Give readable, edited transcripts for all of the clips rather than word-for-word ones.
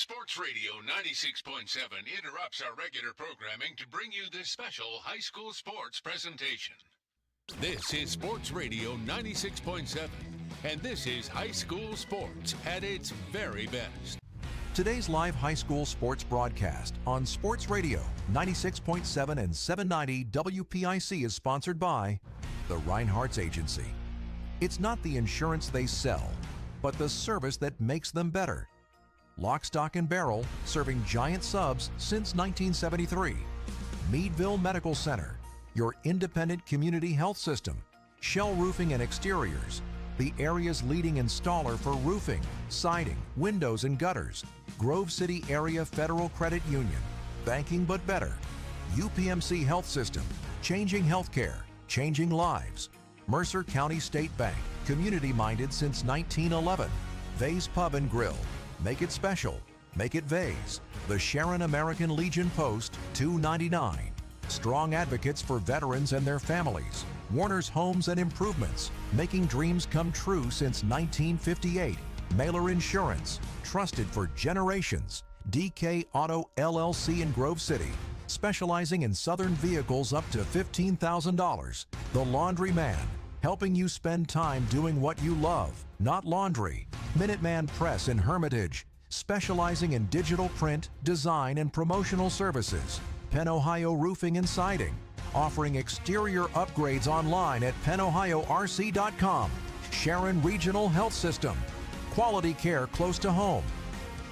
Sports Radio 96.7 interrupts our regular programming to bring you this special high school sports presentation. This is Sports Radio 96.7, and this is high school sports at its very best. Today's live high school sports broadcast on Sports Radio 96.7 and 790 WPIC is sponsored by the Reinhardt's Agency. It's not the insurance they sell, but the service that makes them better. Lock, Stock, and Barrel, serving giant subs since 1973. Meadville Medical Center, your independent community health system. Shell Roofing and Exteriors, the area's leading installer for roofing, siding, windows, and gutters. Grove City Area Federal Credit Union, banking but better. UPMC Health System, changing healthcare, changing lives. Mercer County State Bank, community-minded since 1911. Vase Pub and Grill, make it special, make it Vase. The Sharon American Legion Post, $2.99. Strong advocates for veterans and their families. Warner's Homes and Improvements, making dreams come true since 1958. Mailer Insurance, trusted for generations. DK Auto LLC in Grove City, specializing in Southern vehicles up to $15,000. The Laundry Man, helping you spend time doing what you love, not laundry. Minuteman Press in Hermitage, specializing in digital print, design, and promotional services. Penn Ohio Roofing and Siding, offering exterior upgrades online at pennohiorc.com. Sharon Regional Health System, quality care close to home.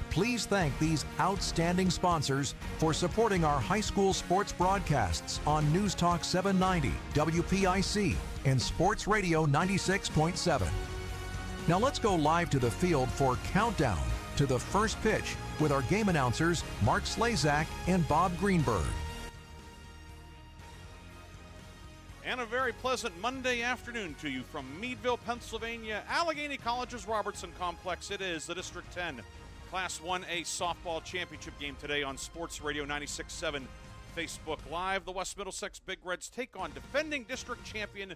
Please thank these outstanding sponsors for supporting our high school sports broadcasts on News Talk 790, WPIC, and Sports Radio 96.7. Now let's go live to the field for Countdown to the First Pitch with our game announcers Mark Slazak and Bob Greenburg. And a very pleasant Monday afternoon to you from Meadville, Pennsylvania, Allegheny College's Robertson Complex. It is the District 10 Class 1A softball championship game today on Sports Radio 96.7 Facebook Live. The West Middlesex Big Reds take on defending district champion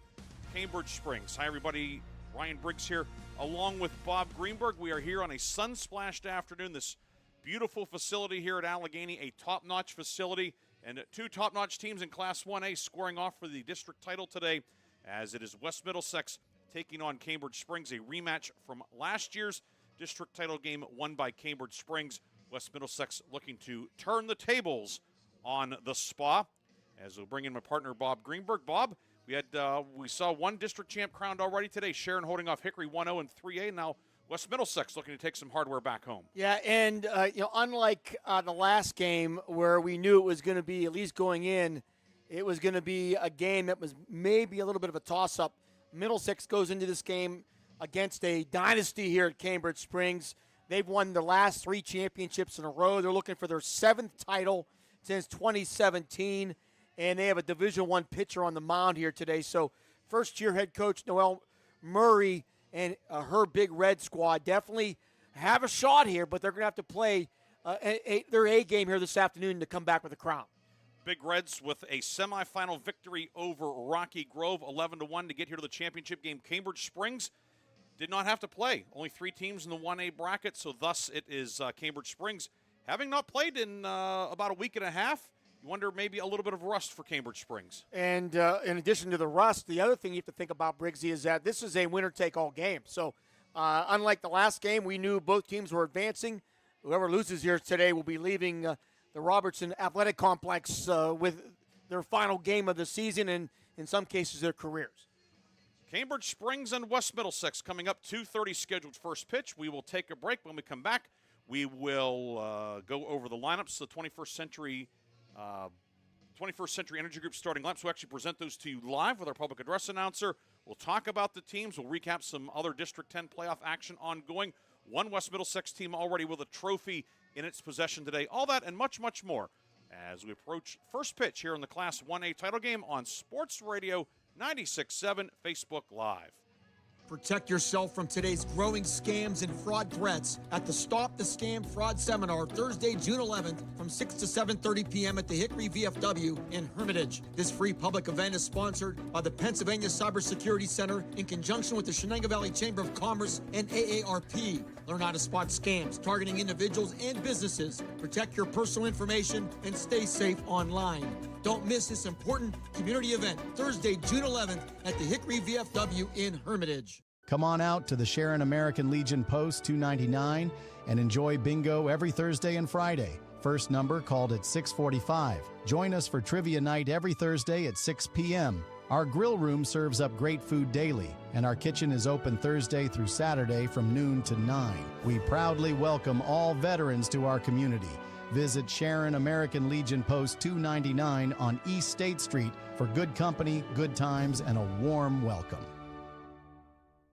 Cambridge Springs. Hi, everybody. Ryan Briggs here, along with Bob Greenburg. We are here on a sun-splashed afternoon. This beautiful facility here at Allegheny, a top-notch facility, and two top-notch teams in Class 1A squaring off for the district title today, as it is West Middlesex taking on Cambridge Springs, a rematch from last year's district title game won by Cambridge Springs. West Middlesex looking to turn the tables on the SPA. As we'll bring in my partner, Bob Greenberg. Bob, we saw one district champ crowned already today. Sharon holding off Hickory 1-0 in 3A. Now West Middlesex looking to take some hardware back home. Yeah, and unlike the last game where we knew it was going to be, at least going in, it was going to be a game that was maybe a little bit of a toss-up. Middlesex goes into this game against a dynasty here at Cambridge Springs. They've won their last 3 championships in a row. They're looking for their 7th title since 2017, and they have a Division I pitcher on the mound here today. So first-year head coach Noelle Murray and her Big Red squad definitely have a shot here, but they're going to have to play their A game here this afternoon to come back with a crown. Big Reds with a semifinal victory over Rocky Grove, 11-1 to get here to the championship game. Cambridge Springs did not have to play. Only 3 teams in the 1A bracket, so thus it is Cambridge Springs. Having not played in about a week and a half, you wonder maybe a little bit of rust for Cambridge Springs. And in addition to the rust, the other thing you have to think about, Briggsy, is that this is a winner-take-all game. So unlike the last game, we knew both teams were advancing. Whoever loses here today will be leaving the Robertson Athletic Complex with their final game of the season and, in some cases, their careers. Cambridge Springs and West Middlesex coming up, 2:30 scheduled first pitch. We will take a break. When we come back, we will go over the lineups, the 21st Century Energy Group starting lineups. We'll actually present those to you live with our public address announcer. We'll talk about the teams. We'll recap some other District 10 playoff action ongoing. One West Middlesex team already with a trophy in its possession today. All that and much, much more as we approach first pitch here in the Class 1A title game on Sports Radio 96.7 Facebook Live. Protect yourself from today's growing scams and fraud threats at the Stop the Scam Fraud Seminar Thursday, June 11th from 6 to 7:30 p.m. at the Hickory VFW in Hermitage. This free public event is sponsored by the Pennsylvania Cybersecurity Center in conjunction with the Shenango Valley Chamber of Commerce and AARP. Learn how to spot scams targeting individuals and businesses, protect your personal information, and stay safe online. Don't miss this important community event Thursday, June 11th at the Hickory VFW in Hermitage. Come on out to the Sharon American Legion Post 299 and enjoy bingo every Thursday and Friday. First number called at 6:45. Join us for trivia night every Thursday at 6 p.m. Our grill room serves up great food daily, and our kitchen is open Thursday through Saturday from noon to 9. We proudly welcome all veterans to our community. Visit Sharon American Legion Post 299 on East State Street for good company, good times, and a warm welcome.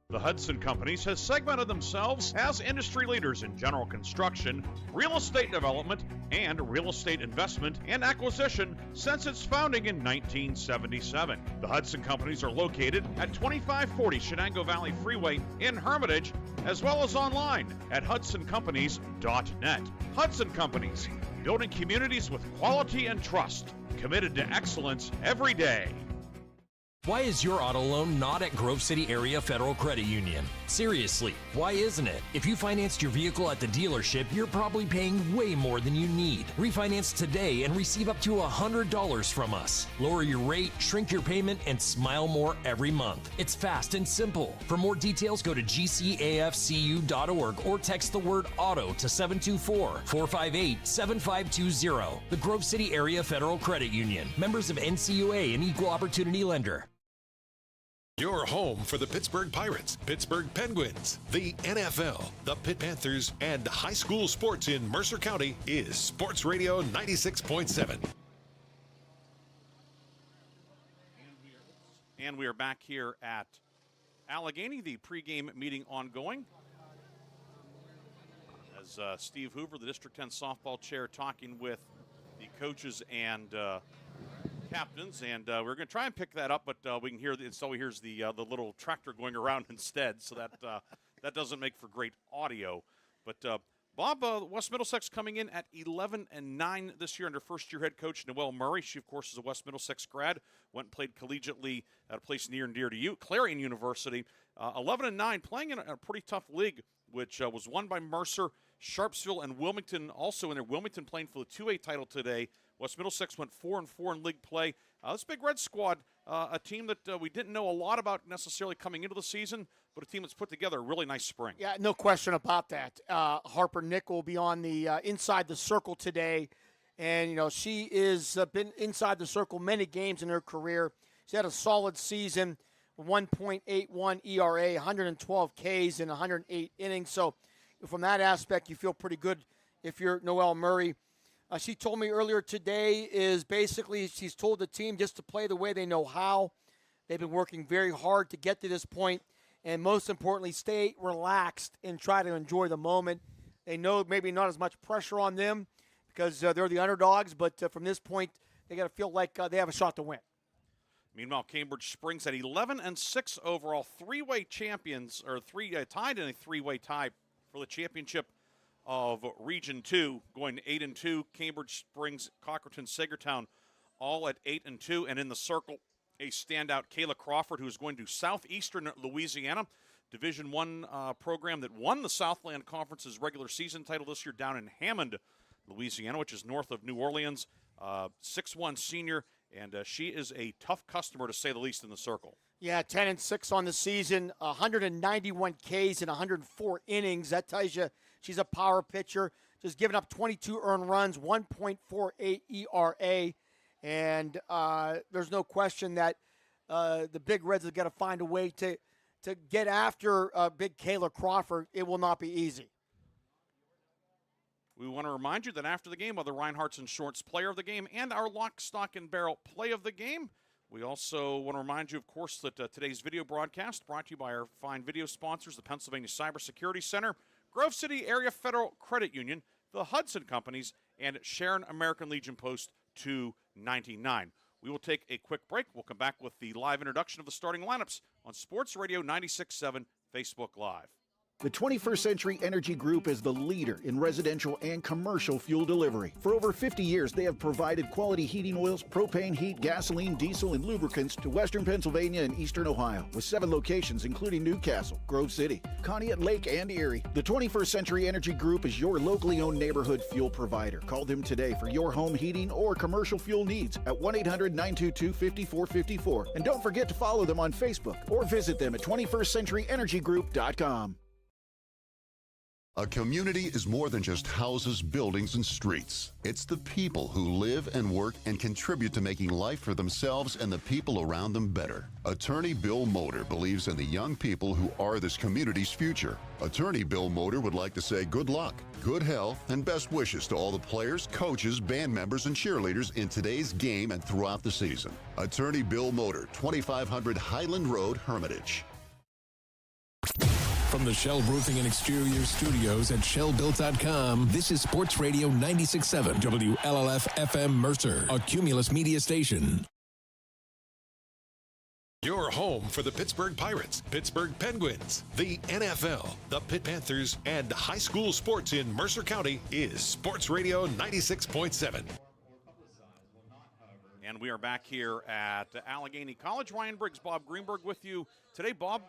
The Hudson Companies has segmented themselves as industry leaders in general construction, real estate development, and real estate investment and acquisition since its founding in 1977. The Hudson Companies are located at 2540 Shenango Valley Freeway in Hermitage, as well as online at hudsoncompanies.net. Hudson Companies, building communities with quality and trust, committed to excellence every day. Why is your auto loan not at Grove City Area Federal Credit Union? Seriously, why isn't it? If you financed your vehicle at the dealership, you're probably paying way more than you need. Refinance today and receive up to $100 from us. Lower your rate, shrink your payment, and smile more every month. It's fast and simple. For more details, go to gcafcu.org or text the word auto to 724-458-7520. The Grove City Area Federal Credit Union. Members of NCUA and Equal Opportunity Lender. Your home for the Pittsburgh Pirates, Pittsburgh Penguins, the NFL, the Pitt Panthers, and high school sports in Mercer County is Sports Radio 96.7. And we are back here at Allegheny, the pregame meeting ongoing. As Steve Hoover, the District 10 softball chair, talking with the coaches and captains, and we're going to try and pick that up, but we can hear so here's the little tractor going around instead, so that that doesn't make for great audio. But Bob, West Middlesex coming in at 11-9 this year under first-year head coach Noelle Murray. She, of course, is a West Middlesex grad. Went and played collegiately at a place near and dear to you, Clarion University. 11-9, playing in a pretty tough league, which was won by Mercer, Sharpsville, and Wilmington. Also in there, Wilmington playing for the 2A title today. West Middlesex went 4-4 in league play. This Big Red squad, a team that we didn't know a lot about necessarily coming into the season, but a team that's put together a really nice spring. Yeah, no question about that. Harper Nick will be on the inside the circle today, and you know she is been inside the circle many games in her career. She had a solid season, 1.81 ERA, 112 Ks in 108 innings. So from that aspect, you feel pretty good if you're Noelle Murray. She told me earlier today is basically she's told the team just to play the way they know how. They've been working very hard to get to this point, and most importantly, stay relaxed and try to enjoy the moment. They know maybe not as much pressure on them because they're the underdogs, but from this point, they got to feel like they have a shot to win. Meanwhile, Cambridge Springs at 11-6 overall, three-way champions, or tied in a three-way tie for the championship of Region 2, going 8-2. Cambridge Springs, Cockerton, Sagertown, all at 8-2. And in the circle, a standout, Kayla Crawford, who is going to Southeastern Louisiana, Division I program that won the Southland Conference's regular season title this year down in Hammond, Louisiana, which is north of New Orleans. 6'1" senior, and she is a tough customer, to say the least, in the circle. Yeah, 10-6 on the season, 191 Ks in 104 innings. That tells you she's a power pitcher. Just giving up 22 earned runs, 1.48 ERA. And there's no question that the Big Reds have got to find a way to get after big Kayla Crawford. It will not be easy. We want to remind you that after the game, the Reinhardt's and Shorts Player of the Game and our Lock, Stock, and Barrel Play of the Game. We also want to remind you, of course, that today's video broadcast brought to you by our fine video sponsors, the Pennsylvania Cybersecurity Center, Grove City Area Federal Credit Union, the Hudson Companies, and Sharon American Legion Post 299. We will take a quick break. We'll come back with the live introduction of the starting lineups on Sports Radio 96.7 Facebook Live. The 21st Century Energy Group is the leader in residential and commercial fuel delivery. For over 50 years, they have provided quality heating oils, propane, heat, gasoline, diesel, and lubricants to western Pennsylvania and eastern Ohio, with 7 locations including Newcastle, Grove City, Conneaut Lake, and Erie. The 21st Century Energy Group is your locally owned neighborhood fuel provider. Call them today for your home heating or commercial fuel needs at 1-800-922-5454. And don't forget to follow them on Facebook or visit them at 21stcenturyenergygroup.com. A community is more than just houses, buildings, and streets. It's the people who live and work and contribute to making life for themselves and the people around them better. Attorney Bill Motor believes in the young people who are this community's future. Attorney Bill Motor would like to say good luck, good health, and best wishes to all the players, coaches, band members, and cheerleaders in today's game and throughout the season. Attorney Bill Motor, 2500 Highland Road, Hermitage. From the Shell Roofing and Exterior Studios at shellbuilt.com, this is Sports Radio 96.7 WLLF FM Mercer, a Cumulus media station. Your home for the Pittsburgh Pirates, Pittsburgh Penguins, the NFL, the Pitt Panthers, and high school sports in Mercer County is Sports Radio 96.7. And we are back here at Allegheny College. Ryan Briggs, Bob Greenburg with you today. Bob,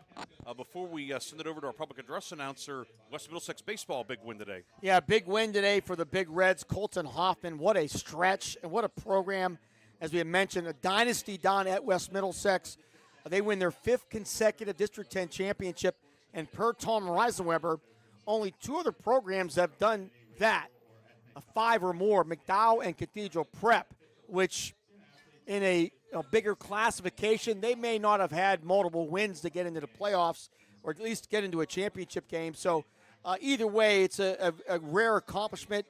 before we send it over to our public address announcer, West Middlesex baseball, big win today. Yeah, big win today for the Big Reds. Colton Hoffman, what a stretch and what a program. As we had mentioned, a dynasty down at West Middlesex. They win their 5th consecutive District 10 championship. And per Tom Reisenweber, only 2 other programs have done that, 5 or more, McDowell and Cathedral Prep, which in a bigger classification, they may not have had multiple wins to get into the playoffs or at least get into a championship game. So either way, it's a rare accomplishment.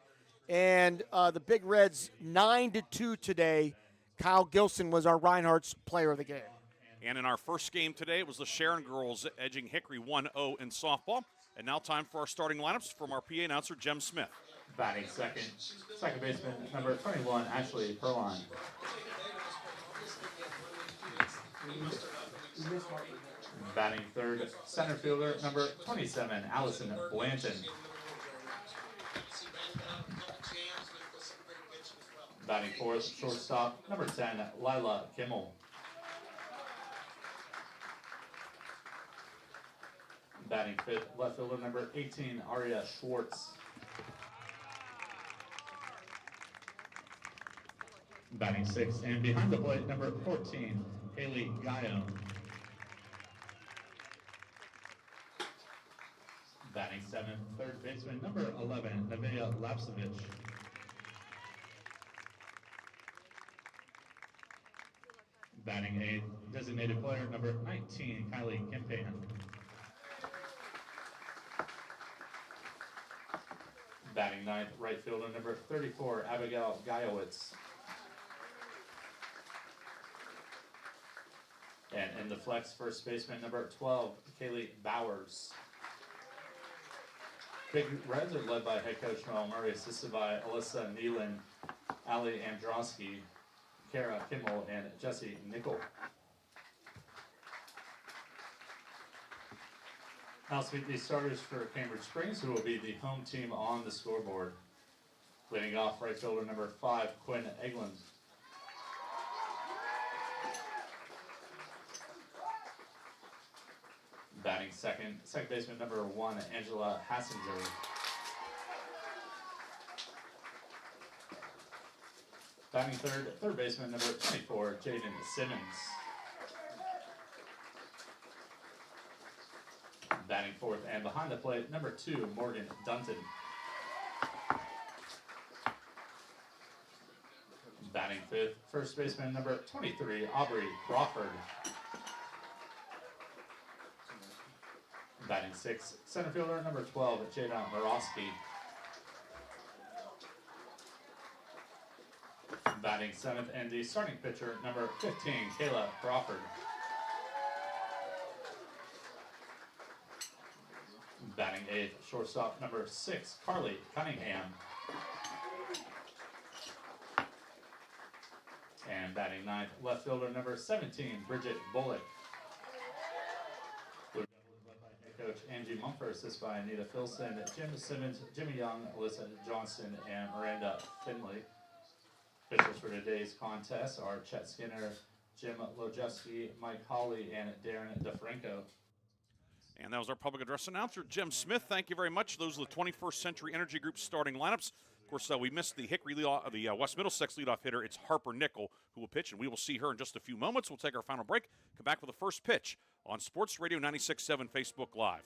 And the Big Reds 9-2 today. Kyle Gilson was our Reinhardt's player of the game. And in our first game today, it was the Sharon girls edging Hickory 1-0 in softball. And now time for our starting lineups from our PA announcer, Jem Smith. Batting second baseman, number 21, Ashley Perline. Batting third, center fielder, number 27, Allison Blanton. Batting fourth, shortstop, number 10, Lila Kimmel. Batting fifth, left fielder, number 18, Aria Schwartz. Batting sixth, and behind the plate, number 14, Haley Gaio. Batting seventh, third baseman, number 11, Nevaeh Lapsevich. Batting eighth, designated player, number 19, Kylie Kempan. Batting ninth, right fielder, number 34, Abigail Gaiowitz. And in the flex, first baseman, number 12, Kaylee Bowers. Big Reds are led by head coach Noel Murray, assisted by Alyssa Nealon, Ali Androsky, Kara Kimmel, and Jesse Nickel. Now speak these starters for Cambridge Springs, who will be the home team on the scoreboard. Leading off, right fielder number 5, Quinn Eglund. Batting second baseman number 1, Angela Hassinger. Batting third baseman number 24, Jaden Simmons. Batting fourth and behind the plate, number 2, Morgan Dunton. Batting fifth, first baseman number 23, Aubrey Crawford. Batting sixth, center fielder number 12, Jada Morosky. Batting seventh, and the starting pitcher, number 15, Kayla Crawford. Batting eighth, shortstop number 6, Carly Cunningham. And batting ninth, left fielder number 17, Bridget Bullock. coach Angie Mumford, assisted by Anita Filson, Jim Simmons, Jimmy Young, Alyssa Johnson, and Miranda Finley. Officials for today's contest are Chet Skinner, Jim Lojewski, Mike Hawley, and Darren DeFranco. And that was our public address announcer, Jim Smith. Thank you very much. Those are the 21st Century Energy Group starting lineups. Of course, we missed the West Middlesex leadoff hitter. It's Harper Nickel who will pitch, and we will see her in just a few moments. We'll take our final break, come back with the first pitch on Sports Radio 96.7 Facebook Live.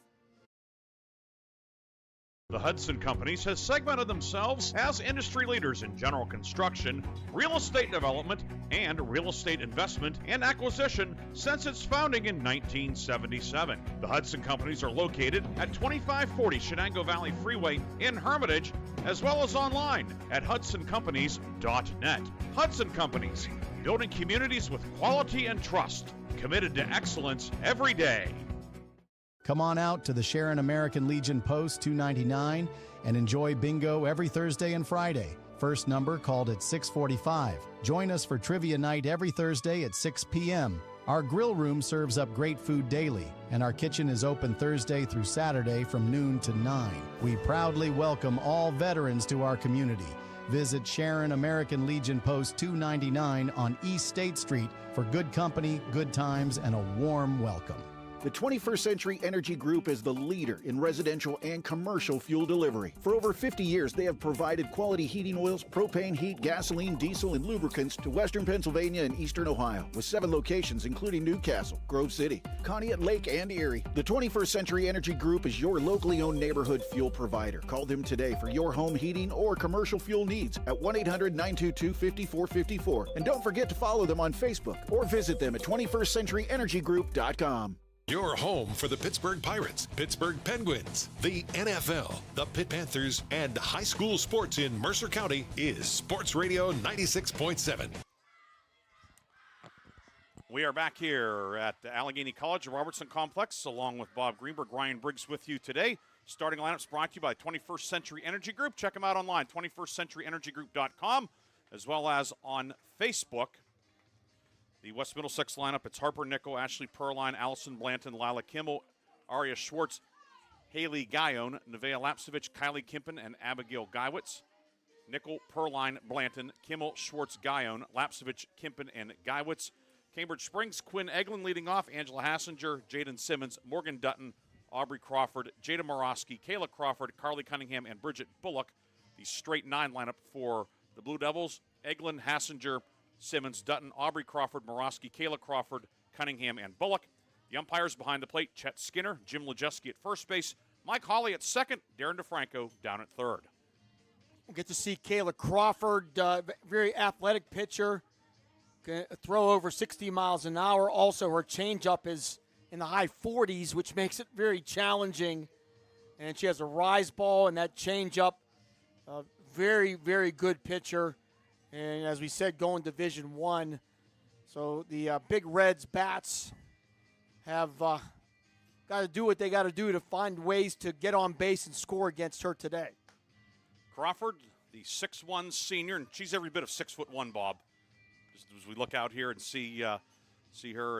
The Hudson Companies has segmented themselves as industry leaders in general construction, real estate development, and real estate investment and acquisition since its founding in 1977. The Hudson Companies are located at 2540 Shenango Valley Freeway in Hermitage, as well as online at hudsoncompanies.net. Hudson Companies, building communities with quality and trust, committed to excellence every day. Come on out to the Sharon American Legion Post 299 and enjoy bingo every Thursday and Friday. First number called at 6:45. Join us for trivia night every Thursday at 6 p.m. Our grill room serves up great food daily, and our kitchen is open Thursday through Saturday from noon to 9. We proudly welcome all veterans to our community. Visit Sharon American Legion Post 299 on East State Street for good company, good times, and a warm welcome. The 21st Century Energy Group is the leader in residential and commercial fuel delivery. For over 50 years, they have provided quality heating oils, propane heat, gasoline, diesel, and lubricants to Western Pennsylvania and Eastern Ohio, with 7 locations including Newcastle, Grove City, Conneaut Lake, and Erie. The 21st Century Energy Group is your locally owned neighborhood fuel provider. Call them today for your home heating or commercial fuel needs at 1-800-922-5454. And don't forget to follow them on Facebook or visit them at 21stCenturyEnergyGroup.com. Your home for the Pittsburgh Pirates, Pittsburgh Penguins, the NFL, the Pitt Panthers, and high school sports in Mercer County is Sports Radio 96.7. We are back here at the Allegheny College Robertson Complex, along with Bob Greenburg, Ryan Briggs with you today. Starting lineups brought to you by 21st Century Energy Group. Check them out online, 21stCenturyEnergyGroup.com, as well as on Facebook. The West Middlesex lineup, it's Harper Nickel, Ashley Perline, Allison Blanton, Lila Kimmel, Aria Schwartz, Haley Guyon, Nevaeh Lapsevich, Kylie Kimpen, and Abigail Geiwitz. Nickel, Perline, Blanton, Kimmel, Schwartz, Guyon, Lapsevich, Kimpen, and Geiwitz. Cambridge Springs, Quinn Eglin leading off, Angela Hassinger, Jaden Simmons, Morgan Dutton, Aubrey Crawford, Jada Morosky, Kayla Crawford, Carly Cunningham, and Bridget Bullock. The straight 9 lineup for the Blue Devils, Eglin, Hassinger, Simmons, Dutton, Aubrey Crawford, Morosky, Kayla Crawford, Cunningham, and Bullock. The umpires behind the plate, Chet Skinner, Jim Lojewski at first base, Mike Hawley at second, Darren DeFranco down at third. We'll get to see Kayla Crawford, very athletic pitcher, can throw over 60 miles an hour. Also, her changeup is in the high 40s, which makes it very challenging. And she has a rise ball and that changeup. Very, very good pitcher. And as we said, going Division I. So the Big Reds bats have got to do what they got to do to find ways to get on base and score against her today. Crawford, the 6'1 senior, and she's every bit of 6'1", Bob. Just as we look out here and see her,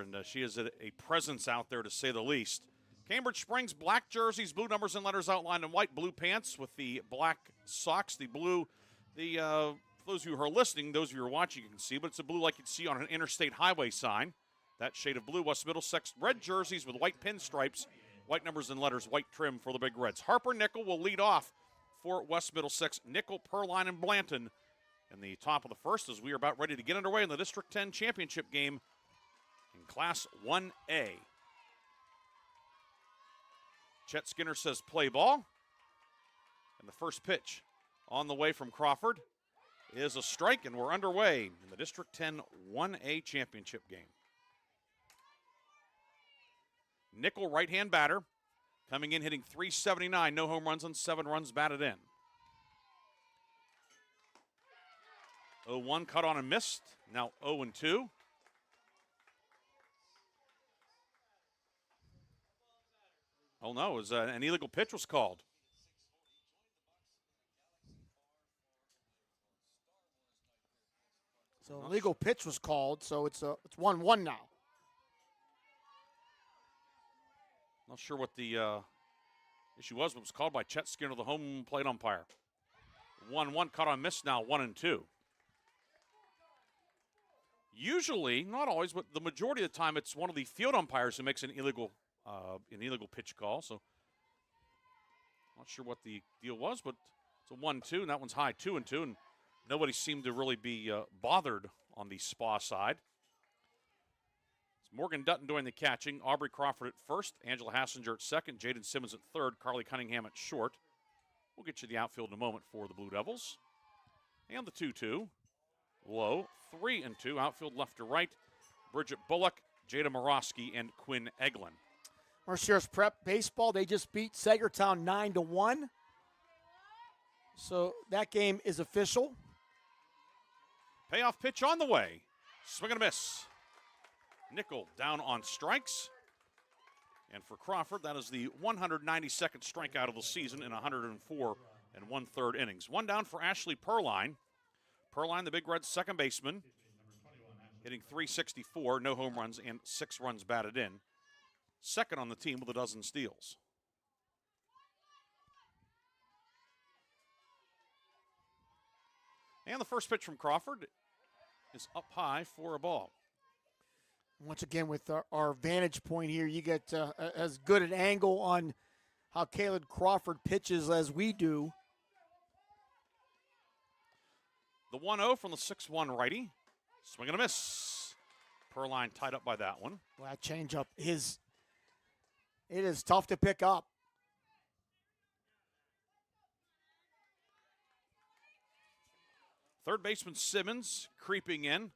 and she is a presence out there to say the least. Cambridge Springs, black jerseys, blue numbers and letters outlined in white, blue pants with the black socks, the blue, for those of you who are listening, those of you who are watching, you can see, but it's a blue like you'd see on an interstate highway sign. That shade of blue, West Middlesex, red jerseys with white pinstripes, white numbers and letters, white trim for the Big Reds. Harper Nickel will lead off for West Middlesex. Nickel, Perline, and Blanton in the top of the first as we are about ready to get underway in the District 10 championship game in Class 1A. Chet Skinner says play ball. And the first pitch on the way from Crawford is a strike, and we're underway in the District 10 1A championship game. Nickel, right-hand batter, coming in hitting .379, no home runs and 7 runs batted in. 0-1 cut on and missed, now 0-2. Oh no, it was an illegal pitch was called. So a legal pitch was called, so it's 1-1 now. Not sure what the issue was, but it was called by Chet Skinner, the home plate umpire. 1-1, caught on miss now, 1-2. Usually, not always, but the majority of the time, it's one of the field umpires who makes an illegal pitch call. So, not sure what the deal was, but it's a 1-2, and that one's high, 2-2, and nobody seemed to really be bothered on the SPA side. It's Morgan Dutton doing the catching, Aubrey Crawford at first, Angela Hassinger at second, Jaden Simmons at third, Carly Cunningham at short. We'll get you the outfield in a moment for the Blue Devils. And the 2-2, low, 3-2, outfield left to right, Bridget Bullock, Jada Morosky, and Quinn Eglin. Mercier's Prep baseball, they just beat Sagertown 9-1. So that game is official. Payoff pitch on the way. Swing and a miss. Nickel down on strikes. And for Crawford, that is the 192nd strikeout of the season in 104 1/3 innings. One down for Ashley Perline. Perline, the Big Red second baseman, hitting .364, no home runs, and 6 runs batted in. Second on the team with a dozen steals. And the first pitch from Crawford is up high for a ball. Once again, with our vantage point here, you get as good an angle on how Caleb Crawford pitches as we do. The 1-0 from the 6-1 righty. Swing and a miss. Perline tied up by that one. Well, that changeup it is tough to pick up. Third baseman Simmons creeping in.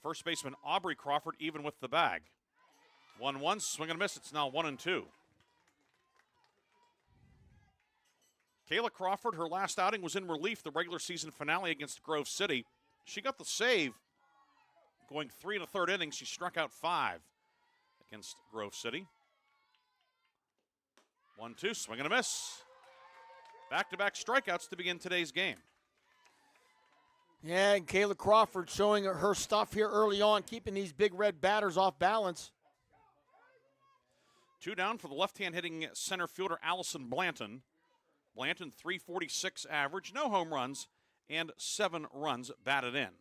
First baseman Aubrey Crawford even with the bag. 1-1, swing and a miss. It's now 1-2. Kayla Crawford, her last outing was in relief, the regular season finale against Grove City. She got the save going 3 1/3 innings. She struck out 5 against Grove City. 1-2, swing and a miss. Back-to-back strikeouts to begin today's game. Yeah, and Kayla Crawford showing her stuff here early on, keeping these Big Red batters off balance. 2 down for the left-hand hitting center fielder Allison Blanton. Blanton, .346 average, no home runs, and 7 runs batted in.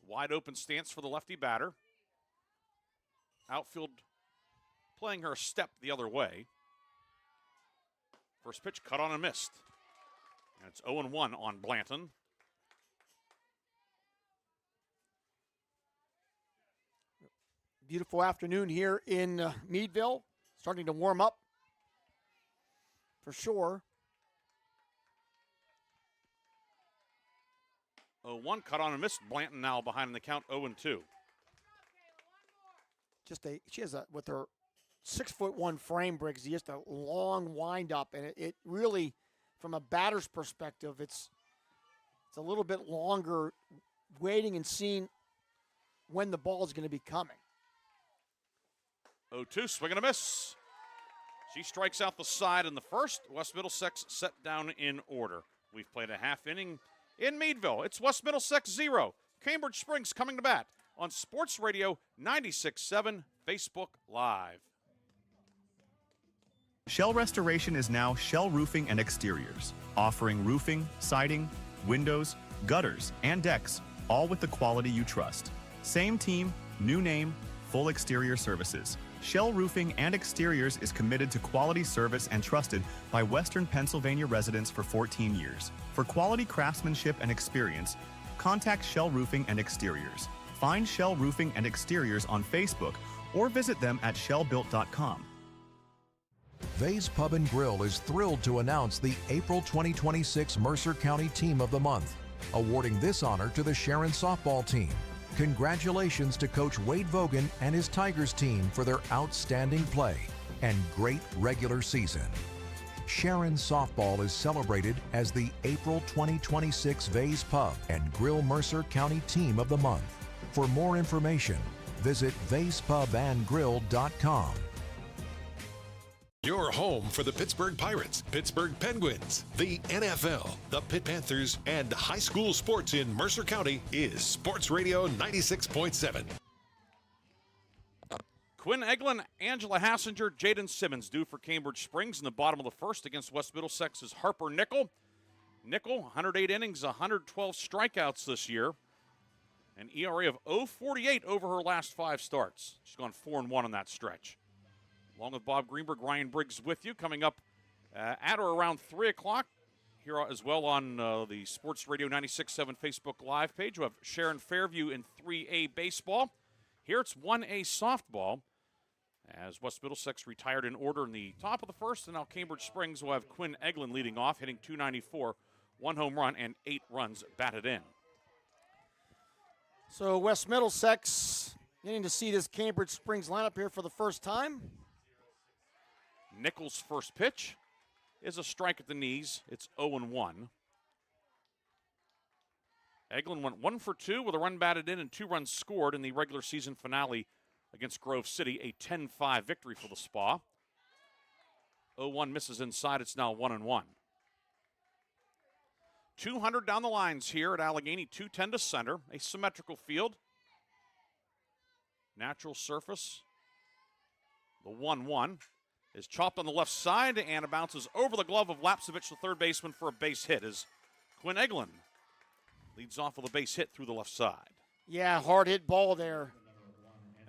Wide open stance for the lefty batter. Outfield playing her a step the other way. First pitch cut on and missed. And it's 0-1 on Blanton. Beautiful afternoon here in Meadville. Starting to warm up for sure. 0-1, cut on and missed. Blanton now behind in the count, 0-2. She has with her 6'1" frame, Briggs, just a long wind up, and it really, from a batter's perspective, it's a little bit longer waiting and seeing when the ball is going to be coming. 0-2, swing and a miss. She strikes out the side in the first. West Middlesex set down in order. We've played a half inning in Meadville. It's West Middlesex 0. Cambridge Springs coming to bat on Sports Radio 96.7 Facebook Live. Shell Restoration is now Shell Roofing and Exteriors, offering roofing, siding, windows, gutters, and decks, all with the quality you trust. Same team, new name, full exterior services. Shell Roofing and Exteriors is committed to quality service and trusted by Western Pennsylvania residents for 14 years. For quality craftsmanship and experience, contact Shell Roofing and Exteriors. Find Shell Roofing and Exteriors on Facebook or visit them at shellbuilt.com. Vay's Pub and Grill is thrilled to announce the April 2026 Mercer County Team of the Month, awarding this honor to the Sharon softball team. Congratulations to Coach Wade Vogan and his Tigers team for their outstanding play and great regular season. Sharon softball is celebrated as the April 2026 Vay's Pub and Grill Mercer County Team of the Month. For more information, visit vayspubandgrill.com. Your home for the Pittsburgh Pirates, Pittsburgh Penguins, the NFL, the Pitt Panthers, and high school sports in Mercer County is Sports Radio 96.7. Quinn Eglin, Angela Hassinger, Jaden Simmons due for Cambridge Springs in the bottom of the first against West Middlesex's Harper Nickel. Nickel, 108 innings, 112 strikeouts this year. An ERA of 0.48 over her last 5 starts. She's gone 4-1 on that stretch. Along with Bob Greenburg, Ryan Briggs with you, coming up at or around 3 o'clock. Here as well on the Sports Radio 96.7 Facebook Live page. We have Sharon Fairview in 3A baseball. Here it's 1A softball, as West Middlesex retired in order in the top of the first, and now Cambridge Springs will have Quinn Eglin leading off, hitting .294, 1 home run, and 8 runs batted in. So West Middlesex getting to see this Cambridge Springs lineup here for the first time. Nichols' first pitch is a strike at the knees. It's 0-1. Eglin went 1 for 2 with a run batted in and 2 runs scored in the regular season finale against Grove City, a 10-5 victory for the Spa. 0-1 misses inside. It's now 1-1. 200 down the lines here at Allegheny, 210 to center, a symmetrical field. Natural surface. The 1-1 is chopped on the left side, and it bounces over the glove of Lapsevich, the third baseman, for a base hit as Quinn Eglin leads off with a base hit through the left side. Yeah, hard hit ball there.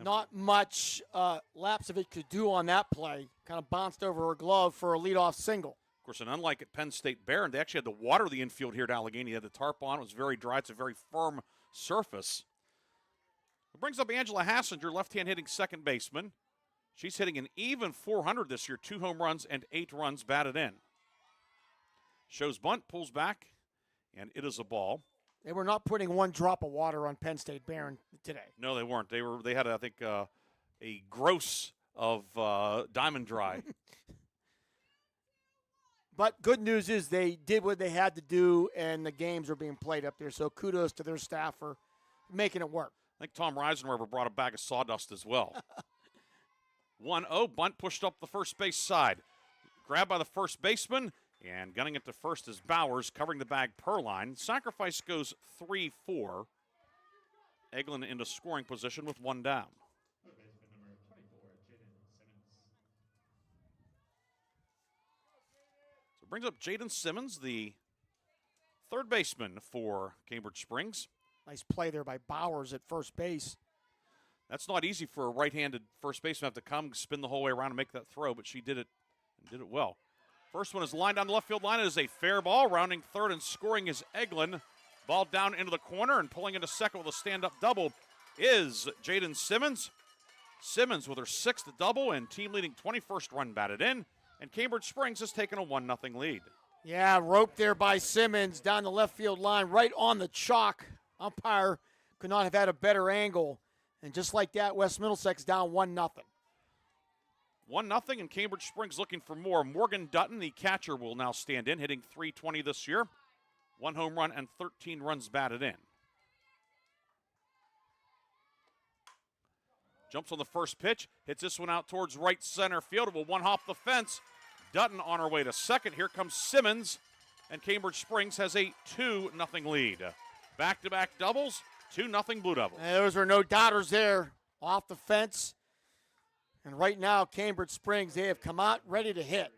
Not much Lapsevich could do on that play. Kind of bounced over her glove for a leadoff single. Of course, and unlike at Penn State Barron, they actually had to water the infield here at Allegheny. They had the tarp on. It was very dry. It's a very firm surface. It brings up Angela Hassinger, left-hand hitting second baseman. She's hitting an even .400 this year, 2 home runs and 8 runs batted in. Shows bunt, pulls back, and it is a ball. They were not putting one drop of water on Penn State Barron today. No, they weren't. They had, I think, a gross of Diamond Dry. But good news is they did what they had to do, and the games are being played up there. So kudos to their staff for making it work. I think Tom Reisenweber brought a bag of sawdust as well. 1-0, bunt pushed up the first base side. Grabbed by the first baseman, and gunning it to first is Bowers, covering the bag per line. Sacrifice goes 3-4. Eglin into scoring position with 1 down. So it brings up Jaden Simmons, the third baseman for Cambridge Springs. Nice play there by Bowers at first base. That's not easy for a right-handed first baseman to have to come, spin the whole way around and make that throw, but she did it and did it well. First one is lined down the left field line. It is a fair ball. Rounding third and scoring is Eglin. Ball down into the corner and pulling into second with a stand-up double is Jaden Simmons. Simmons with her 6th double and team-leading 21st run batted in. And Cambridge Springs has taken a 1-0 lead. Yeah, roped there by Simmons down the left field line, right on the chalk. Umpire could not have had a better angle. And just like that, West Middlesex down 1-0. 1-0, and Cambridge Springs looking for more. Morgan Dutton, the catcher, will now stand in, hitting .320 this year. 1 home run and 13 runs batted in. Jumps on the first pitch, hits this one out towards right center field. It will one-hop the fence. Dutton on her way to second. Here comes Simmons, and Cambridge Springs has a 2-0 lead. Back-to-back doubles, 2-0 Blue Devils. And those are no doubters there. Off the fence. And right now, Cambridge Springs, they have come out ready to hit.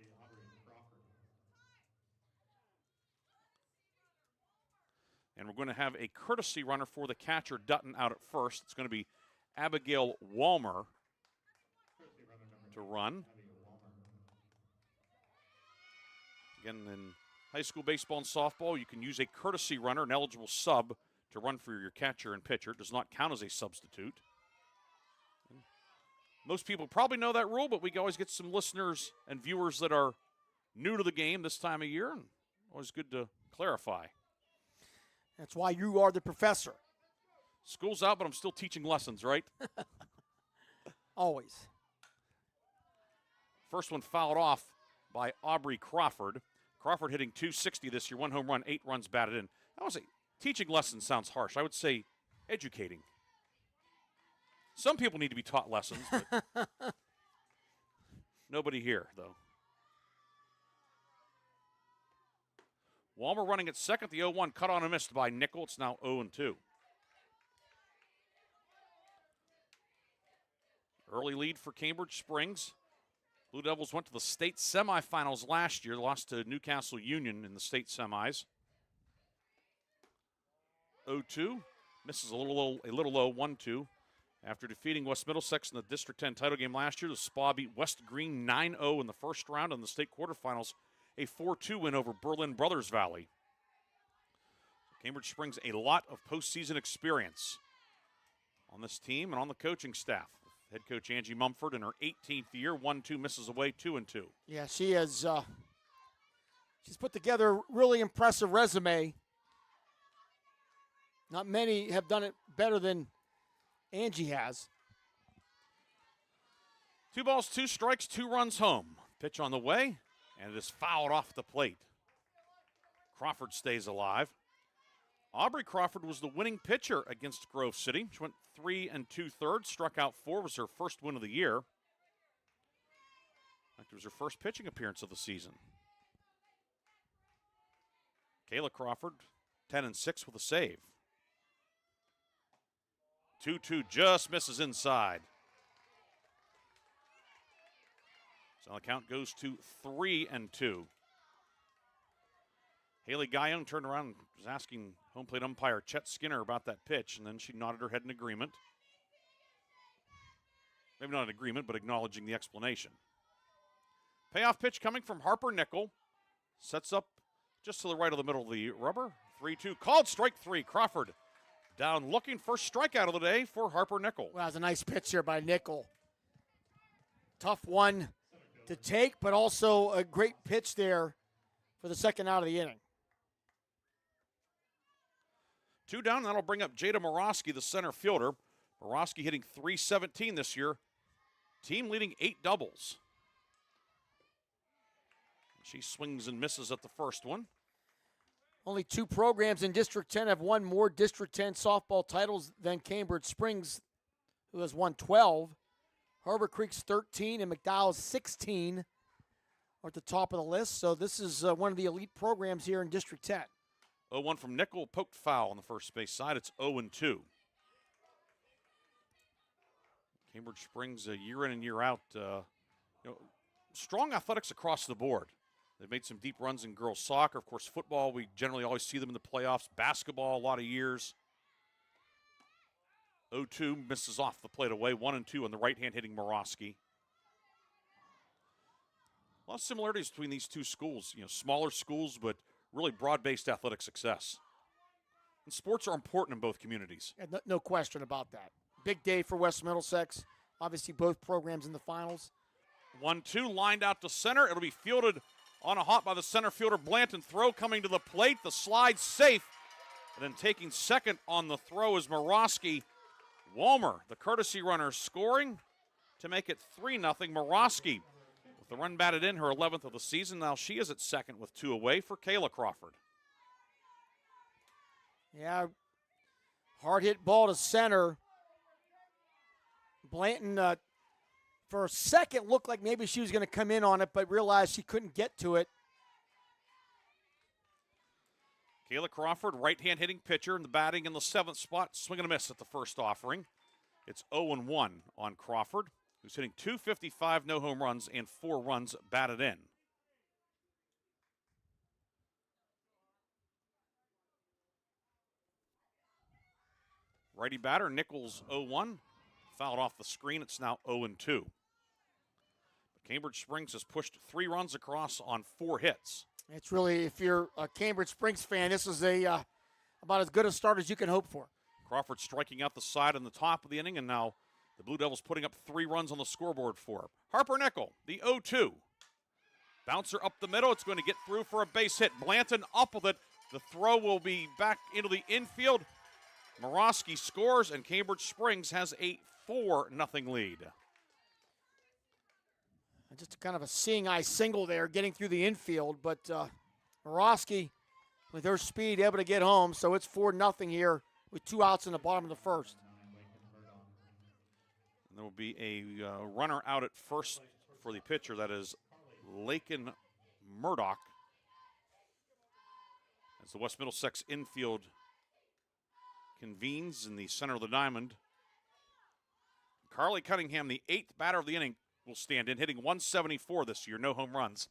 And we're going to have a courtesy runner for the catcher, Dutton, out at first. It's going to be Abigail Walmer to run. Again, in high school baseball and softball, you can use a courtesy runner, an eligible sub, to run for your catcher and pitcher. It does not count as a substitute. Most people probably know that rule, but we always get some listeners and viewers that are new to the game this time of year, and always good to clarify. That's why you are the professor. School's out, but I'm still teaching lessons, right? Always. First one fouled off by Aubrey Crawford. Crawford hitting .260 this year, 1 home run, 8 runs batted in. I would say teaching lessons sounds harsh. I would say educating. Some people need to be taught lessons, but nobody here, though. Walmer running at second. The 0-1 cut on and missed by Nickel. It's now 0-2. Early lead for Cambridge Springs. Blue Devils went to the state semifinals last year, lost to Newcastle Union in the state semis. 0-2, misses a little low, 1-2. After defeating West Middlesex in the District 10 title game last year, the SPA beat West Green 9-0 in the first round in the state quarterfinals, a 4-2 win over Berlin Brothers Valley. Cambridge Springs, a lot of postseason experience on this team and on the coaching staff. Head coach Angie Mumford in her 18th year, 1-2 misses away, 2-2. Yeah, she has. She's put together a really impressive resume. Not many have done it better than Angie has. 2 balls, 2 strikes, 2 runs home. Pitch on the way, and it is fouled off the plate. Crawford stays alive. Aubrey Crawford was the winning pitcher against Grove City. She went 3 2/3, struck out 4, was her first win of the year. It was her first pitching appearance of the season. Kayla Crawford, 10-6 with a save. 2-2 just misses inside. So the count goes to 3-2. Haley Guyone turned around and was asking home plate umpire Chet Skinner about that pitch, and then she nodded her head in agreement. Maybe not in agreement, but acknowledging the explanation. Payoff pitch coming from Harper Nickel. Sets up just to the right of the middle of the rubber. 3-2, called strike 3. Crawford down looking for strikeout of the day for Harper Nickel. Well, that was a nice pitch here by Nickel. Tough one to take, but also a great pitch there for the second out of the inning. 2 down, that'll bring up Jada Morosky, the center fielder. Morosky hitting .317 this year. Team leading 8 doubles. She swings and misses at the first one. Only 2 programs in District 10 have won more District 10 softball titles than Cambridge Springs, who has won 12. Harbor Creek's 13 and McDowell's 16 are at the top of the list. So this is one of the elite programs here in District 10. 0-1 from Nickel, poked foul on the first base side. It's 0-2. Cambridge Springs, year in and year out, strong athletics across the board. They've made some deep runs in girls soccer. Of course, football, we generally always see them in the playoffs. Basketball, a lot of years. 0-2 misses off the plate away. 1-2 on the right hand hitting Morosky. A lot of similarities between these two schools. Smaller schools, but really broad-based athletic success. And sports are important in both communities. Yeah, no question about that. Big day for West Middlesex. Obviously, both programs in the finals. 1-2 lined out to center. It'll be fielded on a hop by the center fielder Blanton. Throw coming to the plate. The slide safe. And then taking second on the throw is Morosky. Walmer, the courtesy runner, scoring to make it 3-0. Morosky with the run batted in, her 11th of the season. Now she is at second with 2 away for Kayla Crawford. Yeah, hard hit ball to center. Blanton, for a second, looked like maybe she was going to come in on it, but realized she couldn't get to it. Kayla Crawford, right-hand hitting pitcher, in the batting in the 7th spot. Swing and a miss at the first offering. It's 0-1 on Crawford, who's hitting .255, no home runs, and 4 runs batted in. Righty batter, Nichols 0-1. Fouled off the screen. It's now 0-2. But Cambridge Springs has pushed 3 runs across on 4 hits. It's really, if you're a Cambridge Springs fan, this is about as good a start as you can hope for. Crawford striking out the side in the top of the inning, and now the Blue Devils putting up 3 runs on the scoreboard for her. Harper Nickel, the 0-2. Bouncer up the middle. It's going to get through for a base hit. Blanton up with it. The throw will be back into the infield. Morosky scores, and Cambridge Springs has a 4-0 lead. Just kind of a seeing eye single there, getting through the infield, but Morosky, with her speed, able to get home, so it's 4-0 here with 2 outs in the bottom of the first. And there will be a runner out at first for the pitcher. That is Lakin Murdoch. As the West Middlesex infield convenes in the center of the diamond. Carly Cunningham, the 8th batter of the inning, will stand in, hitting 174 this year. No home runs.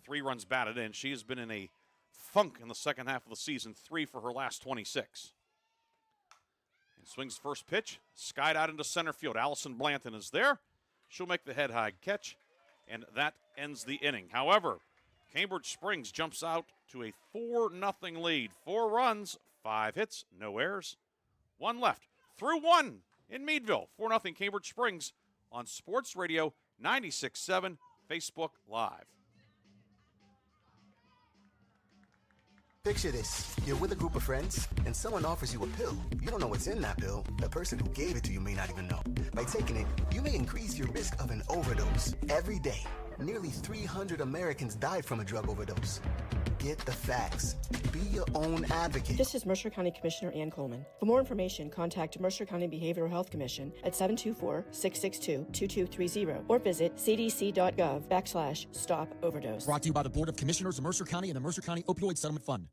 3 runs batted in. She has been in a funk in the second half of the season. 3 for her last 26. And swings first pitch. Skied out into center field. Allison Blanton is there. She'll make the head-high catch, and that ends the inning. However, Cambridge Springs jumps out to a 4-0 lead. 4 runs, 5 hits, no errors, 1 left. Through 1 in Meadville. 4-0 Cambridge Springs on Sports Radio 96.7, Facebook Live. Picture this. You're with a group of friends, and someone offers you a pill. You don't know what's in that pill. The person who gave it to you may not even know. By taking it, you may increase your risk of an overdose. Every day, nearly 300 Americans died from a drug overdose. Get the facts. Be your own advocate. This is Mercer County Commissioner Ann Coleman. For more information, contact Mercer County Behavioral Health Commission at 724-662-2230 or visit cdc.gov/stop overdose. Brought to you by the Board of Commissioners of Mercer County and the Mercer County Opioid Settlement Fund.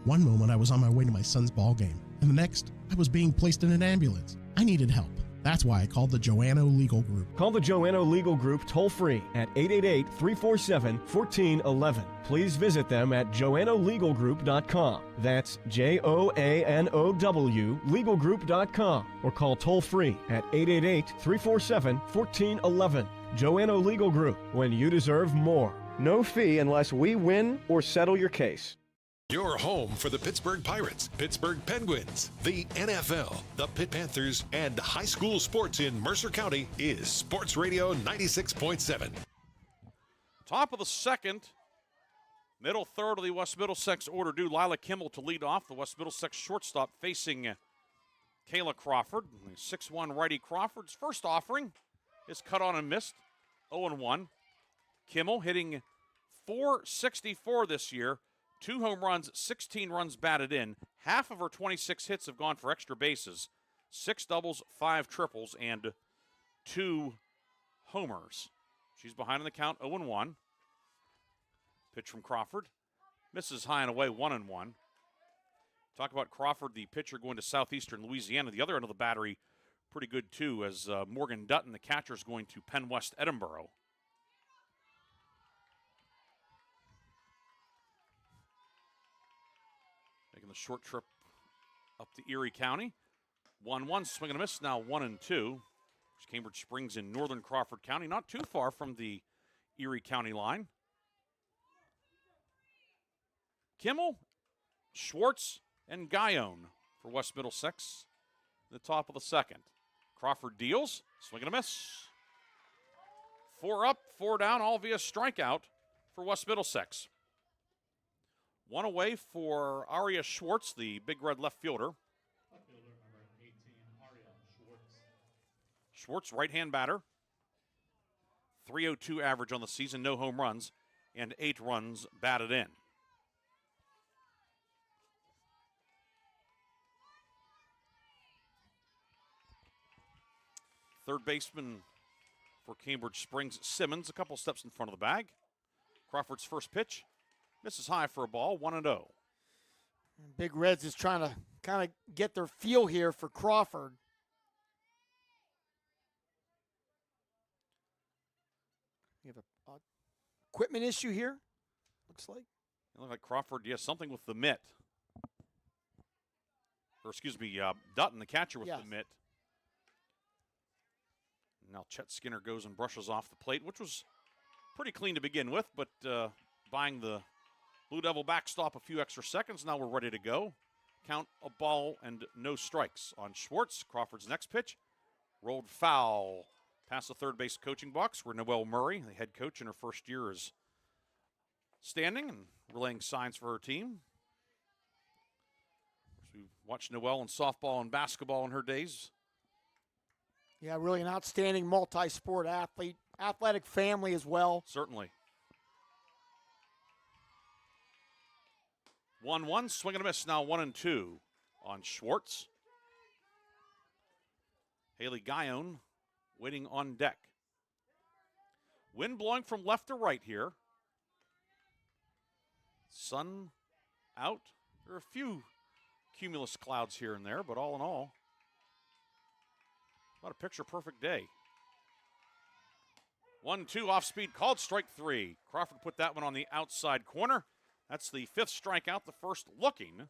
One moment I was on my way to my son's ball game, and the next I was being placed in an ambulance. I needed help. That's why I called the Joanno Legal Group. Call the Joanno Legal Group toll-free at 888-347-1411. Please visit them at joannolegalgroup.com. That's JOANOW legalgroup.com. Or call toll-free at 888-347-1411. Joanno Legal Group, when you deserve more. No fee unless we win or settle your case. Your home for the Pittsburgh Pirates, Pittsburgh Penguins, the NFL, the Pitt Panthers, and high school sports in Mercer County is Sports Radio 96.7. Top of the second, middle third of the West Middlesex order due. Lila Kimmel to lead off. The West Middlesex shortstop facing Kayla Crawford. The 6'1 righty Crawford's first offering is cut on and missed, 0-1. Kimmel hitting .464 this year. 2 home runs, 16 runs batted in. Half of her 26 hits have gone for extra bases. 6 doubles, 5 triples, and 2 homers. She's behind in the count, 0-1. Pitch from Crawford. Misses high and away, 1-1. Talk about Crawford, the pitcher going to Southeastern Louisiana. The other end of the battery, pretty good too, as Morgan Dutton, the catcher, is going to Penn West Edinboro. Making the short trip up to Erie County. 1-1, swing and a miss, now 1-2. Cambridge Springs in northern Crawford County, not too far from the Erie County line. Kimmel, Schwartz, and Guyon for West Middlesex. The top of the second. Crawford deals, swing and a miss. 4 up, 4 down, all via strikeout for West Middlesex. 1 away for Aria Schwartz, the big red left fielder. Schwartz, right-hand batter. .302 average on the season, no home runs, and 8 runs batted in. Third baseman for Cambridge Springs, Simmons, a couple steps in front of the bag. Crawford's first pitch. Misses high for a ball, 1-0. Big Reds is trying to kind of get their feel here for Crawford. You have a equipment issue here, looks like. It looks like Crawford, yes, something with the mitt. Or excuse me, Dutton, the catcher, with the mitt. Now Chet Skinner goes and brushes off the plate, which was pretty clean to begin with, but buying the Blue Devil backstop a few extra seconds. Now we're ready to go. Count a ball and no strikes on Schwartz. Crawford's next pitch rolled foul past the third base coaching box, where Noelle Murray, the head coach in her first year, is standing and relaying signs for her team. We watched Noelle in softball and basketball in her days. Yeah, really an outstanding multi-sport athlete, athletic family as well. Certainly. 1-1, swing and a miss, now 1-2 on Schwartz. Haley Guyon waiting on deck. Wind blowing from left to right here. Sun out. There are a few cumulus clouds here and there, but all in all, What a picture-perfect day. 1-2 off speed called, strike 3. Crawford put that one on the outside corner. That's the 5th strikeout, the first looking.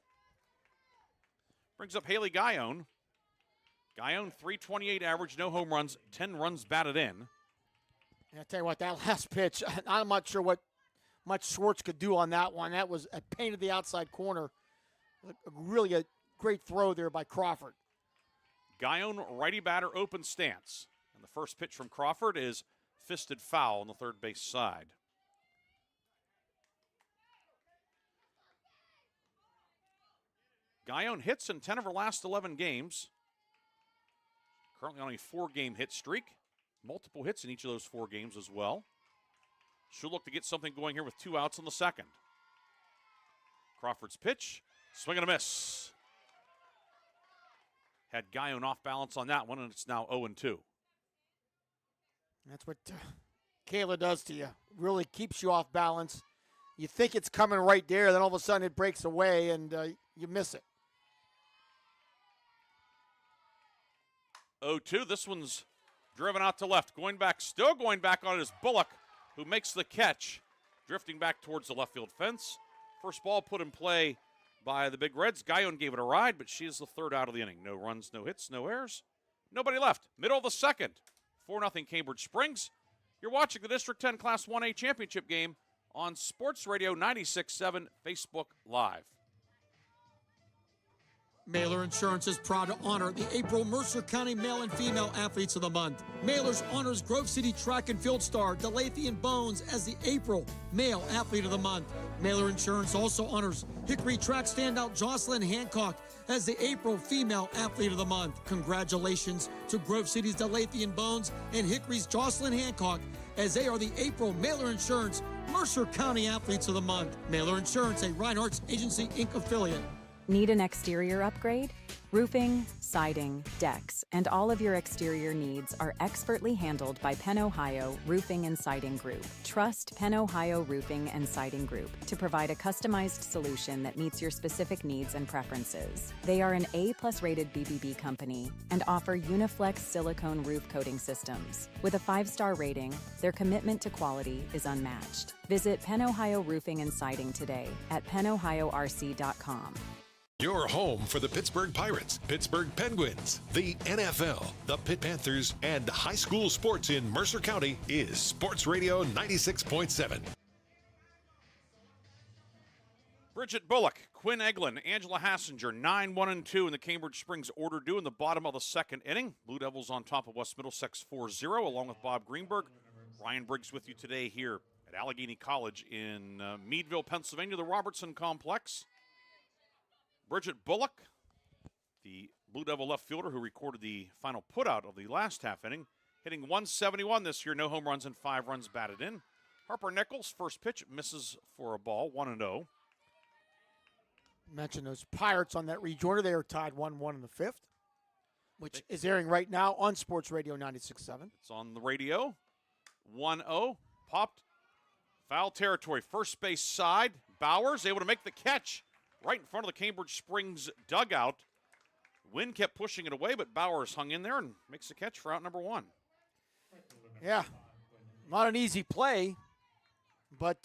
Brings up Haley Guyon. Guyon, .328 average, no home runs, 10 runs batted in. And I tell you what, that last pitch, I'm not sure what much Schwartz could do on that one. That was a pain to the outside corner. Really a great throw there by Crawford. Guyon, righty batter, open stance. And the first pitch from Crawford is fisted foul on the third base side. Guyon hits in 10 of her last 11 games. Currently on a 4-game hit streak. Multiple hits in each of those 4 games as well. She'll look to get something going here with 2 outs in the second. Crawford's pitch, swing and a miss. Had Guyon off balance on that one, and it's now 0-2. That's what Kayla does to you. Really keeps you off balance. You think it's coming right there, then all of a sudden it breaks away, and you miss it. 0-2. This one's driven out to left. Still going back on it is Bullock, who makes the catch, drifting back towards the left field fence. First ball put in play by the Big Reds. Guyon gave it a ride, but she is the third out of the inning. No runs, no hits, no errors. Nobody left. Middle of the second. 4-0 Cambridge Springs. You're watching the District 10 Class 1A championship game on Sports Radio 96.7 Facebook Live. Mailer Insurance is proud to honor the April Mercer County Male and Female Athletes of the Month. Mailer's honors Grove City track and field star Delathian Bones as the April Male Athlete of the Month. Mailer Insurance also honors Hickory track standout Jocelyn Hancock as the April Female Athlete of the Month. Congratulations to Grove City's Delathian Bones and Hickory's Jocelyn Hancock as they are the April Mailer Insurance Mercer County Athletes of the Month. Mailer Insurance, a Reinhardt's Agency Inc. affiliate. Need an exterior upgrade? Roofing, siding, decks, and all of your exterior needs are expertly handled by Penn Ohio Roofing and Siding Group. Trust Penn Ohio Roofing and Siding Group to provide a customized solution that meets your specific needs and preferences. They are an A+ rated BBB company and offer Uniflex silicone roof coating systems. With a 5-star rating, their commitment to quality is unmatched. Visit Penn Ohio Roofing and Siding today at pennohiorc.com. Your home for the Pittsburgh Pirates, Pittsburgh Penguins, the NFL, the Pitt Panthers, and high school sports in Mercer County is Sports Radio 96.7. Bridget Bullock, Quinn Eglin, Angela Hassinger, 9-1-2 in the Cambridge Springs order due in the bottom of the second inning. Blue Devils on top of West Middlesex 4-0, along with Bob Greenburg. Ryan Briggs with you today here at Allegheny College in Meadville, Pennsylvania, the Robertson Complex. Bridget Bullock, the Blue Devil left fielder who recorded the final putout of the last half inning, hitting 171 this year, no home runs and 5 runs batted in. Harper Nichols, first pitch, misses for a ball, 1-0. Mentioned those Pirates on that rejoinder. They are tied 1-1 in the 5th, which is airing right now on Sports Radio 96.7. It's on the radio. 1-0, popped, foul territory, first base side. Bowers able to make the catch right in front of the Cambridge Springs dugout. Wynn kept pushing it away, but Bowers hung in there and makes the catch for out number 1. Yeah, not an easy play, but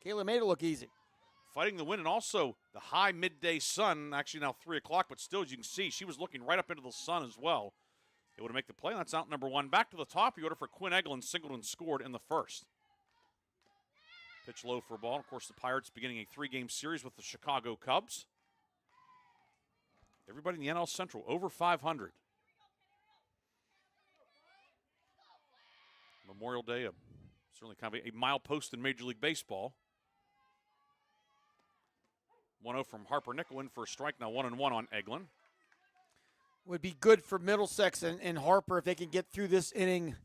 Kayla made it look easy. Fighting the wind and also the high midday sun, actually now 3 o'clock, but still, as you can see, she was looking right up into the sun as well. Able to make the play, that's out number 1. Back to the top, the order for Quinn Eglin, singled and scored in the first. Pitch low for a ball. Of course, the Pirates beginning a 3-game series with the Chicago Cubs. Everybody in the NL Central over 500. Memorial Day, certainly kind of a milepost in Major League Baseball. 1-0 from Harper Nickel in for a strike. Now 1-1 on Eglin. Would be good for Middlesex and Harper if they can get through this inning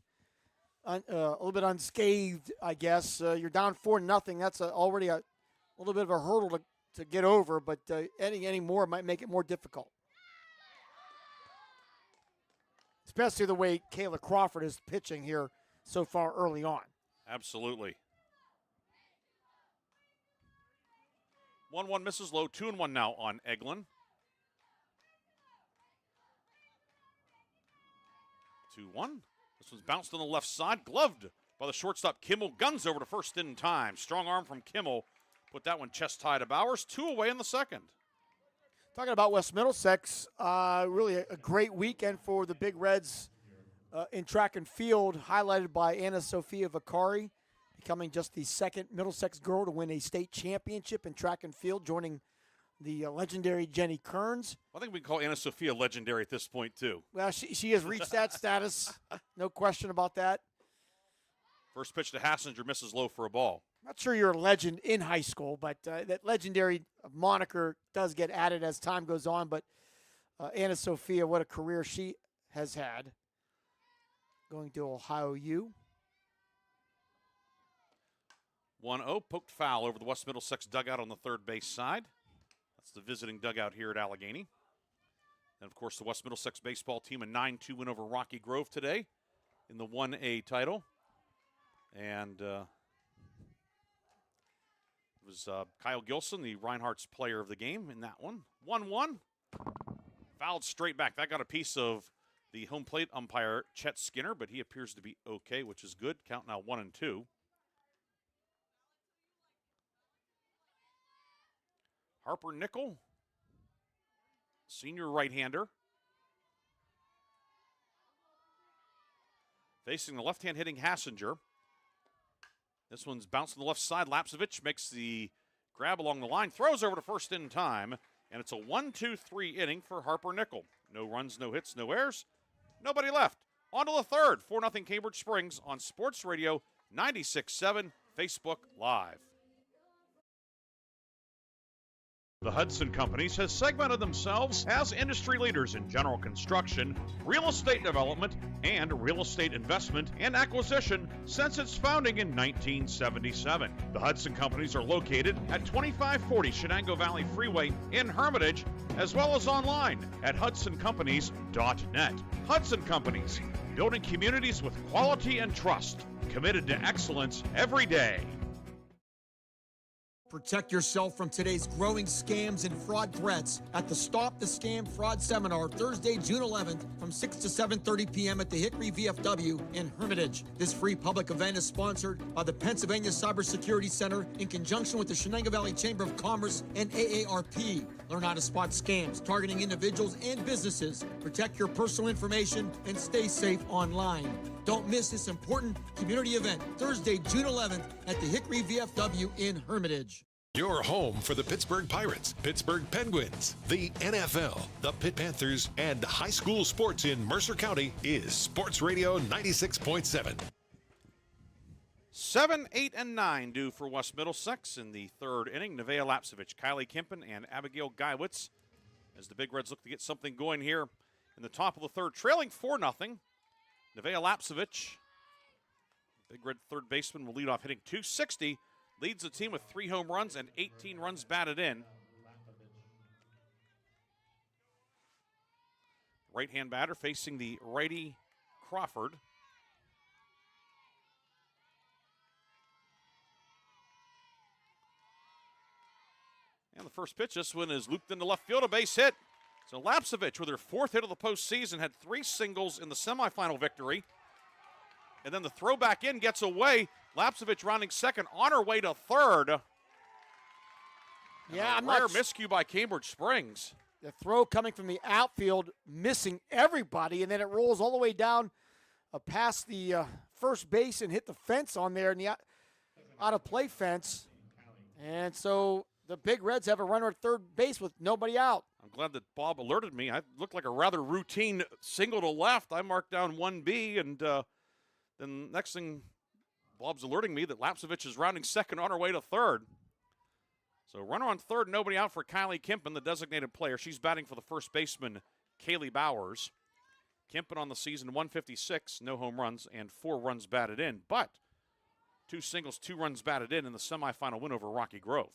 a little bit unscathed, I guess. You're down 4-0. That's already a little bit of a hurdle to get over, but any more might make it more difficult. Especially the way Kayla Crawford is pitching here so far early on. Absolutely. 1-1 misses low, 2-1 now on Eglin. 2-1. This one's bounced on the left side, gloved by the shortstop Kimmel. Guns over to first in time. Strong arm from Kimmel. Put that one chest high to Bowers. 2 away in the second. Talking about West Middlesex, really a great weekend for the Big Reds in track and field, highlighted by Anna Sophia Vicari, becoming just the second Middlesex girl to win a state championship in track and field, joining the legendary Jenny Kearns. I think we can call Anna Sophia legendary at this point, too. Well, she has reached that status. No question about that. First pitch to Hassinger, misses low for a ball. Not sure you're a legend in high school, but that legendary moniker does get added as time goes on. But Anna Sophia, what a career she has had. Going to Ohio U. 1-0, poked foul over the West Middlesex dugout on the third base side. That's the visiting dugout here at Allegheny. And, of course, the West Middlesex baseball team, a 9-2 win over Rocky Grove today in the 1A title. And it was Kyle Gilson, the Reinhardt's player of the game in that one. 1-1. Fouled straight back. That got a piece of the home plate umpire, Chet Skinner, but he appears to be okay, which is good. Count now 1-2. Harper Nickel, senior right-hander. Facing the left-hand hitting Hassinger. This one's bounced on the left side. Lapsevich makes the grab along the line, throws over to first in time, and it's a 1-2-3 inning for Harper Nickel. No runs, no hits, no errors, nobody left. On to the third, 4-0 Cambridge Springs on Sports Radio 96.7, Facebook Live. The Hudson Companies has segmented themselves as industry leaders in general construction, real estate development, and real estate investment and acquisition since its founding in 1977. The Hudson Companies are located at 2540 Shenango Valley Freeway in Hermitage, as well as online at hudsoncompanies.net. Hudson Companies, building communities with quality and trust, committed to excellence every day. Protect yourself from today's growing scams and fraud threats at the Stop the Scam Fraud Seminar Thursday, June 11th from 6 to 7:30 p.m. at the Hickory VFW in Hermitage. This free public event is sponsored by the Pennsylvania Cybersecurity Center in conjunction with the Shenango Valley Chamber of Commerce and AARP. Learn how to spot scams targeting individuals and businesses, protect your personal information, and stay safe online. Don't miss this important community event Thursday, June 11th at the Hickory VFW in Hermitage. Your home for the Pittsburgh Pirates, Pittsburgh Penguins, the NFL, the Pitt Panthers, and high school sports in Mercer County is Sports Radio 96.7. 7, 8, and 9 due for West Middlesex in the third inning. Nevaeh Lapsevich, Kylie Kempen, and Abigail Geiwitz as the Big Reds look to get something going here in the top of the third, trailing 4-0. Nevaeh Lapsevich, Big Red third baseman, will lead off hitting .260. Leads the team with 3 home runs and 18 runs batted in. Right-hand batter facing the righty Crawford. And the first pitch, this one is looped into left field, a base hit. So Lapsevich, with her 4th hit of the postseason, had 3 singles in the semifinal victory. And then the throw back in gets away. Lapsevich rounding second, on her way to third. Yeah, I'm rare not miscue by Cambridge Springs. The throw coming from the outfield, missing everybody, and then it rolls all the way down past the first base and hit the fence on there in the out-of-play fence. And so the Big Reds have a runner at third base with nobody out. I'm glad that Bob alerted me. I looked like a rather routine single to left. I marked down 1B, and then next thing, Bob's alerting me that Lapsevich is rounding second on her way to third. So runner on third, nobody out for Kylie Kempen, the designated player. She's batting for the first baseman, Kaylee Bowers. Kempen on the season, 156, no home runs, and 4 runs batted in. But 2 singles, 2 runs batted in the semifinal win over Rocky Grove.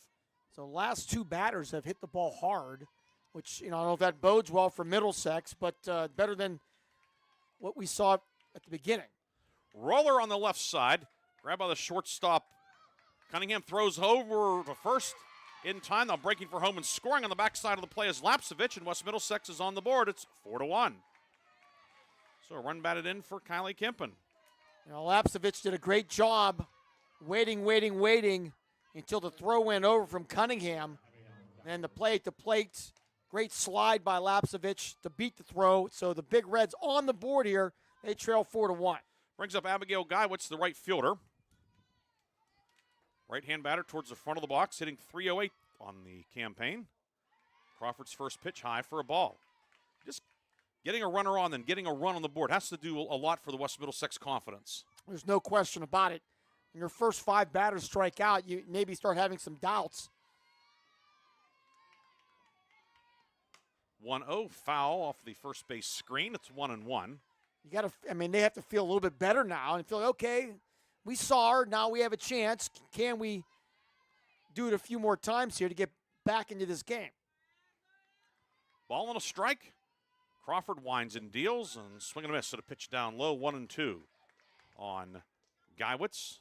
So last 2 batters have hit the ball hard, which, I don't know if that bodes well for Middlesex, but better than what we saw at the beginning. Roller on the left side. Grabbed by the shortstop. Cunningham throws over to first in time. Now breaking for home and scoring on the backside of the play is Lapsevich, and West Middlesex is on the board. It's 4-1. So a run batted in for Kylie Kempen. You know, Lapsevich did a great job waiting until the throw went over from Cunningham. And the play at the plate, great slide by Lapsevich to beat the throw. So the Big Reds on the board here. They trail 4-1. Brings up Abigail Geiwitz, the right fielder. Right-hand batter towards the front of the box, hitting .308 on the campaign. Crawford's first pitch high for a ball. Just getting a runner on, then getting a run on the board has to do a lot for the West Middlesex confidence. There's no question about it. When your first 5 batters strike out, you maybe start having some doubts. 1-0 foul off the first base screen. It's 1-1. You got to, they have to feel a little bit better now and feel like, okay, we saw her. Now we have a chance. Can we do it a few more times here to get back into this game? Ball and a strike. Crawford winds and deals and swing and a miss at a pitch down low. 1-2 on Geiwitz.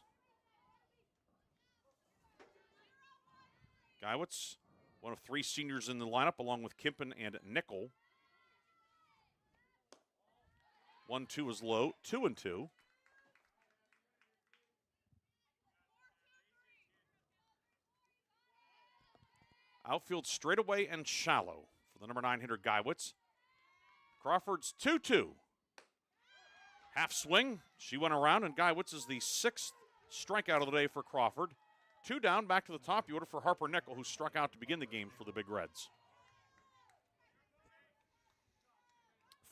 Geiwitz, one of 3 seniors in the lineup, along with Kempen and Nickel. 1-2 is low. 2-2. Outfield straightaway and shallow for the number 9 hitter Geiwitz. Crawford's 2-2. Half swing. She went around, and Geiwitz is the 6th strikeout of the day for Crawford. 2 down, back to the top of the order for Harper Nickel, who struck out to begin the game for the Big Reds.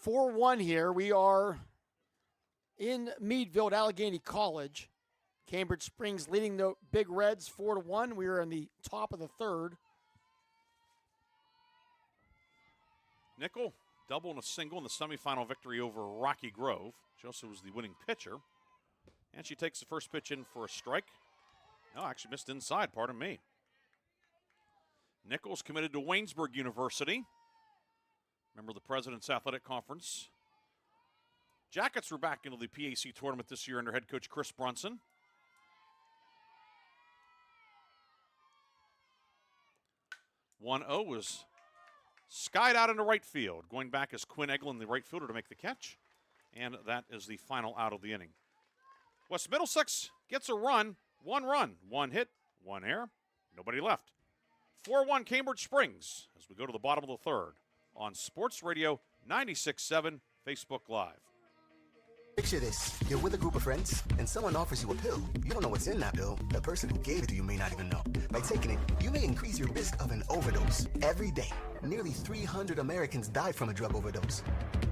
4-1 here. We are in Meadville at Allegheny College. Cambridge Springs leading the Big Reds 4-1. We are in the top of the 3rd. Nickel, double and a single in the semifinal victory over Rocky Grove. She also was the winning pitcher. And she takes the first pitch in for a strike. No, actually missed inside, pardon me. Nickel's committed to Waynesburg University. Remember the President's Athletic Conference. Jackets were back into the PAC tournament this year under head coach Chris Brunson. 1-0 was skied out into right field. Going back is Quinn Eglin, the right fielder, to make the catch. And that is the final out of the inning. West Middlesex gets a run. 1 run, 1 hit, 1 error, nobody left. 4-1 Cambridge Springs as we go to the bottom of the 3rd on Sports Radio 96.7 Facebook Live. Picture this. You're with a group of friends, and someone offers you a pill. You don't know what's in that pill. The person who gave it to you may not even know. By taking it, you may increase your risk of an overdose. Every day, nearly 300 Americans die from a drug overdose.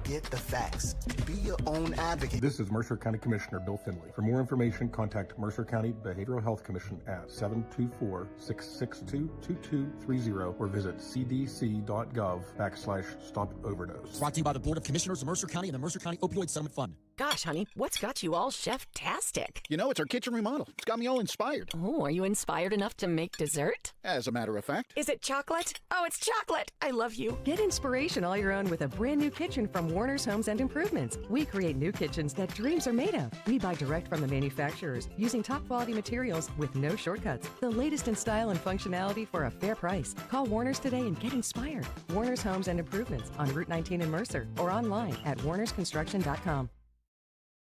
Get the facts. Be your own advocate. This is Mercer County Commissioner Bill Finley. For more information, contact Mercer County Behavioral Health Commission at 724-662-2230 or visit cdc.gov/stop overdose. Brought to you by the Board of Commissioners of Mercer County and the Mercer County Opioid Settlement Fund. Gosh, honey, what's got you all chef-tastic? You know, it's our kitchen remodel. It's got me all inspired. Oh, are you inspired enough to make dessert? As a matter of fact. Is it chocolate? Oh, it's chocolate. I love you. Get inspiration all your own with a brand new kitchen from Warner's Homes and Improvements. We create new kitchens that dreams are made of. We buy direct from the manufacturers using top quality materials with no shortcuts. The latest in style and functionality for a fair price. Call Warner's today and get inspired. Warner's Homes and Improvements on Route 19 in Mercer or online at warnersconstruction.com.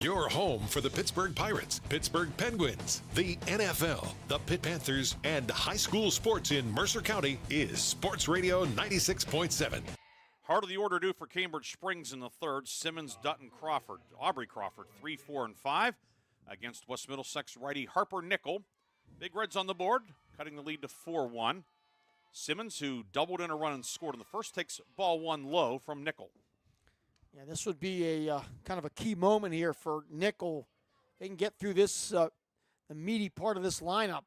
Your home for the Pittsburgh Pirates, Pittsburgh Penguins, the NFL, the Pitt Panthers, and high school sports in Mercer County is Sports Radio 96.7. Heart of the order due for Cambridge Springs in the 3rd. Simmons, Dutton, Crawford. Aubrey Crawford, 3, 4, and 5 against West Middlesex righty Harper Nickel. Big Reds on the board, cutting the lead to 4-1. Simmons, who doubled in a run and scored in the first, takes ball 1 low from Nickel. Yeah, this would be a kind of a key moment here for Nickel. They can get through this, the meaty part of this lineup.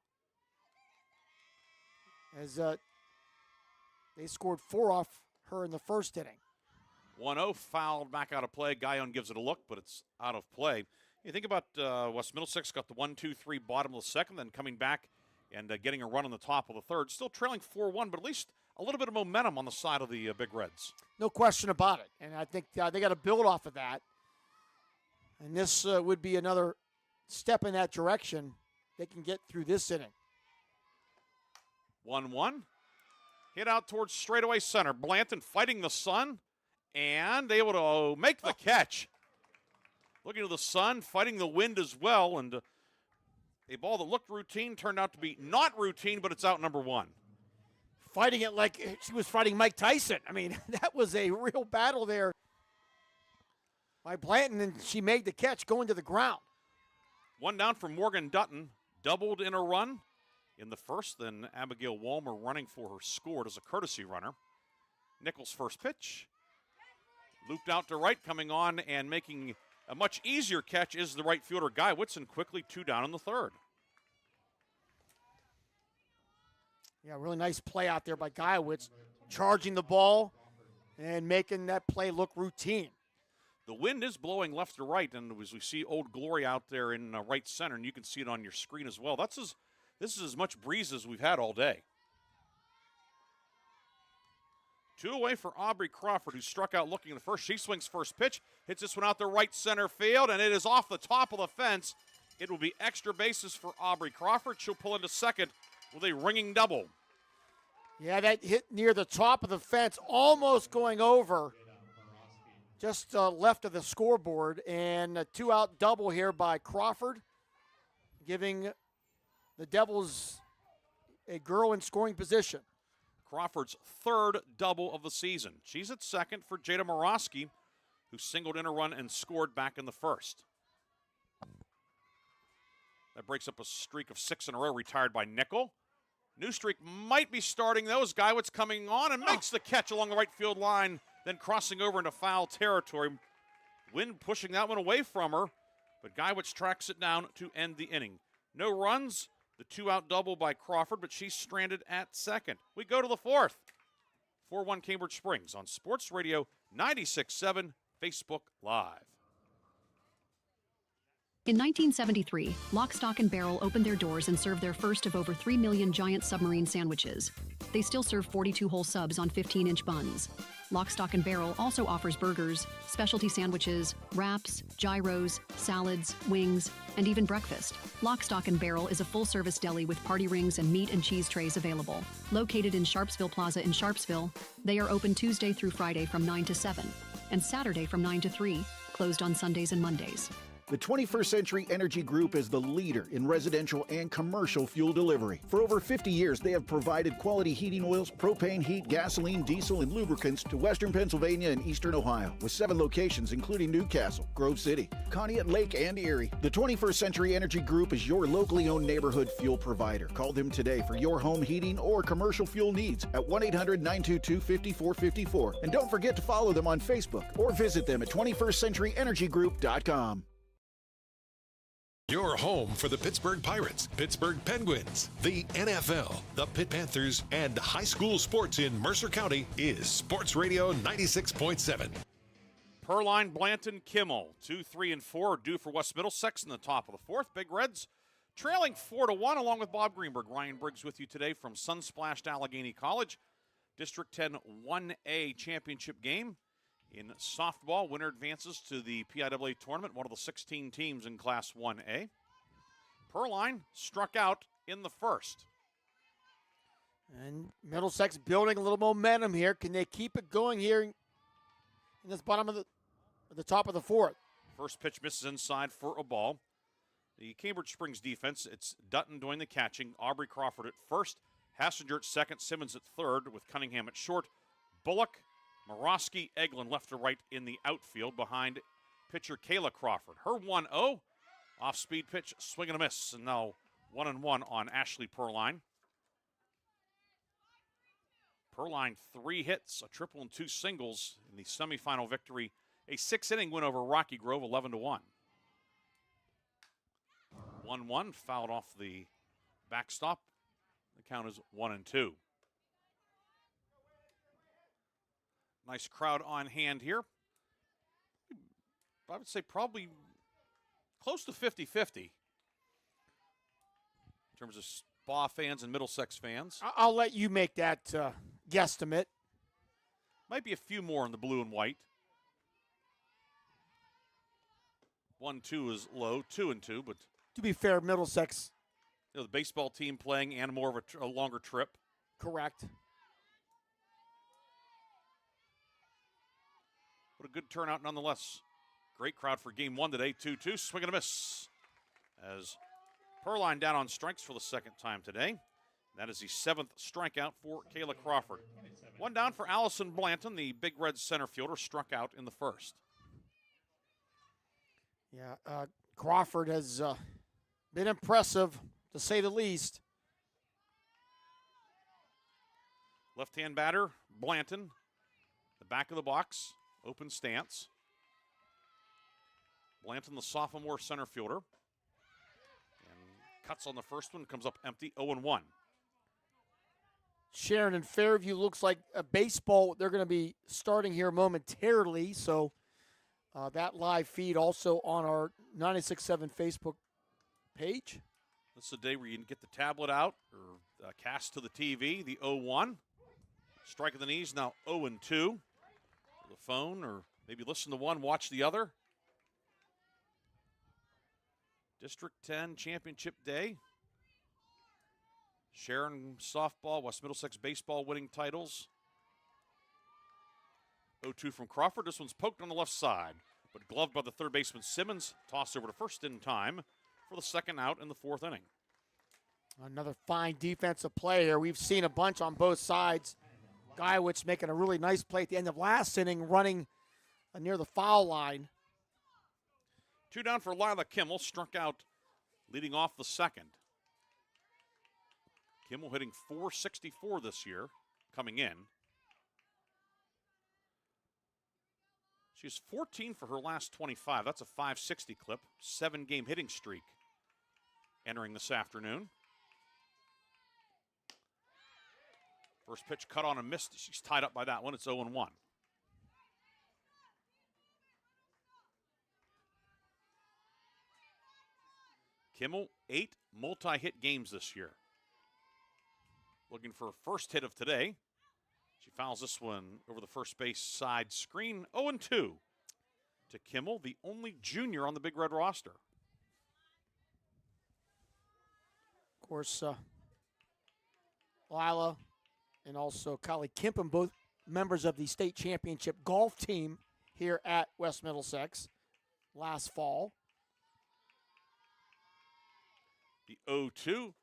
As they scored 4 off her in the first inning. 1-0, fouled back out of play. Guyon gives it a look, but it's out of play. You think about West Middlesex got the 1-2-3 bottom of the 2nd, then coming back and getting a run on the top of the 3rd. Still trailing 4-1, but at least a little bit of momentum on the side of the Big Reds. No question about it. And I think they got to build off of that. And this would be another step in that direction. They can get through this inning. 1-1. Hit out towards straightaway center. Blanton fighting the sun and able to make the catch. looking to the sun, fighting the wind as well, and a ball that looked routine turned out to be not routine, but it's out number one. Fighting it like she was fighting Mike Tyson. I mean, that was a real battle there by Blanton, and she made the catch going to the ground. One down for Morgan Dutton, doubled in a run in the first, then Abigail Walmer running for her scored as a courtesy runner. Nichols' first pitch, looped out to right, coming on and making a much easier catch is the right fielder Guy Whitson, quickly 2 down in the third. Yeah, really nice play out there by Guyowitz, charging the ball and making that play look routine. The wind is blowing left to right, and as we see Old Glory out there in right center, and you can see it on your screen as well. This is as much breeze as we've had all day. 2 away for Aubrey Crawford, who struck out looking at the first. She swings first pitch, hits this one out the right center field, and it is off the top of the fence. It will be extra bases for Aubrey Crawford. She'll pull into second with a ringing double. Yeah, that hit near the top of the fence, almost going over, just left of the scoreboard, and a 2-out double here by Crawford, giving the Devils a girl in scoring position. Crawford's third double of the season. She's at second for Jada Morosky, who singled in a run and scored back in the first. That breaks up a streak of 6 in a row, retired by Nickel. New streak might be starting, though, as Guyowitz coming on and makes the catch along the right field line, then crossing over into foul territory. Wind pushing that one away from her, but Guyowitz tracks it down to end the inning. No runs, the 2-out double by Crawford, but she's stranded at second. We go to the fourth. 4-1 Cambridge Springs on Sports Radio 96.7, Facebook Live. In 1973, Lock, Stock, and Barrel opened their doors and served their first of over 3 million giant submarine sandwiches. They still serve 42 whole subs on 15-inch buns. Lock, Stock, and Barrel also offers burgers, specialty sandwiches, wraps, gyros, salads, wings, and even breakfast. Lock, Stock, and Barrel is a full-service deli with party rings and meat and cheese trays available. Located in Sharpsville Plaza in Sharpsville, they are open Tuesday through Friday from 9 to 7, and Saturday from 9 to 3, closed on Sundays and Mondays. The 21st Century Energy Group is the leader in residential and commercial fuel delivery. For over 50 years, they have provided quality heating oils, propane, heat, gasoline, diesel, and lubricants to western Pennsylvania and eastern Ohio, with 7 locations including Newcastle, Grove City, Conneaut Lake, and Erie. The 21st Century Energy Group is your locally owned neighborhood fuel provider. Call them today for your home heating or commercial fuel needs at 1-800-922-5454. And don't forget to follow them on Facebook or visit them at 21stcenturyenergygroup.com. Your home for the Pittsburgh Pirates, Pittsburgh Penguins, the NFL, the Pitt Panthers, and high school sports in Mercer County is Sports Radio 96.7. Perline, Blanton, Kimmel, 2, 3, and 4 are due for West Middlesex in the top of the fourth. Big Reds trailing 4-1, along with Bob Greenburg. Ryan Briggs with you today from Sunsplashed Allegheny College. District 10 1A championship game. In softball, winner advances to the PIAA tournament, one of the 16 teams in Class 1A. Perline struck out in the first. And Middlesex building a little momentum here. Can they keep it going here in this bottom of the top of the fourth? First pitch misses inside for a ball. The Cambridge Springs defense, it's Dutton doing the catching, Aubrey Crawford at first, Hassinger at second, Simmons at third with Cunningham at short, Bullock, Morosky, Eglin left to right in the outfield behind pitcher Kayla Crawford. Her 1-0, off-speed pitch, swing and a miss, and now 1-1 on Ashley Perline. Perline 3 hits, a triple and 2 singles in the semifinal victory, a 6-inning win over Rocky Grove, 11-1. 1-1, fouled off the backstop. The count is 1-2. Nice crowd on hand here. I would say probably close to 50-50 in terms of Spa fans and Middlesex fans. I'll let you make that guesstimate. Might be a few more in the blue and white. 1-2 is low, 2-2, but to be fair, Middlesex, the baseball team playing and more of a longer trip. Correct. What a good turnout nonetheless Great crowd for game 1 today, 2-2. Swing and a miss as Perline down on strikes for the second time today. That is the 7th strikeout for Kayla Crawford. One down for Allison Blanton, the Big Red center fielder, struck out in the first. Yeah, Crawford has been impressive, to say the least. Left-hand batter, Blanton. The back of the box, open stance. Blanton, the sophomore center fielder. And cuts on the first one, comes up empty, 0-1. Sharon and Fairview looks like a baseball. They're going to be starting here momentarily, so that live feed also on our 96.7 Facebook page. This is the day where you can get the tablet out or cast to the TV, the 0-1. Strike of the knees, now 0-2. The phone, or maybe listen to one, watch the other. District 10 Championship Day. Sharon softball, West Middlesex baseball winning titles. 0-2 from Crawford. This one's poked on the left side, but gloved by the third baseman Simmons. Tossed over to first in time for the second out in the 4th inning. Another fine defensive play here. We've seen a bunch on both sides. Guyowitz making a really nice play at the end of last inning, running near the foul line. 2 down for Lila Kimmel, struck out leading off the second. Kimmel hitting .464 this year, coming in. She's 14 for her last 25. That's a .560 clip. 7-game hitting streak entering this afternoon. First pitch cut on and missed. She's tied up by that one. It's 0-1. Kimmel, 8 multi-hit games this year. Looking for her first hit of today. She fouls this one over the first base side screen. 0-2 to Kimmel, the only junior on the Big Red roster. Of course, Lila and also Kylie Kimpin, both members of the state championship golf team here at West Middlesex last fall. The 0-2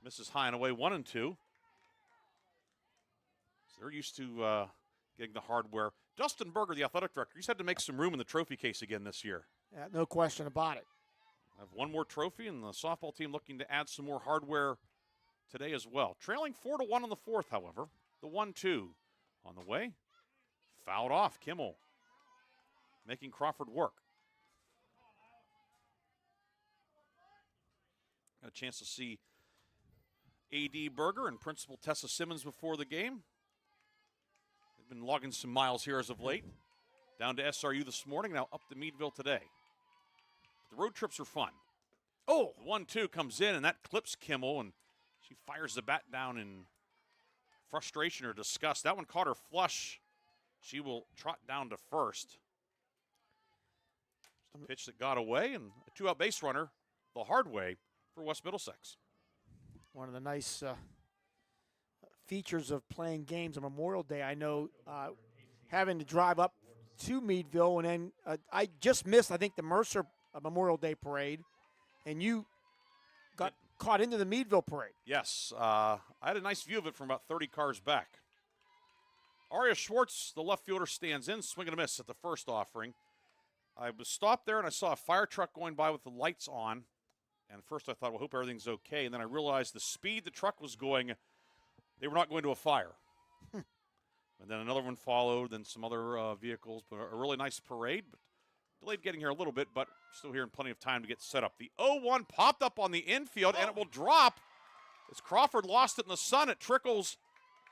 misses high and away, 1-2. So they're used to getting the hardware. Dustin Berger, the athletic director, he's had to make some room in the trophy case again this year. Yeah, no question about it. I have one more trophy, and the softball team looking to add some more hardware today as well. Trailing 4-1 on the 4th, however. The 1-2 on the way. Fouled off. Kimmel making Crawford work. Got a chance to see A.D. Berger and Principal Tessa Simmons before the game. They've been logging some miles here as of late. Down to SRU this morning, now up to Meadville today. The road trips are fun. Oh, the 1-2 comes in, and that clips Kimmel, and she fires the bat down in frustration or disgust. That one caught her flush. She will trot down to first. Just a pitch that got away, and a 2-out base runner the hard way for West Middlesex. One of the nice features of playing games on Memorial Day, I know, having to drive up to Meadville, and then I just missed, I think, the Mercer Memorial Day parade, and you got caught into the Meadville parade. Yes, I had a nice view of it from about 30 cars back. Aria Schwartz, the left fielder, stands in, swing and a miss at the first offering. I was stopped there, and I saw a fire truck going by with the lights on. And at first I thought, well, hope everything's okay. And then I realized the speed the truck was going, they were not going to a fire. And then another one followed, then some other vehicles. But a really nice parade. But delayed getting here a little bit, but still here in plenty of time to get set up. The 0-1 popped up on the infield, and it will drop. As Crawford lost it in the sun, it trickles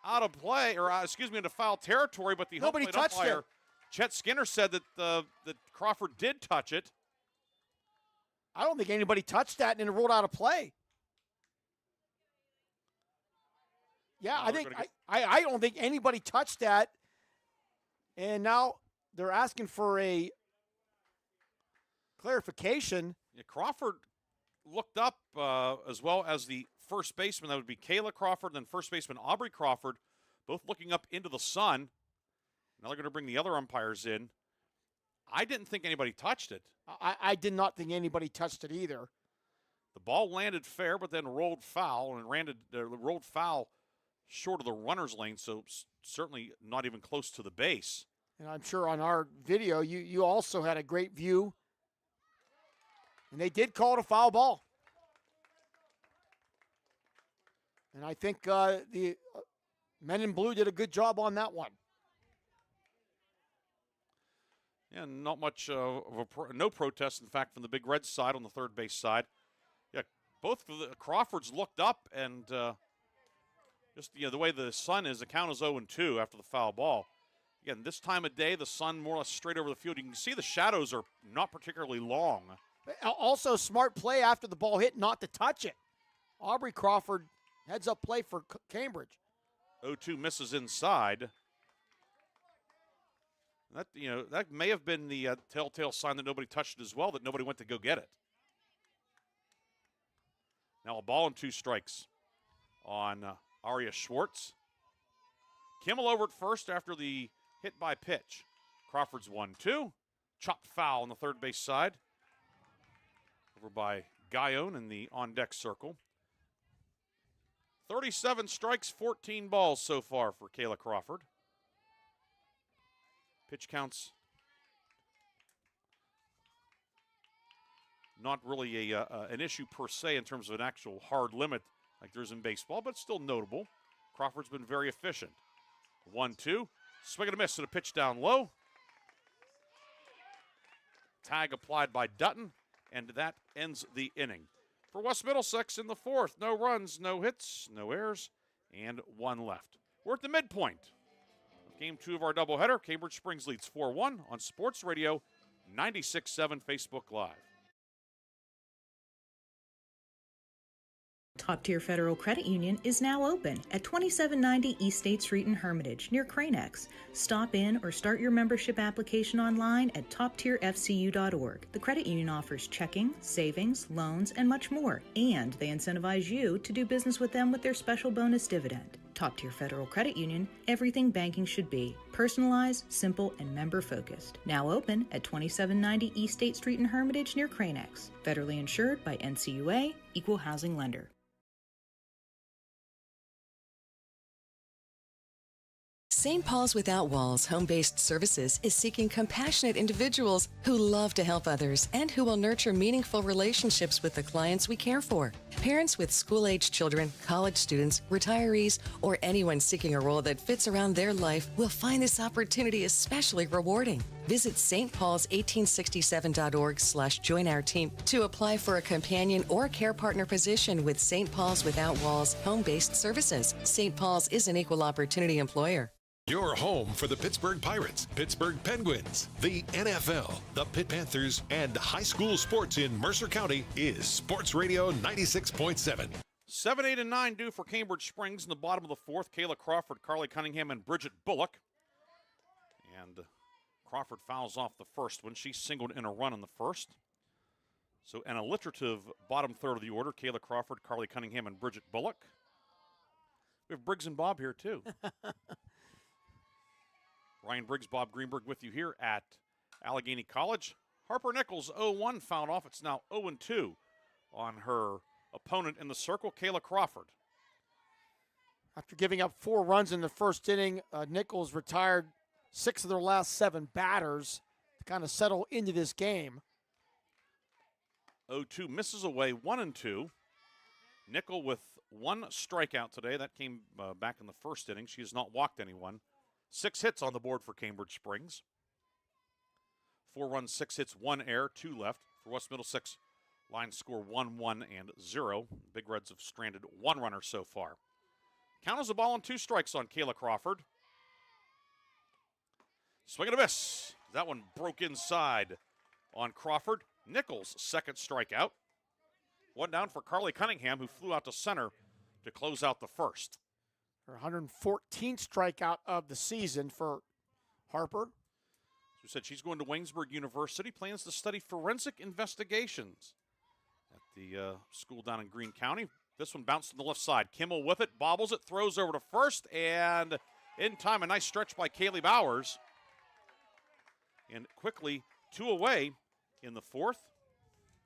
out of play, or into foul territory. But the nobody touched umpire, it. Chet Skinner, said that that Crawford did touch it. I don't think anybody touched that, and it rolled out of play. Yeah, I don't think anybody touched that. And now they're asking for a clarification. Yeah, Crawford looked up as well as the first baseman. That would be Kayla Crawford, and then first baseman Aubrey Crawford, both looking up into the sun. Now they're going to bring the other umpires in. I didn't think anybody touched it. I did not think anybody touched it either. The ball landed fair, but then rolled foul, and rolled foul short of the runner's lane, so certainly not even close to the base. And I'm sure on our video, you also had a great view. And they did call it a foul ball. And I think the men in blue did a good job on that one. Yeah, not much no protest, in fact, from the Big Red side on the third base side. Yeah, both of the Crawfords looked up, and just the way the sun is, the count is 0-2 after the foul ball. Again, this time of day, the sun more or less straight over the field. You can see the shadows are not particularly long. Also, smart play after the ball hit not to touch it. Aubrey Crawford heads up play for Cambridge. 0-2 misses inside. That may have been the telltale sign that nobody touched it as well, that nobody went to go get it. Now a ball and 2 strikes on Aria Schwartz. Kimmel over at first after the hit by pitch. Crawford's 1-2. Chopped foul on the third base side. Over by Guyon in the on-deck circle. 37 strikes, 14 balls so far for Kayla Crawford. Pitch counts not really an issue per se in terms of an actual hard limit like there is in baseball, but still notable. Crawford's been very efficient. 1-2. Swing and a miss and a pitch down low. Tag applied by Dutton, and that ends the inning. For West Middlesex in the fourth, no runs, no hits, no errors, and 1 left. We're at the midpoint of Game 2 of our doubleheader. Cambridge Springs leads 4-1 on Sports Radio 96.7 Facebook Live. Top Tier Federal Credit Union is now open at 2790 East State Street in Hermitage, near Cranex. Stop in or start your membership application online at toptierfcu.org. The credit union offers checking, savings, loans, and much more, and they incentivize you to do business with them with their special bonus dividend. Top Tier Federal Credit Union, everything banking should be. Personalized, simple, and member-focused. Now open at 2790 East State Street in Hermitage, near Cranex. Federally insured by NCUA, Equal Housing Lender. St. Paul's Without Walls Home-Based Services is seeking compassionate individuals who love to help others and who will nurture meaningful relationships with the clients we care for. Parents with school-aged children, college students, retirees, or anyone seeking a role that fits around their life will find this opportunity especially rewarding. Visit stpaul's1867.org/join our team to apply for a companion or care partner position with St. Paul's Without Walls Home-Based Services. St. Paul's is an equal opportunity employer. Your home for the Pittsburgh Pirates, Pittsburgh Penguins, the NFL, the Pitt Panthers, and high school sports in Mercer County is Sports Radio 96.7. 7, 8, and 9 due for Cambridge Springs in the bottom of the fourth. Kayla Crawford, Carly Cunningham, and Bridget Bullock. And Crawford fouls off the first one. She singled in a run in the first. So an alliterative bottom third of the order. Kayla Crawford, Carly Cunningham, and Bridget Bullock. We have Briggs and Bob here, too. Ryan Briggs, Bob Greenburg with you here at Allegheny College. Harper Nichols, 0-1, fouled off. It's now 0-2 on her opponent in the circle, Kayla Crawford. After giving up 4 runs in the first inning, Nichols retired 6 of their last 7 batters to kind of settle into this game. 0-2 misses away, 1-2. Nickel with 1 strikeout today. That came back in the first inning. She has not walked anyone. 6 hits on the board for Cambridge Springs. 4 runs, 6 hits, 1 error, 2 left. For West Middlesex, line score 1-1 and 0. Big Reds have stranded 1 runner so far. Count as a ball and 2 strikes on Kayla Crawford. Swing and a miss. That one broke inside on Crawford. Nichols' second strikeout. 1 down for Carly Cunningham, who flew out to center to close out the first. Her 114th strikeout of the season for Harper. As we said, she's going to Waynesburg University, plans to study forensic investigations at the school down in Greene County. This one bounced to the left side. Kimmel with it, bobbles it, throws over to first, and in time, a nice stretch by Kaylee Bowers. And quickly, 2 away in the fourth.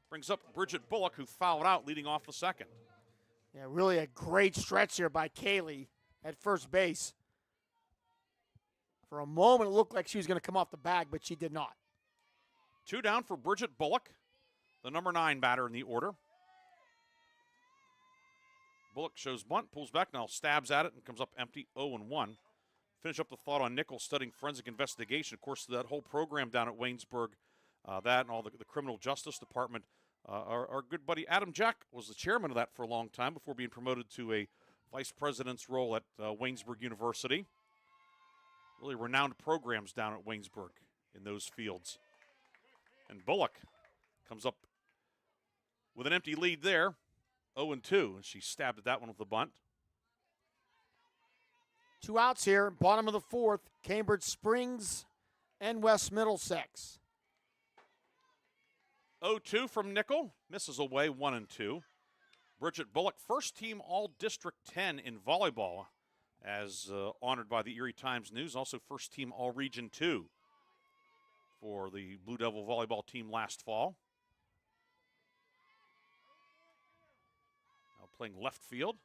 Brings up Bridget Bullock, who fouled out, leading off the second. Yeah, really a great stretch here by Kaylee at first base. For a moment, it looked like she was going to come off the bag, but she did not. 2 down for Bridget Bullock, the number 9 batter in the order. Bullock shows bunt, pulls back, now stabs at it and comes up empty, 0-1. Finish up the thought on Nichols studying forensic investigation. Of course, that whole program down at Waynesburg, that and all the criminal justice department. Our good buddy Adam Jack was the chairman of that for a long time before being promoted to a vice president's role at Waynesburg University. Really renowned programs down at Waynesburg in those fields. And Bullock comes up with an empty lead there, 0-2. And she stabbed at that one with the bunt. 2 outs here, bottom of the fourth, Cambridge Springs and West Middlesex. 0-2 from Nickel, misses away 1-2. Bridget Bullock, first team All-District 10 in volleyball, as honored by the Erie Times News. Also first team All-Region 2 for the Blue Devil volleyball team last fall. Now playing left field.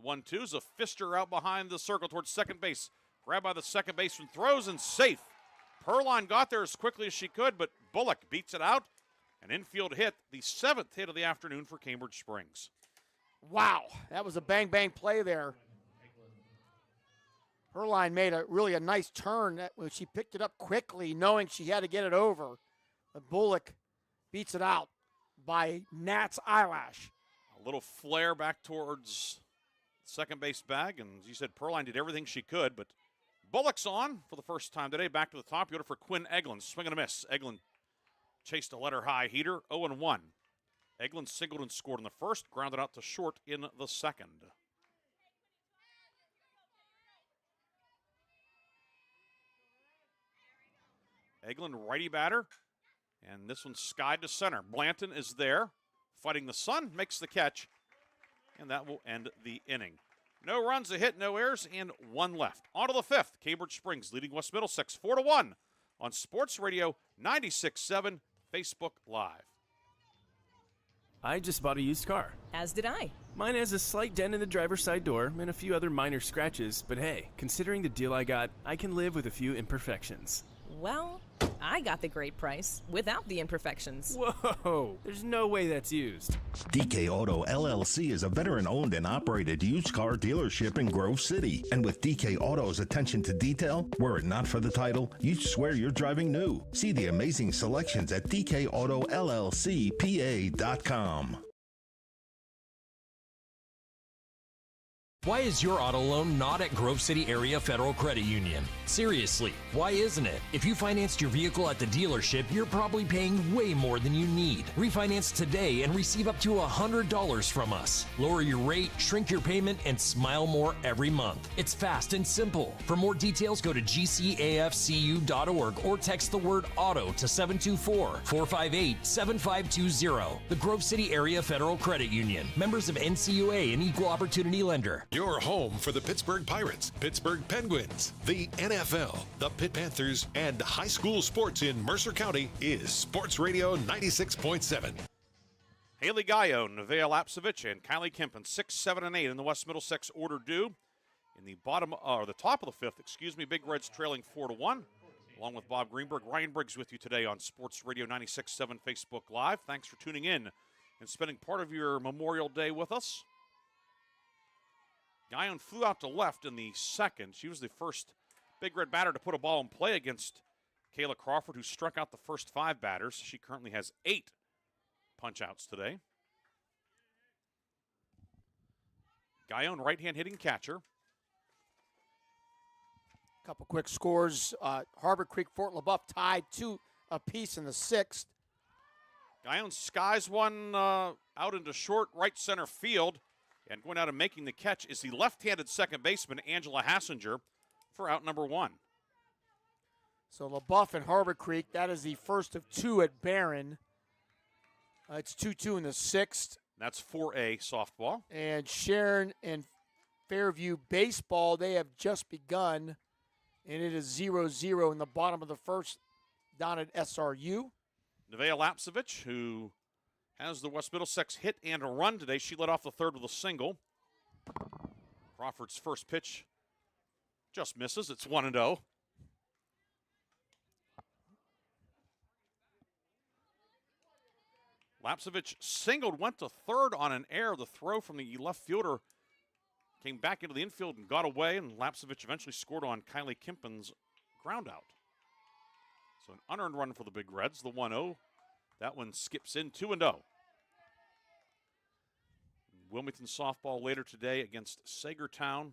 1-2 is a fister out behind the circle towards second base. Grabbed by the second baseman, throws and safe. Perline got there as quickly as she could, but Bullock beats it out. An infield hit, the 7th hit of the afternoon for Cambridge Springs. Wow, that was a bang-bang play there. Perline made really a nice turn. She picked it up quickly, knowing she had to get it over. But Bullock beats it out by Nat's eyelash. A little flare back towards second base bag, and as you said, Perline did everything she could, but Bullock's on for the first time today. Back to the top. You order for Quinn Eglin. Swing and a miss. Eglin chased a letter high heater. 0-1. Eglin singled and scored in the first. Grounded out to short in the second. Eglin, righty batter. And this one's skied to center. Blanton is there. Fighting the sun. Makes the catch. And that will end the inning. No runs, a hit, no errors, and 1 left. On to the 5th. Cambridge Springs leading West Middlesex 4-1 on Sports Radio 96.7 Facebook Live. I just bought a used car. As did I. Mine has a slight dent in the driver's side door and a few other minor scratches, but hey, considering the deal I got, I can live with a few imperfections. Well, I got the great price without the imperfections. Whoa, there's no way that's used. DK Auto LLC is a veteran-owned and operated used car dealership in Grove City. And with DK Auto's attention to detail, were it not for the title, you'd swear you're driving new. See the amazing selections at DKAutoLLCPA.com. Why is your auto loan not at Grove City Area Federal Credit Union? Seriously, why isn't it? If you financed your vehicle at the dealership, you're probably paying way more than you need. Refinance today and receive up to $100 from us. Lower your rate, shrink your payment, and smile more every month. It's fast and simple. For more details, go to gcafcu.org or text the word AUTO to 724-458-7520. The Grove City Area Federal Credit Union. Members of NCUA and Equal Opportunity Lender. Your home for the Pittsburgh Pirates, Pittsburgh Penguins, the NFL, the Pitt Panthers, and high school sports in Mercer County is Sports Radio 96.7. Haley Gaillon, Nevaeh Lapsevich, and Kylie Kempen, 6, 7, and 8 in the West Middlesex order due. In the top of the 5th, Big Reds trailing 4-1. Along with Bob Greenburg, Ryan Briggs with you today on Sports Radio 96.7 Facebook Live. Thanks for tuning in and spending part of your Memorial Day with us. Gaillon flew out to left in the second. She was the first Big Red batter to put a ball in play against Kayla Crawford, who struck out the first 5 batters. She currently has 8 punch-outs today. Gaillon, right-hand hitting catcher. Couple quick scores. Harbor Creek, Fort LaBeouf tied 2 apiece in the 6th. Gaillon skies one out into short right center field. And going out and making the catch is the left-handed second baseman, Angela Hassinger, for out number 1. So LaBeouf and Harbor Creek, that is the first of 2 at Barron. It's 2-2 in the 6th. That's 4A softball. And Sharon and Fairview baseball, they have just begun. And it is 0-0 in the bottom of the first down at SRU. Nevaeh Lapsevich, who has the West Middlesex hit and a run today. She led off the third with a single. Crawford's first pitch just misses. It's 1-0. Lapsevich singled, went to third on an error. The throw from the left fielder came back into the infield and got away, and Lapsevich eventually scored on Kylie Kimpen's ground out. So an unearned run for the Big Reds, the 1-0. That one skips in 2-0. Wilmington softball later today against Sagertown.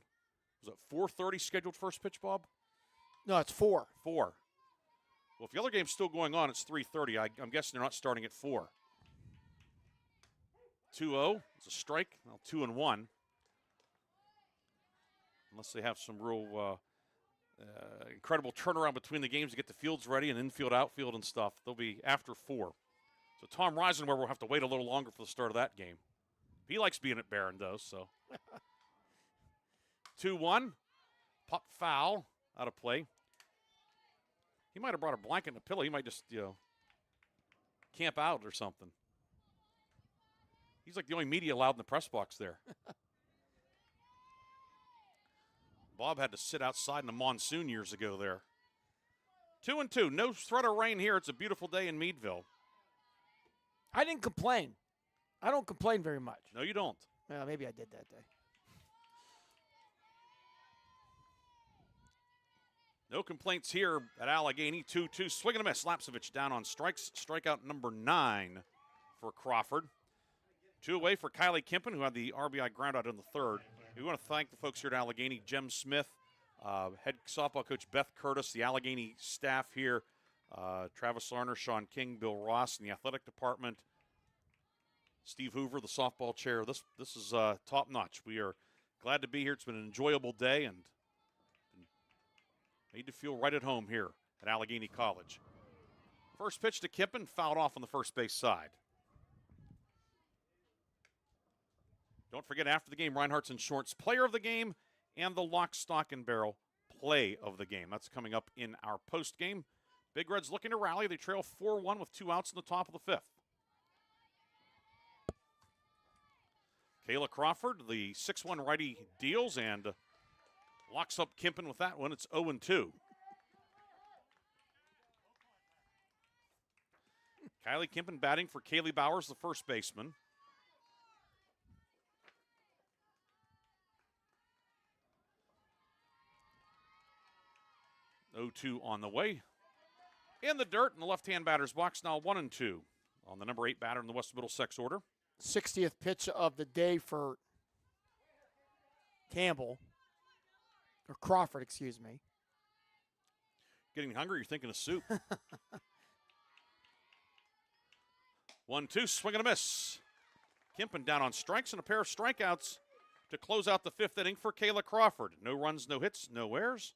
Was it 4:30 scheduled first pitch, Bob? No, it's 4. 4. Well, if the other game's still going on, it's 3:30. I'm guessing they're not starting at 4. 2-0. It's a strike. Now 2-1. Unless they have some real incredible turnaround between the games to get the fields ready and infield, outfield, and stuff. They'll be after 4. So Tom Reisenweber will have to wait a little longer for the start of that game. He likes being at Barron, though, so. 2-1. Pop foul out of play. He might have brought a blanket and a pillow. He might just, camp out or something. He's like the only media allowed in the press box there. Bob had to sit outside in the monsoon years ago there. 2-2. No threat of rain here. It's a beautiful day in Meadville. I didn't complain. I don't complain very much. No, you don't. Well, maybe I did that day. No complaints here at Allegheny. 2-2. Swing and a miss. Lapsevich down on strikes. Strikeout number 9 for Crawford. 2 away for Kylie Kimpen, who had the RBI groundout in the third. We want to thank the folks here at Allegheny, Jem Smith, head softball coach Beth Curtis, the Allegheny staff here, Travis Larner, Sean King, Bill Ross in the athletic department, Steve Hoover, the softball chair. This is top-notch. We are glad to be here. It's been an enjoyable day and made to feel right at home here at Allegheny College. First pitch to Kimpen, fouled off on the first base side. Don't forget, after the game, Reinhardt's and Short's player of the game and the lock, stock, and barrel play of the game. That's coming up in our post game. Big Reds looking to rally. They trail 4-1 with 2 outs in the top of the 5th. Kayla Crawford, the 6'1 righty, deals and locks up Kimpen with that one. It's 0-2. Kylie Kimpen batting for Kaylee Bowers, the first baseman. 0-2 on the way. In the dirt in the left-hand batter's box, now 1-2 on the number 8 batter in the West Middlesex order. 60th pitch of the day for Campbell, or Crawford, excuse me. Getting hungry, you're thinking of soup. 1-2, swing and a miss. Kimpen down on strikes and a pair of strikeouts to close out the 5th inning for Kayla Crawford. No runs, no hits, no errors,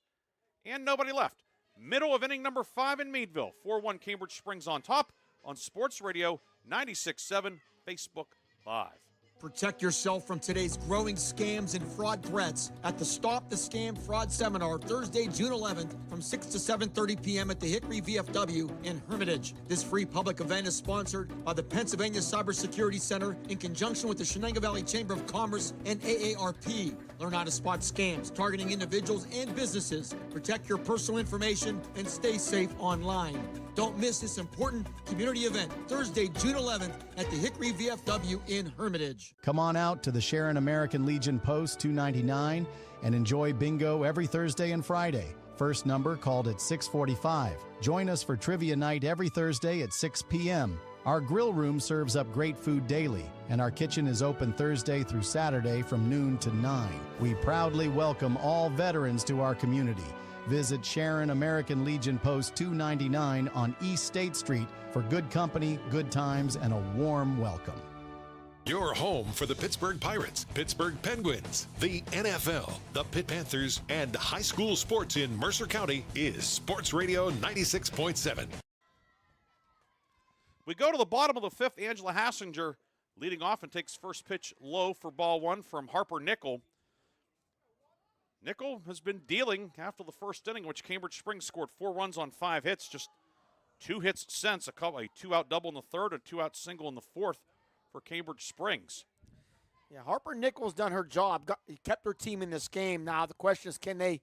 and nobody left. Middle of inning number 5 in Meadville. 4-1 Cambridge Springs on top on Sports Radio 96.7 Facebook Live. Protect yourself from today's growing scams and fraud threats at the Stop the Scam Fraud Seminar Thursday, June 11th from 6 to 7:30 p.m. at the Hickory VFW in Hermitage. This free public event is sponsored by the Pennsylvania Cybersecurity Center in conjunction with the Shenango Valley Chamber of Commerce and AARP. Learn how to spot scams targeting individuals and businesses. Protect your personal information and stay safe online. Don't miss this important community event Thursday, June 11th at the Hickory VFW in Hermitage. Come on out to the Sharon American Legion Post 299 and enjoy bingo every Thursday and Friday. First number called at 6:45. Join us for trivia night every Thursday at 6 p.m. Our grill room serves up great food daily, and our kitchen is open Thursday through Saturday from noon to 9. We proudly welcome all veterans to our community. Visit Sharon American Legion Post 299 on East State Street for good company, good times, and a warm welcome. Your home for the Pittsburgh Pirates, Pittsburgh Penguins, the NFL, the Pitt Panthers, and high school sports in Mercer County is Sports Radio 96.7. We go to the bottom of the 5th. Angela Hassinger leading off and takes first pitch low for ball 1 from Harper Nickel. Nickel has been dealing after the first inning, in which Cambridge Springs scored 4 runs on 5 hits. Just 2 hits since, a 2-out double in the third, a 2-out single in the fourth for Cambridge Springs. Yeah, Harper Nichols done her job. He kept her team in this game. Now the question is, can they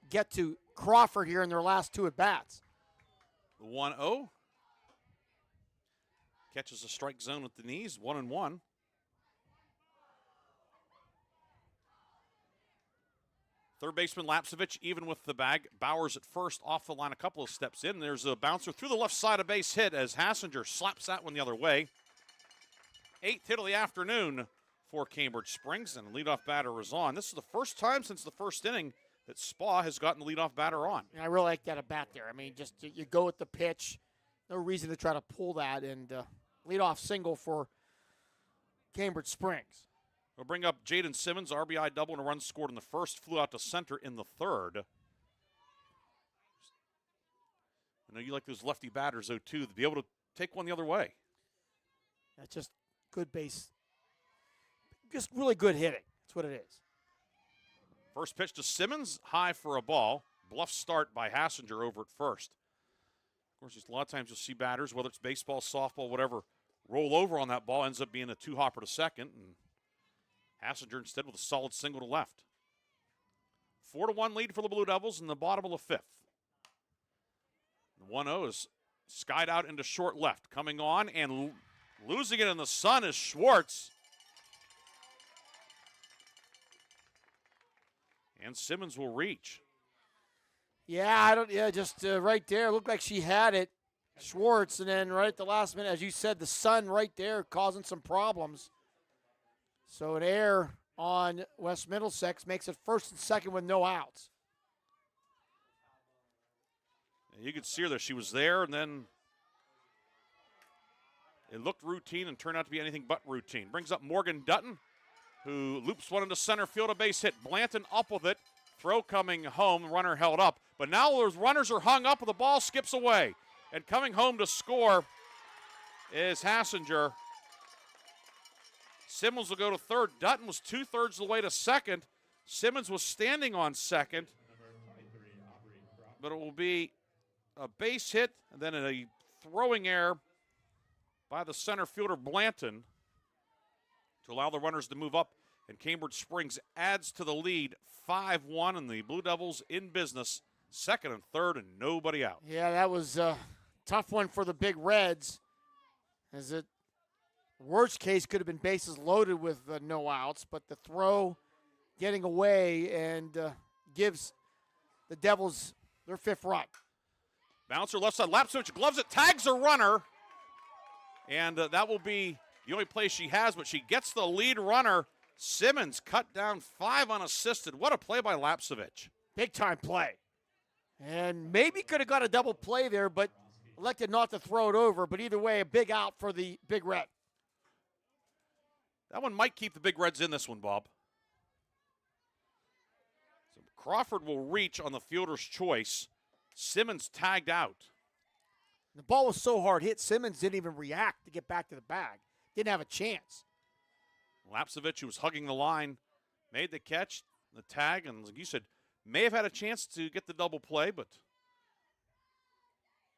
get to Crawford here in their last 2 at-bats? The 1-0. Catches a strike zone with the knees, 1-1. Third baseman Lapsevich even with the bag. Bowers at first off the line a couple of steps in. There's a bouncer through the left side, a base hit as Hassinger slaps that one the other way. 8th hit of the afternoon for Cambridge Springs, and leadoff batter is on. This is the first time since the first inning that Spa has gotten the leadoff batter on. And I really like that at bat there. I mean, just you go with the pitch. No reason to try to pull that, and leadoff single for Cambridge Springs. We'll bring up Jaden Simmons, RBI double and a run scored in the first, flew out to center in the third. I know you like those lefty batters, though, too, to be able to take one the other way. That's just good base. Just really good hitting. That's what it is. First pitch to Simmons, high for a ball. Bluff start by Hassinger over at first. Of course, just a lot of times you'll see batters, whether it's baseball, softball, whatever, roll over on that ball, ends up being a 2-hopper to second, and Hassinger instead with a solid single to left. 4-1 lead for the Blue Devils in the bottom of the 5th. The 1-0 is skied out into short left. Coming on and losing it in the sun is Schwartz. And Simmons will reach. Yeah, just right there. Looked like she had it, Schwartz, and then right at the last minute, as you said, the sun right there causing some problems. So an error on West Middlesex makes it first and second with no outs. You could see her there. She was there, and then it looked routine and turned out to be anything but routine. Brings up Morgan Dutton, who loops one into center field, a base hit. Blanton up with it. Throw coming home, runner held up. But now those runners are hung up, and the ball skips away. And coming home to score is Hassinger. Simmons will go to third. Dutton was 2/3 of the way to second. Simmons was standing on second. But it will be a base hit and then a throwing error by the center fielder Blanton to allow the runners to move up. And Cambridge Springs adds to the lead 5-1, and the Blue Devils in business, second and third, and nobody out. Yeah, that was a tough one for the Big Reds. As it, worst case, could have been bases loaded with no outs, but the throw getting away and gives the Devils their 5th run. Bouncer left side, Lapsevich gloves it, tags a runner, and that will be the only play she has, but she gets the lead runner. Simmons cut down 5 unassisted. What a play by Lapsevich. Big time play. And maybe could have got a double play there, but elected not to throw it over. But either way, a big out for the Big Red. That one might keep the Big Reds in this one, Bob. So Crawford will reach on the fielder's choice. Simmons tagged out. The ball was so hard hit, Simmons didn't even react to get back to the bag. Didn't have a chance. Lapsevich, who was hugging the line, made the catch, the tag, and like you said, may have had a chance to get the double play, but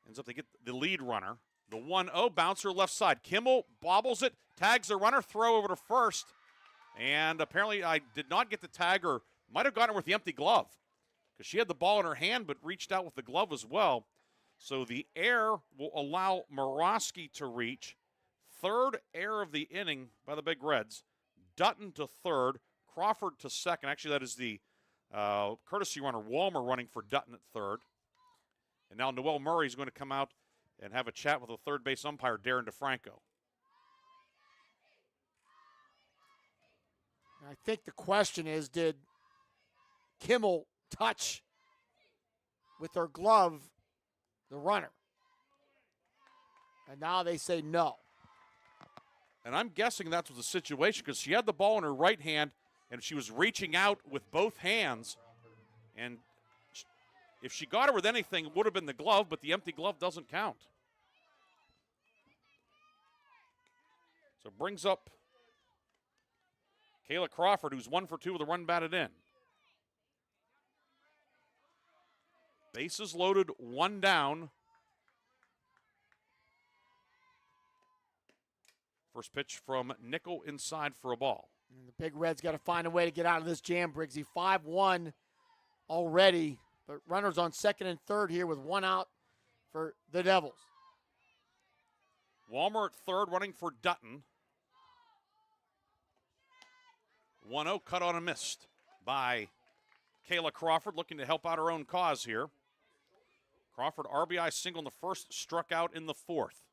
ends up they get the lead runner. The 1-0 bouncer left side. Kimmel bobbles it, tags the runner, throw over to first. And apparently I did not get the tag, or might have gotten her with the empty glove, because she had the ball in her hand but reached out with the glove as well. So the error will allow Morosky to reach. Third error of the inning by the Big Reds. Dutton to third, Crawford to second. Actually, that is the courtesy runner, Walmer, running for Dutton at third. And now Noel Murray is going to come out and have a chat with the third base umpire, Darren DeFranco. I think the question is, did Kimmel touch with her glove the runner? And now they say no. And I'm guessing that was the situation, because she had the ball in her right hand and she was reaching out with both hands. And if she got her with anything, it would have been the glove, but the empty glove doesn't count. So it brings up Kayla Crawford, who's 1 for 2 with a run batted in. Bases loaded, one down. First pitch from Nickel inside for a ball. And the Big Red's got to find a way to get out of this jam, Briggsy. 5-1 already, but runners on second and third here with one out for the Devils. Walmer at third, running for Dutton. 1-0, cut on and missed by Kayla Crawford, looking to help out her own cause here. Crawford RBI single in the first, struck out in the fourth.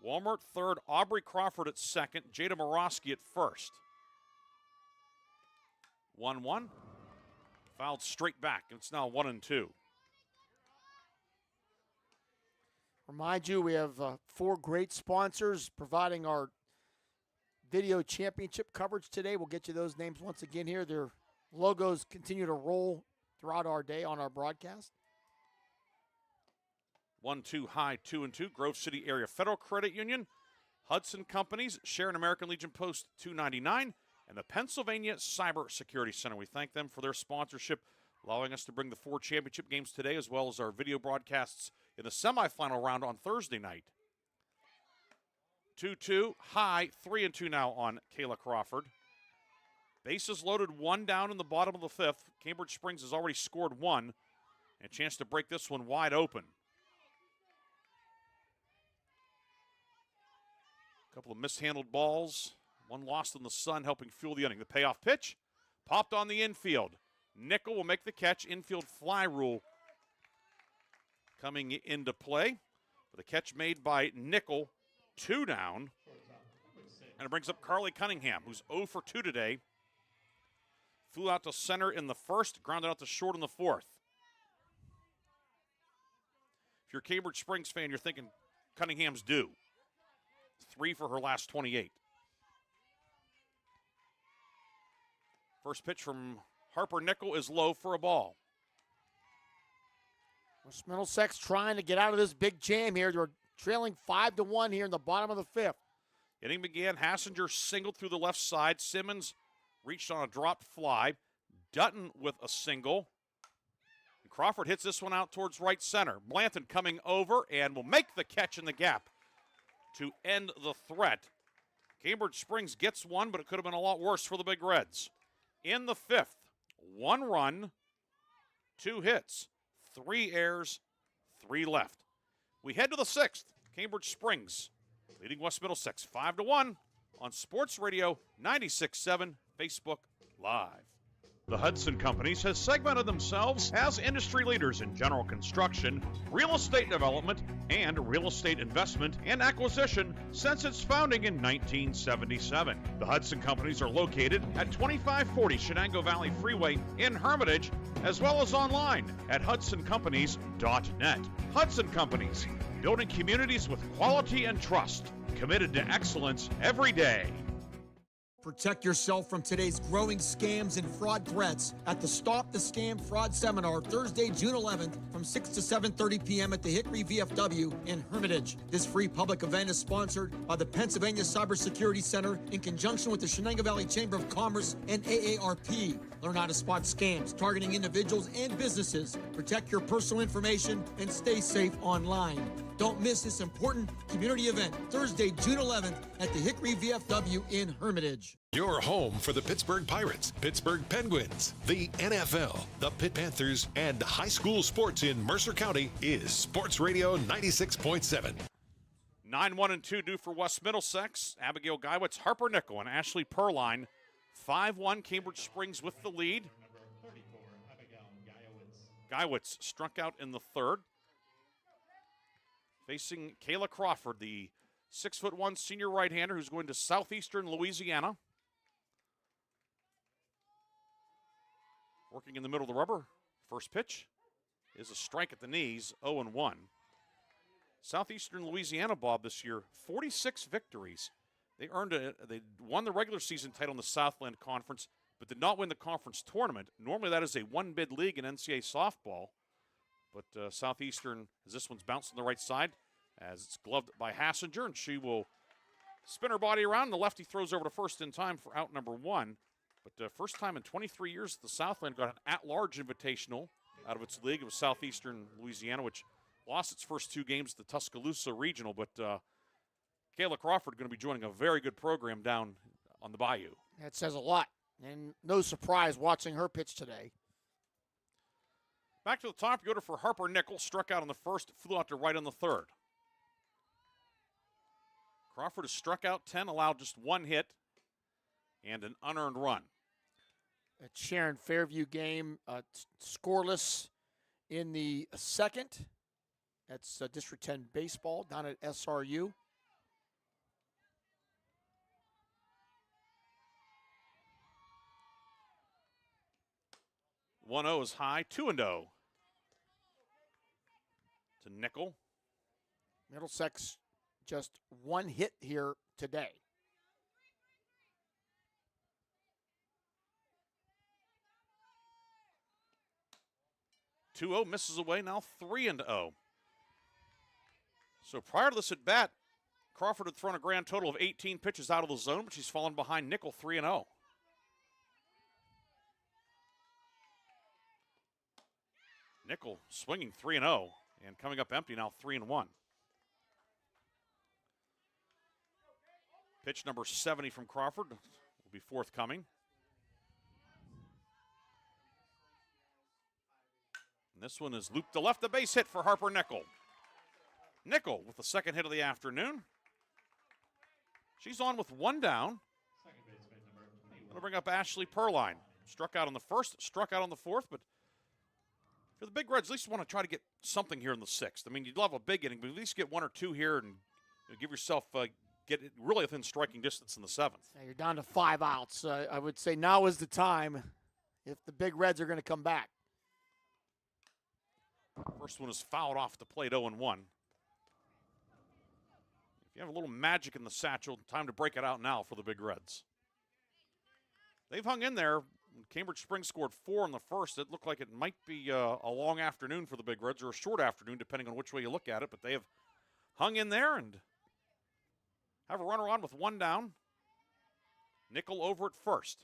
Walmer at third, Aubrey Crawford at second, Jada Morosky at first. 1-1, fouled straight back, and it's now 1-2. Remind you, we have 4 great sponsors providing our video championship coverage today. We'll get you those names once again here. Their logos continue to roll throughout our day on our broadcast. 1-2 high, 2-2. Grove City Area Federal Credit Union, Hudson Companies, Sharon American Legion Post 299, and the Pennsylvania Cyber Security Center. We thank them for their sponsorship, allowing us to bring the 4 championship games today, as well as our video broadcasts in the semifinal round on Thursday night. 2-2 high, 3-2 now on Kayla Crawford. Bases loaded, one down in the bottom of the fifth. Cambridge Springs has already scored one, and a chance to break this one wide open. A couple of mishandled balls, one lost in the sun, helping fuel the inning. The payoff pitch popped on the infield. Nickel will make the catch. Infield fly rule coming into play. With a catch made by Nickel, 2 down. And it brings up Carly Cunningham, who's 0 for 2 today. Flew out to center in the first, grounded out to short in the fourth. If you're a Cambridge Springs fan, you're thinking Cunningham's due. 3 for her last 28. First pitch from Harper Nickel is low for a ball. West Middlesex trying to get out of this big jam here. They're trailing 5-1 here in the bottom of the fifth. Inning began. Hassinger singled through the left side. Simmons reached on a dropped fly. Dutton with a single. And Crawford hits this one out towards right center. Blanton coming over and will make the catch in the gap to end the threat. Cambridge Springs gets one, but it could have been a lot worse for the Big Reds. In the fifth, 1 run, 2 hits, 3 errors, 3 left. We head to the sixth. Cambridge Springs leading West Middlesex 5-1 on Sports Radio 96.7 Facebook Live. The Hudson Companies has segmented themselves as industry leaders in general construction, real estate development, and real estate investment and acquisition since its founding in 1977. The Hudson Companies are located at 2540 Shenango Valley Freeway in Hermitage, as well as online at hudsoncompanies.net. Hudson Companies, building communities with quality and trust, committed to excellence every day. Protect yourself from today's growing scams and fraud threats at the Stop the Scam Fraud Seminar Thursday, June 11th from 6 to 7:30 p.m. at the Hickory VFW in Hermitage. This free public event is sponsored by the Pennsylvania Cybersecurity Center in conjunction with the Shenango Valley Chamber of Commerce and AARP. Learn how to spot scams targeting individuals and businesses. Protect your personal information and stay safe online. Don't miss this important community event Thursday, June 11th at the Hickory VFW in Hermitage. Your home for the Pittsburgh Pirates, Pittsburgh Penguins, the NFL, the Pitt Panthers, and high school sports in Mercer County is Sports Radio 96.7. 9-1-2 due for West Middlesex. Abigail Geiwitz, Harper Nickel, and Ashley Perline. 5-1 Cambridge Springs with the lead. Geiwitz struck out in the third. Facing Kayla Crawford, the 6'1" senior right-hander who's going to Southeastern Louisiana. Working in the middle of the rubber. First pitch is a strike at the knees, 0-1. Southeastern Louisiana, Bob, this year, 46 victories. They won the regular season title in the Southland Conference, but did not win the conference tournament. Normally that is a one-bid league in NCAA softball. But Southeastern, as this one's bounced on the right side, as it's gloved by Hassinger, and she will spin her body around. The lefty throws over to first in time for out number 1. But first time in 23 years the Southland got an at-large invitational out of its league. It was Southeastern Louisiana, which lost its first 2 games at the Tuscaloosa Regional. But Kayla Crawford going to be joining a very good program down on the Bayou. That says a lot. And no surprise watching her pitch today. Back to the top order for Harper Nickel. Struck out on the first, flew out to right on the third. Crawford has struck out 10, allowed just 1 hit and an unearned run. At Sharon Fairview game, scoreless in the second. That's District 10 baseball down at SRU. One 0 is high, 2-0 to Nickel. Middlesex just 1 hit here today. 2-0 misses away, now 3-0. So prior to this at bat, Crawford had thrown a grand total of 18 pitches out of the zone, but she's fallen behind Nickel 3-0. Nickel swinging 3-0 and coming up empty now 3-1. Pitch number 70 from Crawford will be forthcoming. And this one is looped to left, a base hit for Harper Nickel. Nickel with the second hit of the afternoon. She's on with 1 down. Going to bring up Ashley Perline. Struck out on the first, struck out on the fourth, but for the Big Reds, at least you want to try to get something here in the 6th. I mean, you'd love a big inning, but at least get 1 or 2 here and give yourself get it really within striking distance in the 7th. Yeah, you're down to 5 outs. I would say now is the time if the Big Reds are going to come back. First one is fouled off the plate, 0-1. If you have a little magic in the satchel, time to break it out now for the Big Reds. They've hung in there. Cambridge Springs scored 4 in the first. It looked like it might be a long afternoon for the Big Reds, or a short afternoon, depending on which way you look at it. But they have hung in there and have a runner on with 1 down. Nickel over at first.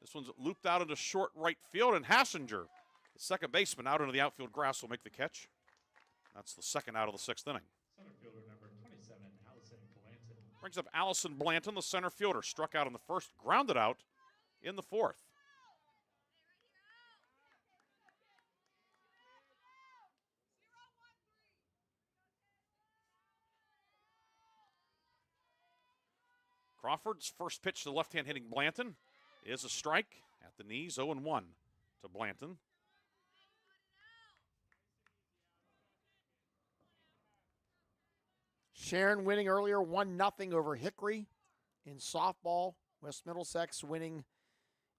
This one's looped out into short right field, and Hassinger, the second baseman, out into the outfield grass, will make the catch. That's the second out of the 6th inning. Center fielder number 27, Allison Blanton. Brings up Allison Blanton, the center fielder. Struck out in the first, grounded out in the 4th. Crawford's first pitch to the left-hand hitting Blanton is a strike at the knees, 0-1 to Blanton. Sharon winning earlier 1-0 over Hickory in softball. West Middlesex winning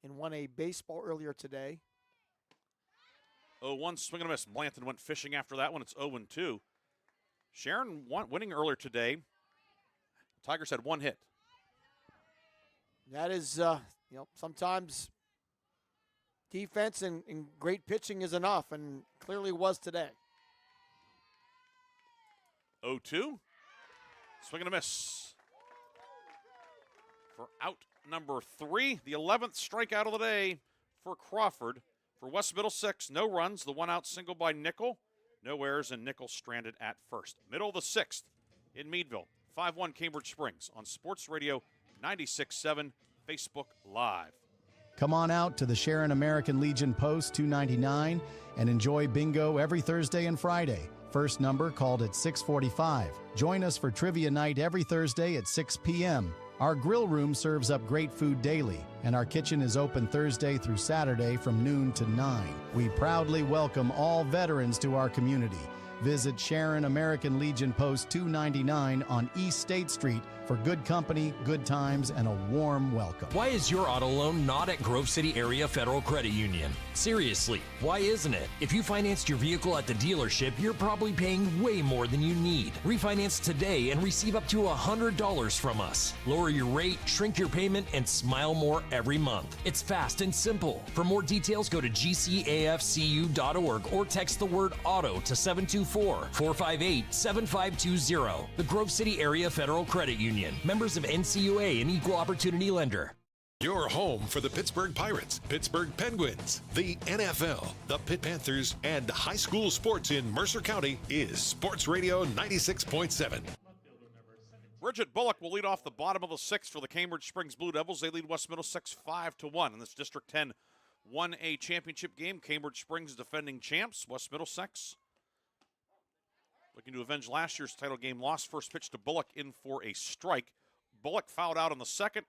in 1A baseball earlier today. 0-1, swing and a miss. Blanton went fishing after that one. It's 0-2. Sharon winning earlier today. Tigers had 1 hit. That is, sometimes defense and great pitching is enough, and clearly was today. 0-2. Swing and a miss. For out number 3, the 11th strikeout of the day for Crawford. For West Middlesex, no runs. The 1-out single by Nickel. No errors, and Nickel stranded at first. Middle of the 6th in Meadville. 5-1 Cambridge Springs on Sports Radio 96.7 Facebook Live. Come on out to the Sharon American Legion Post 299 and enjoy bingo every Thursday and Friday. First number called at 6:45. Join us for trivia night every Thursday at 6 p.m. Our grill room serves up great food daily, and our kitchen is open Thursday through Saturday from noon to 9. We proudly welcome all veterans to our community. Visit Sharon American Legion Post 299 on East State Street for good company, good times, and a warm welcome. Why is your auto loan not at Grove City Area Federal Credit Union? Seriously, why isn't it? If you financed your vehicle at the dealership, you're probably paying way more than you need. Refinance today and receive up to $100 from us. Lower your rate, shrink your payment, and smile more every month. It's fast and simple. For more details, go to gcafcu.org or text the word auto to 724-458-7520. The Grove City Area Federal Credit Union. Members of NCUA and Equal Opportunity Lender. Your home for the Pittsburgh Pirates, Pittsburgh Penguins, the NFL, the Pitt Panthers, and high school sports in Mercer County is Sports Radio 96.7. Bridget Bullock will lead off the bottom of the sixth for the Cambridge Springs Blue Devils. They lead West Middlesex 5-1 in this District 10 1A championship game. Cambridge Springs defending champs. West Middlesex looking to avenge last year's title game loss. First pitch to Bullock in for a strike. Bullock fouled out in the second,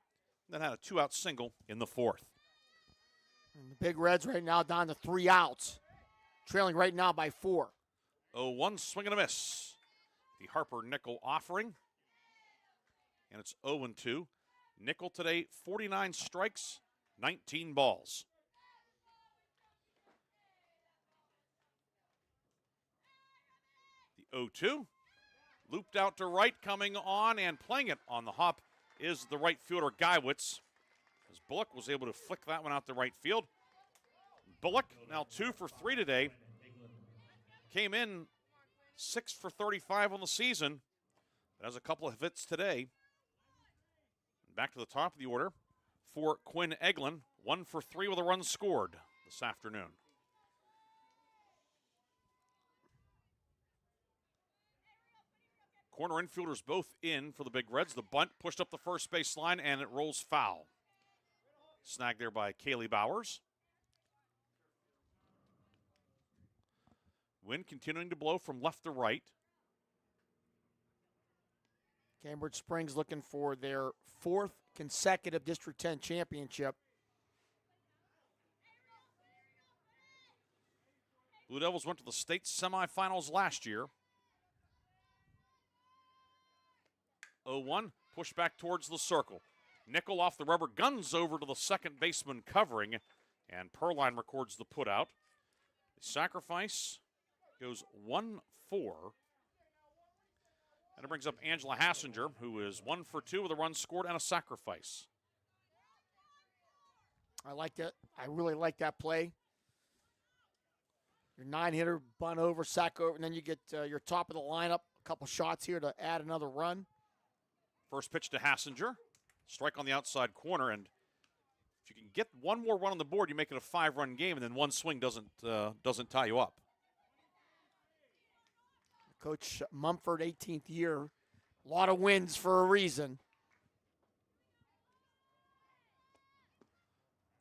then had a 2-out single in the fourth. And the Big Reds right now down to 3 outs, trailing right now by 4. 0-1, swing and a miss. The Harper Nickel offering. And it's 0-2. Nickel today, 49 strikes, 19 balls. The 0-2. Looped out to right, coming on and playing it on the hop is the right fielder Geiwitz. As Bullock was able to flick that one out to right field. Bullock now 2 for 3 today. Came in 6 for 35 on the season. Has a couple of hits today. Back to the top of the order for Quinn Eglin. 1 for 3 with a run scored this afternoon. Corner infielders both in for the Big Reds. The bunt pushed up the first base line, and it rolls foul. Snagged there by Kaylee Bowers. Wind continuing to blow from left to right. Cambridge Springs looking for their 4th consecutive District 10 championship. Blue Devils went to the state semifinals last year. 0-1, push back towards the circle. Nickel off the rubber, guns over to the second baseman covering, and Perline records the putout. The sacrifice goes 1-4. And it brings up Angela Hassinger, who is 1 for 2 with a run scored and a sacrifice. I like that. I really like that play. Your 9-hitter, bunt over, sack over, and then you get your top of the lineup. A couple shots here to add another run. First pitch to Hassinger. Strike on the outside corner, and if you can get one more run on the board, you make it a 5-run game, and then one swing doesn't tie you up. Coach Mumford, 18th year. A lot of wins for a reason.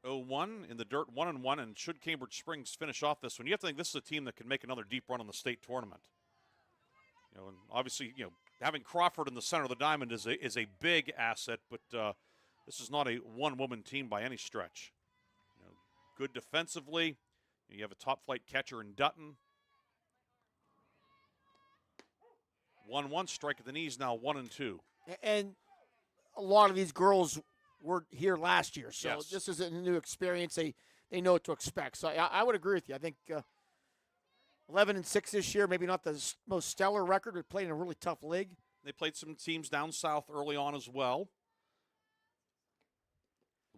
0-1 in the dirt, 1-1, and should Cambridge Springs finish off this one, you have to think this is a team that can make another deep run in the state tournament. You know, and obviously, you know, having Crawford in the center of the diamond is a big asset, but this is not a one-woman team by any stretch. You know, good defensively. You have a top-flight catcher in Dutton. 1-1, strike at the knees, now 1-2. And a lot of these girls were here last year, so yes. This is a new experience. They know what to expect. So I would agree with you. I think 11-6 this year, maybe not the most stellar record, but played in a really tough league. They played some teams down south early on as well.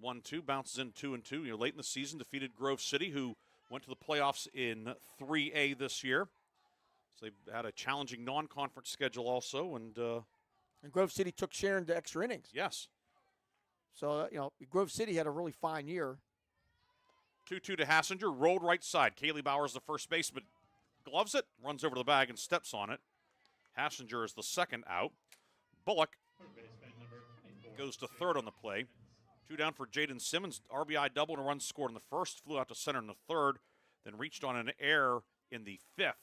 1-2, bounces in 2-2. You know, late in the season, defeated Grove City, who went to the playoffs in 3A this year. So they've had a challenging non-conference schedule also, and Grove City took Sharon to extra innings. Yes. So, you know, Grove City had a really fine year. 2-2 to Hassinger, rolled right side. Kaylee Bowers, the first baseman, gloves it, runs over the bag and steps on it. Hassinger is the second out. Bullock goes to third on the play. 2 down for Jaden Simmons. RBI double and a run scored in the first. Flew out to center in the third. Then reached on an error in the fifth.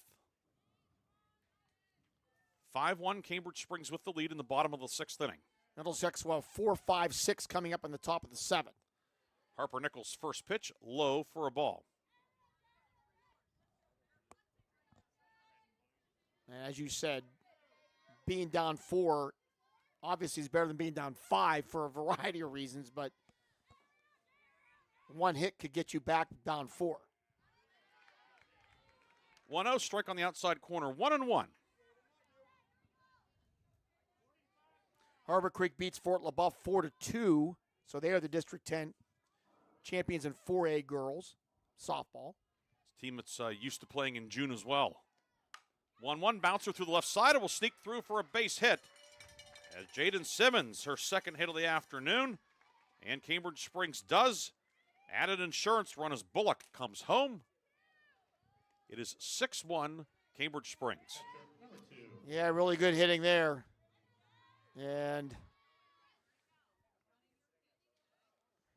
5-1, Cambridge Springs with the lead in the bottom of the sixth inning. Middlesex will have 4, 5, 6 coming up in the top of the seventh. Harper Nichols' first pitch, low for a ball. And as you said, being down 4 obviously is better than being down 5 for a variety of reasons, but one hit could get you back down 4. 1-0, strike on the outside corner, 1-1. Harbor Creek beats Fort LaBeouf 4-2, so they are the District 10 champions in 4A girls softball. It's a team that's used to playing in June as well. 1-1, bouncer through the left side. It will sneak through for a base hit. As Jaden Simmons, her second hit of the afternoon, And Cambridge Springs does add an insurance run as Bullock comes home. It is 6-1 Cambridge Springs. Yeah, really good hitting there. And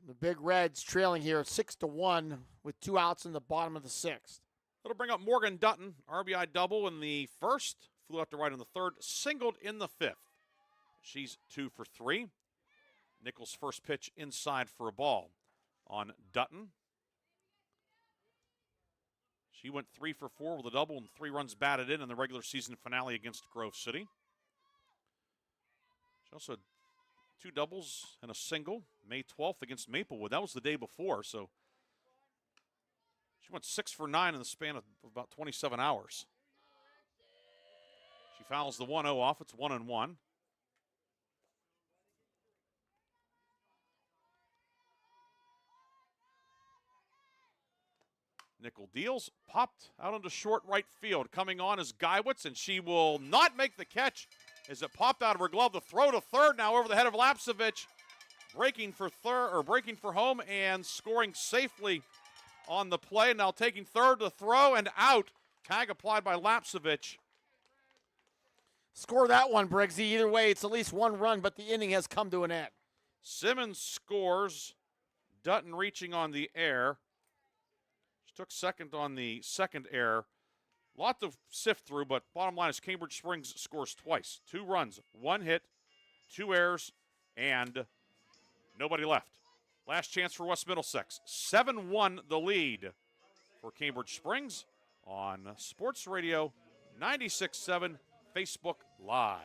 the Big Reds trailing here at 6-1 with 2 outs in the bottom of the 6th. That'll bring up Morgan Dutton. RBI double in the first. Flew out to right in the third. Singled in the 5th. She's 2 for 3. Nichols' first pitch inside for a ball on Dutton. She went 3 for 4 with a double and 3 runs batted in the regular season finale against Grove City. She also had 2 doubles and a single May 12th against Maplewood. That was the day before, so she went 6 for 9 in the span of about 27 hours. She fouls the 1-0 off. It's 1-1. Nickel deals, popped out into short right field. Coming on is Geiwitz, and she will not make the catch as it popped out of her glove. The throw to third now over the head of Lapsevich. Breaking for home and scoring safely on the play. Now taking third to throw and out. Tag applied by Lapsevich. Score that one, Briggsy. Either way, it's at least 1 run, but the inning has come to an end. Simmons scores. Dutton reaching on the air. Took second on the second error. Lot to sift through, but bottom line is Cambridge Springs scores twice. 2 runs, 1 hit, 2 errors, and nobody left. Last chance for West Middlesex. 7-1 the lead for Cambridge Springs on Sports Radio 96.7 Facebook Live.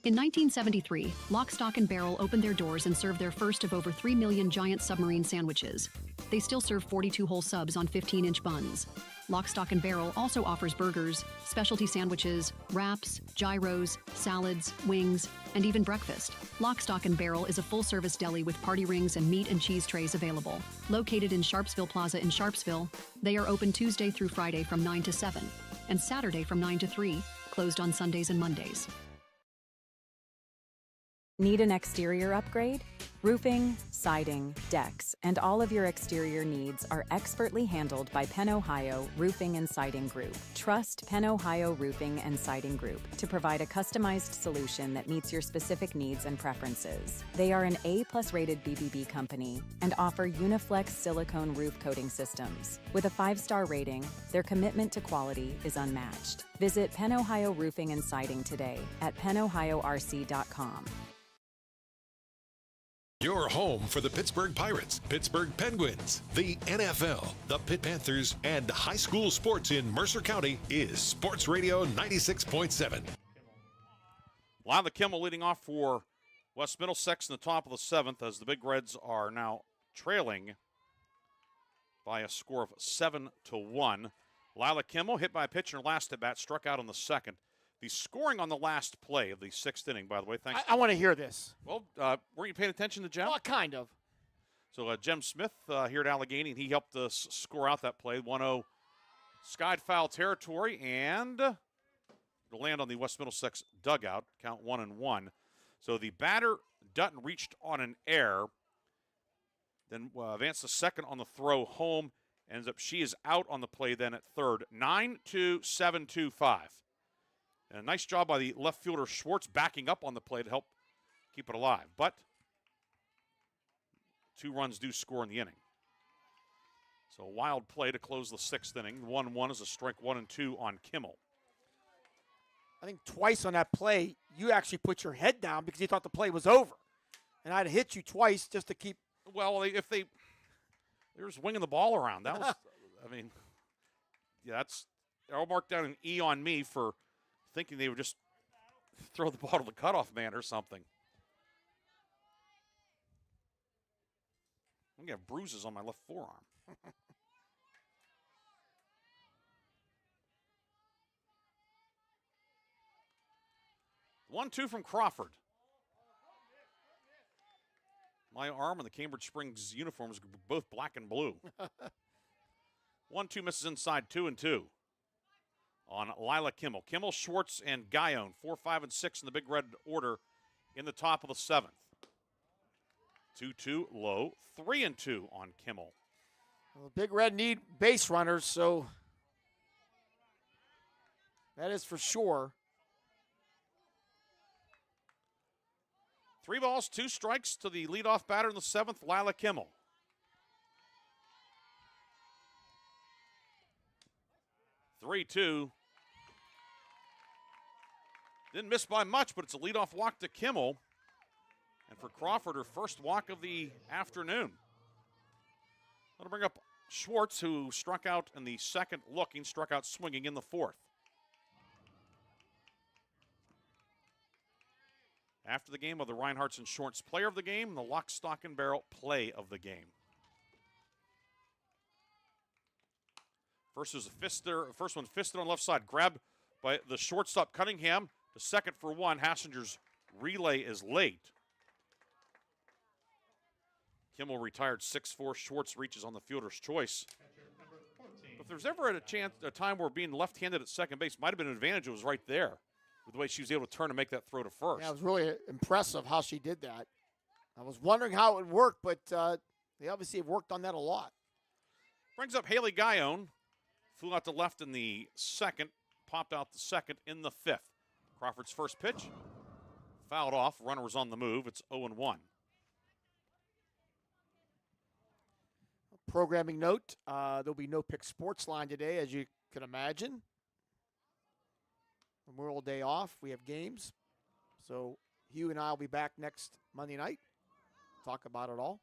In 1973, Lock, Stock, and Barrel opened their doors and served their first of over 3 million giant submarine sandwiches. They still serve 42-hole subs on 15-inch buns. Lock, Stock, and Barrel also offers burgers, specialty sandwiches, wraps, gyros, salads, wings, and even breakfast. Lock, Stock, and Barrel is a full-service deli with party rings and meat and cheese trays available. Located in Sharpsville Plaza in Sharpsville, they are open Tuesday through Friday from 9 to 7, and Saturday from 9 to 3, closed on Sundays and Mondays. Need an exterior upgrade? Roofing, siding, decks, and all of your exterior needs are expertly handled by Penn Ohio Roofing and Siding Group. Trust Penn Ohio Roofing and Siding Group to provide a customized solution that meets your specific needs and preferences. They are an A+ rated BBB company and offer Uniflex silicone roof coating systems. With a 5-star rating, their commitment to quality is unmatched. Visit Penn Ohio Roofing and Siding today at pennohiorc.com. Your home for the Pittsburgh Pirates, Pittsburgh Penguins, the NFL, the Pitt Panthers, and high school sports in Mercer County is Sports Radio 96.7. Lila Kimmel leading off for West Middlesex in the top of the 7th as the Big Reds are now trailing by a score of 7-1. Lila Kimmel hit by a pitcher last at bat, struck out on the second. The scoring on the last play of the 6th inning, by the way. Thanks. I want to hear this. Well, weren't you paying attention to Jem? Well, kind of. So Jem Smith here at Allegheny, and he helped us score out that play. 1-0 skied foul territory, and it'll land on the West Middlesex dugout. Count 1-1. So the batter, Dutton, reached on an error, then advanced to second on the throw home. Ends up she is out on the play then at third. 9-2, 7-2, 5. And a nice job by the left fielder Schwartz backing up on the play to help keep it alive. But 2 runs do score in the inning. So a wild play to close the 6th inning. 1-1 is a strike 1 and 2 on Kimmel. I think twice on that play, you actually put your head down because you thought the play was over. And I'd hit you twice just to keep. Well, if they were just winging the ball around. That was, I mean, yeah, I'll mark down an E on me for thinking they would just throw the ball to the cutoff man or something. I'm going to have bruises on my left forearm. 1-2 from Crawford. My arm and the Cambridge Springs uniforms both black and blue. 1-2 misses inside, 2-2 on Lila Kimmel. Kimmel, Schwartz, and Guyon, 4, 5, and 6 in the Big Red order in the top of the 7th. 2-2 low, 3-2 on Kimmel. Well, the Big Red need base runners, so that is for sure. 3 balls, 2 strikes to the leadoff batter in the 7th, Lila Kimmel. (3-2). Didn't miss by much, but it's a leadoff walk to Kimmel. And for Crawford, her first walk of the afternoon. That'll bring up Schwartz, who struck out in the 2nd looking, struck out swinging in the 4th. After the game of the Reinhardt's and Schwartz player of the game, the Lock, Stock, and Barrel play of the game. First one fisted on left side, grabbed by the shortstop Cunningham. To second for 1. Hassinger's relay is late. Kimmel retired 6-4. Schwartz reaches on the fielder's choice. If there's ever a time where being left-handed at second base might have been an advantage, it was right there with the way she was able to turn and make that throw to first. Yeah, it was really impressive how she did that. I was wondering how it would work, but they obviously have worked on that a lot. Brings up Haley Guyon. Flew out to left in the 2nd, popped out the 2nd in the 5th. Crawford's first pitch, fouled off. Runner was on the move. It's 0-1. Programming note, there'll be no pick sports line today, as you can imagine. Memorial Day off. We have games. So Hugh and I will be back next Monday night. Talk about it all.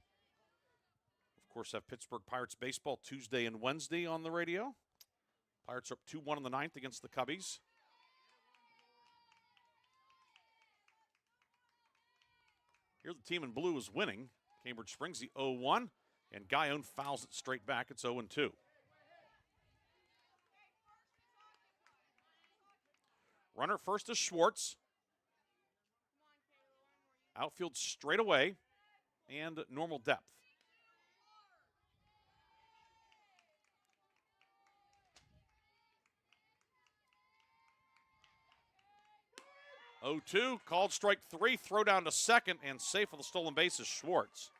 Of course, have Pittsburgh Pirates baseball Tuesday and Wednesday on the radio. Pirates are up 2-1 in the 9th against the Cubbies. Here the team in blue is winning. Cambridge Springs the 0-1, and Guyon fouls it straight back. It's 0-2. Runner first is Schwartz. Outfield straight away and normal depth. (0-2), called strike 3, throw down to second, and safe on the stolen base is Schwartz.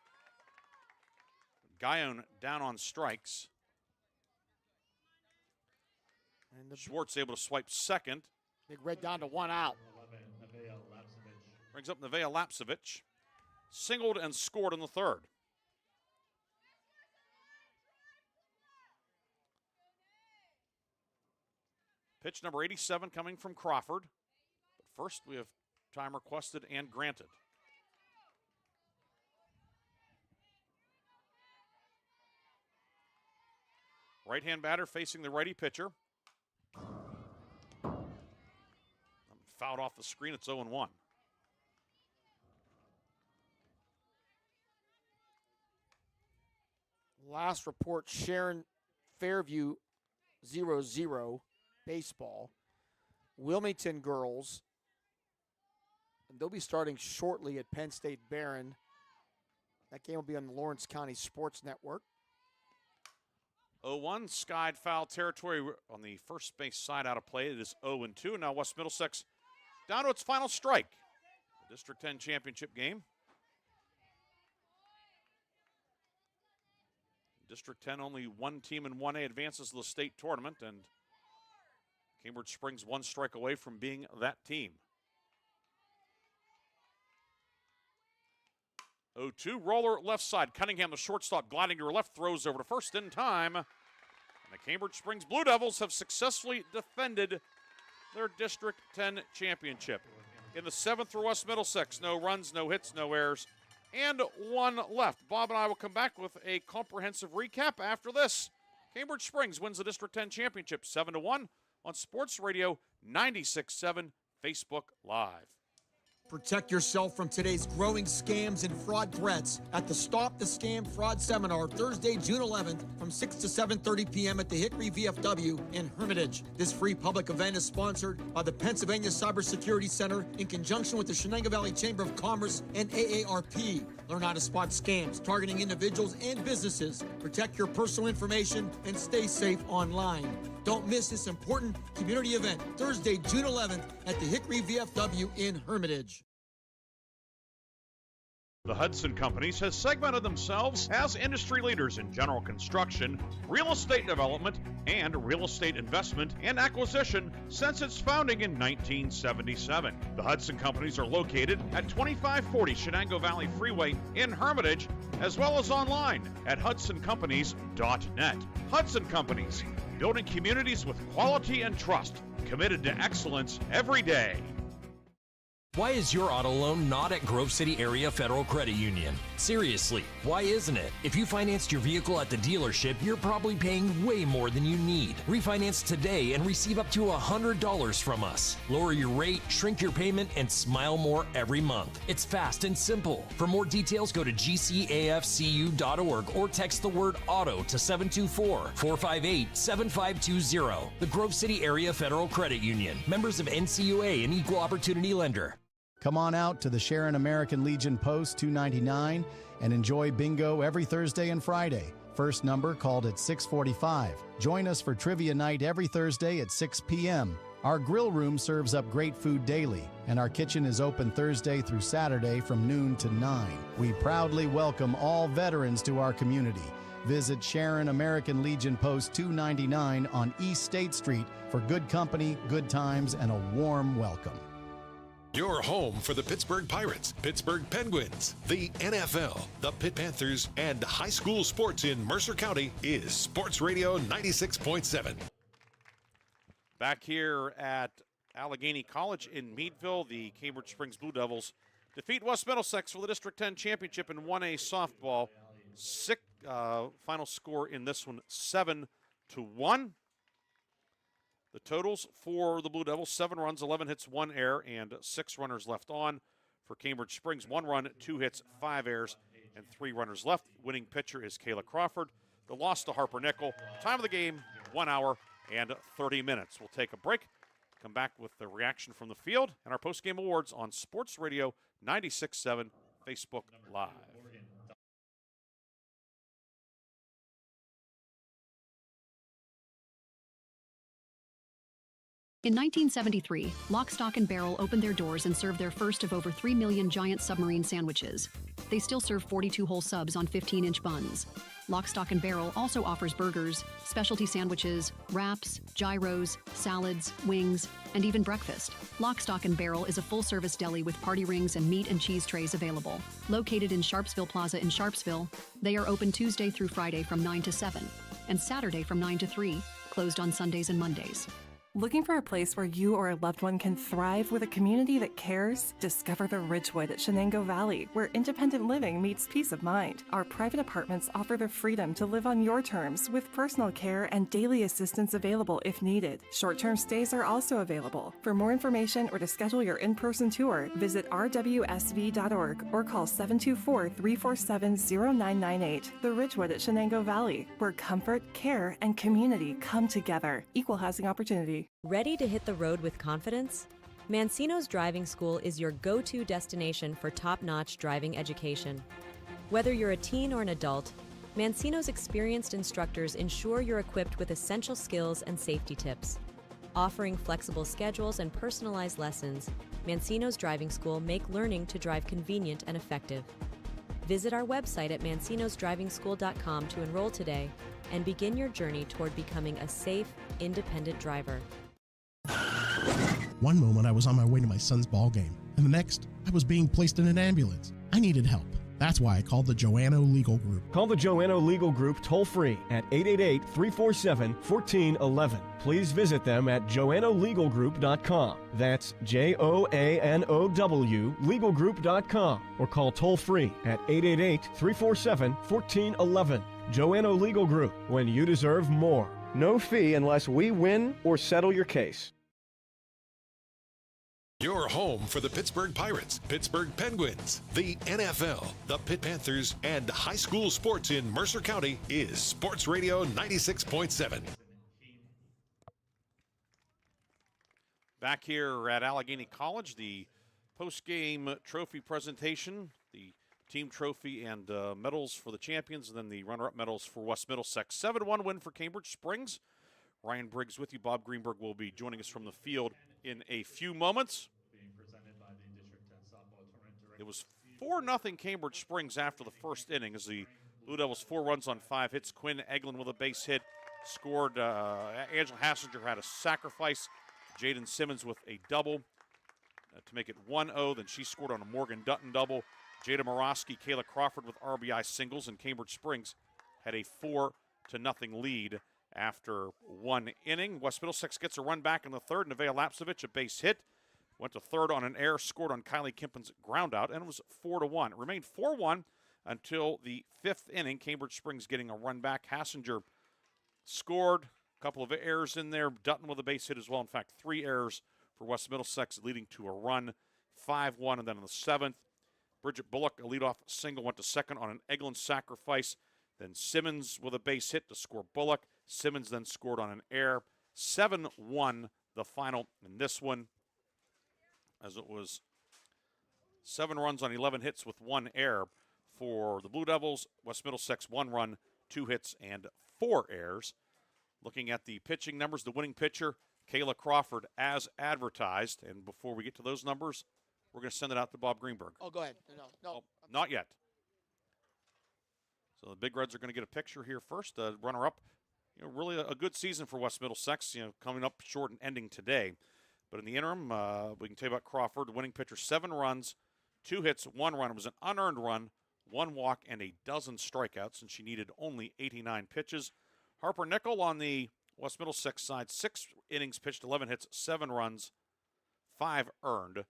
Guyon down on strikes. And Schwartz able to swipe second. Big Red down to 1 out. Brings up Nevaeh Lapsevich. Singled and scored in the 3rd. Pitch number 87 coming from Crawford. But first we have time requested and granted. Right-hand batter facing the righty pitcher. Fouled off the screen. It's 0-1. Last report, Sharon Fairview 0-0 baseball. Wilmington girls, and they'll be starting shortly at Penn State Barron. That game will be on the Lawrence County Sports Network. 0-1, skied foul territory on the first base side out of play. It is 0-2. Now West Middlesex down to its final strike. The District 10 championship game. District 10, only one team in 1A advances to the state tournament, and Cambridge Springs 1 strike away from being that team. 0-2, roller left side. Cunningham, the shortstop, gliding to her left, throws over to first in time. And the Cambridge Springs Blue Devils have successfully defended their District 10 championship. In the 7th for West Middlesex, no runs, no hits, no errors, and 1 left. Bob and I will come back with a comprehensive recap after this. Cambridge Springs wins the District 10 championship 7-1 on Sports Radio 96.7 Facebook Live. Protect yourself from today's growing scams and fraud threats at the Stop the Scam Fraud Seminar Thursday, June 11th from 6 to 7:30 p.m. at the Hickory VFW in Hermitage. This free public event is sponsored by the Pennsylvania Cybersecurity Center in conjunction with the Shenango Valley Chamber of Commerce and AARP. Learn how to spot scams targeting individuals and businesses. Protect your personal information and stay safe online. Don't miss this important community event Thursday, June 11th at the Hickory VFW in Hermitage. The Hudson Companies has segmented themselves as industry leaders in general construction, real estate development, and real estate investment and acquisition since its founding in 1977. The Hudson Companies are located at 2540 Shenango Valley Freeway in Hermitage, as well as online at hudsoncompanies.net. Hudson Companies, building communities with quality and trust, committed to excellence every day. Why is your auto loan not at Grove City Area Federal Credit Union? Seriously, why isn't it? If you financed your vehicle at the dealership, you're probably paying way more than you need. Refinance today and receive up to $100 from us. Lower your rate, shrink your payment, and smile more every month. It's fast and simple. For more details, go to gcafcu.org or text the word AUTO to 724-458-7520. The Grove City Area Federal Credit Union. Members of NCUA and Equal Opportunity Lender. Come on out to the Sharon American Legion Post 299 and enjoy bingo every Thursday and Friday. First number called at 6:45. Join us for trivia night every Thursday at 6 p.m. Our grill room serves up great food daily, and our kitchen is open Thursday through Saturday from noon to 9. We proudly welcome all veterans to our community. Visit Sharon American Legion Post 299 on East State Street for good company, good times, and a warm welcome. Your home for the Pittsburgh Pirates, Pittsburgh Penguins, the NFL, the Pitt Panthers, and high school sports in Mercer County is Sports Radio 96.7. Back here at Allegheny College in Meadville, the Cambridge Springs Blue Devils defeat West Middlesex for the District 10 championship in 1A softball. Final score in this one, 7-1. The totals for the Blue Devils, 7 runs, 11 hits, 1 error, and 6 runners left on. For Cambridge Springs, 1 run, 2 hits, 5 errors, and 3 runners left. Winning pitcher is Kayla Crawford. The loss to Harper Nickel. Time of the game, 1 hour and 30 minutes. We'll take a break, come back with the reaction from the field, and our post-game awards on Sports Radio 96.7 Facebook Live. In 1973, Lock, Stock, and Barrel opened their doors and served their first of over 3 million giant submarine sandwiches. They still serve 42 whole subs on 15-inch buns. Lock, Stock, and Barrel also offers burgers, specialty sandwiches, wraps, gyros, salads, wings, and even breakfast. Lock, Stock, and Barrel is a full-service deli with party rings and meat and cheese trays available. Located in Sharpsville Plaza in Sharpsville, they are open Tuesday through Friday from 9 to 7, and Saturday from 9 to 3, closed on Sundays and Mondays. Looking for a place where you or a loved one can thrive with a community that cares? Discover the Ridgewood at Shenango Valley, where independent living meets peace of mind. Our private apartments offer the freedom to live on your terms with personal care and daily assistance available if needed. Short-term stays are also available. For more information or to schedule your in-person tour, visit rwsv.org or call 724-347-0998. The Ridgewood at Shenango Valley, where comfort, care, and community come together. Equal housing opportunity. Ready to hit the road with confidence? Mancino's Driving School is your go-to destination for top-notch driving education. Whether you're a teen or an adult, Mancino's experienced instructors ensure you're equipped with essential skills and safety tips. Offering flexible schedules and personalized lessons, Mancino's Driving School make learning to drive convenient and effective. Visit our website at mancinosdrivingschool.com to enroll today and begin your journey toward becoming a safe, independent driver. One moment I was on my way to my son's ball game, and the next I was being placed in an ambulance. I needed help. That's why I called the Joanno Legal Group. Call the Joanno Legal Group toll-free at 888-347-1411. Please visit them at joannolegalgroup.com. That's Joanow legalgroup.com, or call toll-free at 888-347-1411. Joanno Legal Group, when you deserve more. No fee unless we win or settle your case. Your home for the Pittsburgh Pirates, Pittsburgh Penguins, the NFL, the Pitt Panthers, and high school sports in Mercer County is Sports Radio 96.7. Back here at Allegheny College, the post-game trophy presentation, the team trophy and medals for the champions, and then the runner-up medals for West Middlesex. 7-1 win for Cambridge Springs. Ryan Briggs with you. Bob Greenburg will be joining us from the field in a few moments. It was 4-0 Cambridge Springs after the first inning as the Blue Devils 4 runs on 5 hits. Quinn Eglin with a base hit. Scored, Angela Hassinger had a sacrifice. Jaden Simmons with a double to make it 1-0. Then she scored on a Morgan Dutton double. Jada Morosky, Kayla Crawford with RBI singles, and Cambridge Springs had a 4-0 lead after one inning. West Middlesex gets a run back in the third. Nevaeh Lapsevich, a base hit. Went to third on an error, scored on Kylie Kimpen's ground out, and it was 4-1. It remained 4-1 until the fifth inning. Cambridge Springs getting a run back. Hassinger scored, a couple of errors in there. Dutton with a base hit as well. In fact, 3 errors for West Middlesex, leading to a run, 5-1. And then in the seventh, Bridget Bullock, a leadoff single, went to second on an Eglin sacrifice. Then Simmons with a base hit to score Bullock. Simmons then scored on an error. 7-1 the final in this one, as it was 7 runs on 11 hits with 1 error for the Blue Devils. West Middlesex 1 run, 2 hits, and 4 errors. Looking at the pitching numbers, the winning pitcher, Kayla Crawford, as advertised. And before we get to those numbers, we're going to send it out to Bob Greenberg. Oh, go ahead. No. Oh, not yet. So the Big Reds are going to get a picture here first. Runner-up, really a good season for West Middlesex, coming up short and ending today. But in the interim, we can tell you about Crawford, the winning pitcher, 7 runs, 2 hits, 1 run. It was an unearned run, 1 walk, and a dozen strikeouts, and she needed only 89 pitches. Harper Nickel on the West Middlesex side, 6 innings pitched, 11 hits, 7 runs, 5 earned,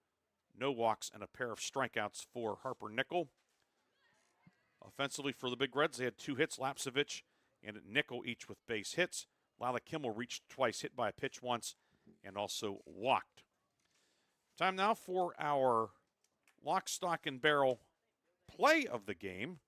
no walks, and a pair of strikeouts for Harper Nickel. Offensively for the Big Reds, they had 2 hits, Lapsevich and Nickel each with base hits. Lila Kimmel reached twice, hit by a pitch once, and also walked. Time now for our lock, stock, and barrel play of the game.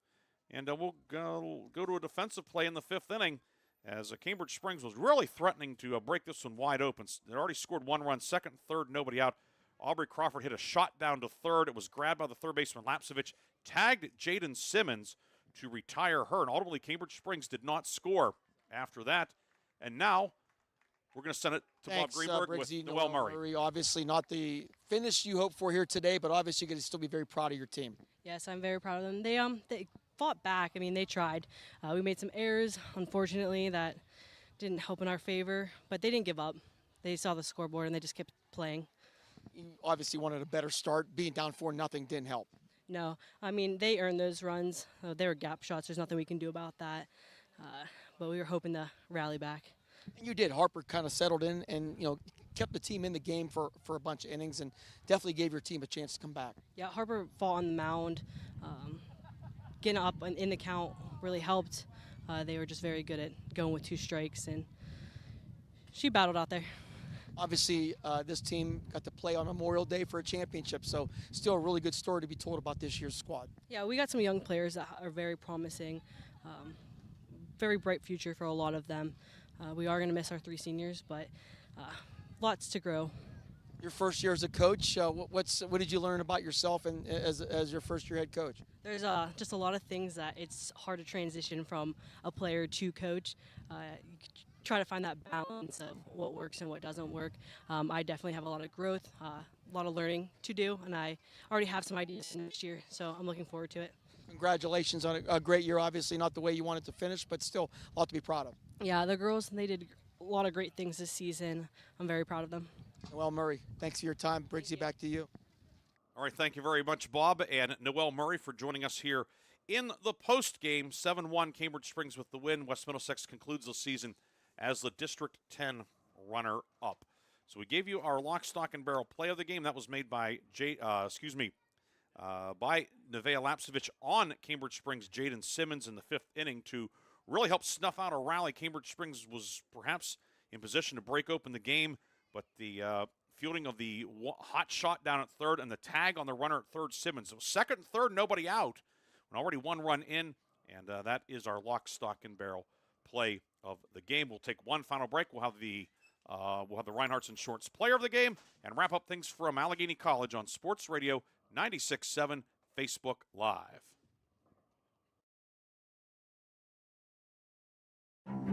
And we'll go to a defensive play in the 5th inning as Cambridge Springs was really threatening to break this one wide open. They already scored 1 run, second, third, nobody out. Aubrey Crawford hit a shot down to third. It was grabbed by the third baseman Lapsevich, tagged Jaden Simmons to retire her. And ultimately, Cambridge Springs did not score after that. And now we're going to send it to Bob Greenberg with Noel Murray. Obviously not the finish you hope for here today, but obviously you're going to still be very proud of your team. Yes, I'm very proud of them. They fought back. I mean, they tried. We made some errors, unfortunately, that didn't help in our favor, but they didn't give up. They saw the scoreboard, and they just kept playing. You obviously wanted a better start. Being down 4-0 didn't help. No. I mean, they earned those runs. They were gap shots. There's nothing we can do about that. But we were hoping to rally back. And you did. Harper kind of settled in and, kept the team in the game for a bunch of innings and definitely gave your team a chance to come back. Yeah, Harper fought on the mound. Getting up in the count really helped. They were just very good at going with 2 strikes, and she battled out there. Obviously, this team got to play on Memorial Day for a championship, so still a really good story to be told about this year's squad. Yeah, we got some young players that are very promising. Very bright future for a lot of them. We are going to miss our 3 seniors, but lots to grow. Your first year as a coach, what did you learn about yourself and as your first year head coach? There's just a lot of things that it's hard to transition from a player to coach. You try to find that balance of what works and what doesn't work. I definitely have a lot of growth, a lot of learning to do, and I already have some ideas next year, so I'm looking forward to it. Congratulations on a great year. Obviously not the way you wanted to finish, but still a lot to be proud of. Yeah, the girls, they did a lot of great things this season. I'm very proud of them. Noel Murray, thanks for your time. Briggsy, back to you. All right, thank you very much, Bob and Noel Murray, for joining us here in the post-game. 7-1 Cambridge Springs with the win. West Middlesex concludes the season as the District 10 runner-up. So we gave you our lock, stock, and barrel play of the game. That was made by by Nevaeh Lapsevich on Cambridge Springs' Jaden Simmons in the 5th inning to really help snuff out a rally. Cambridge Springs was perhaps in position to break open the game, but the fielding of the hot shot down at third and the tag on the runner at third, Simmons. So second and third, nobody out. And already 1 run in, and that is our lock, stock, and barrel play of the game. We'll take one final break. We'll have the Reinhardt's and Shorts player of the game and wrap up things from Allegheny College on Sports Radio 96.7 Facebook Live.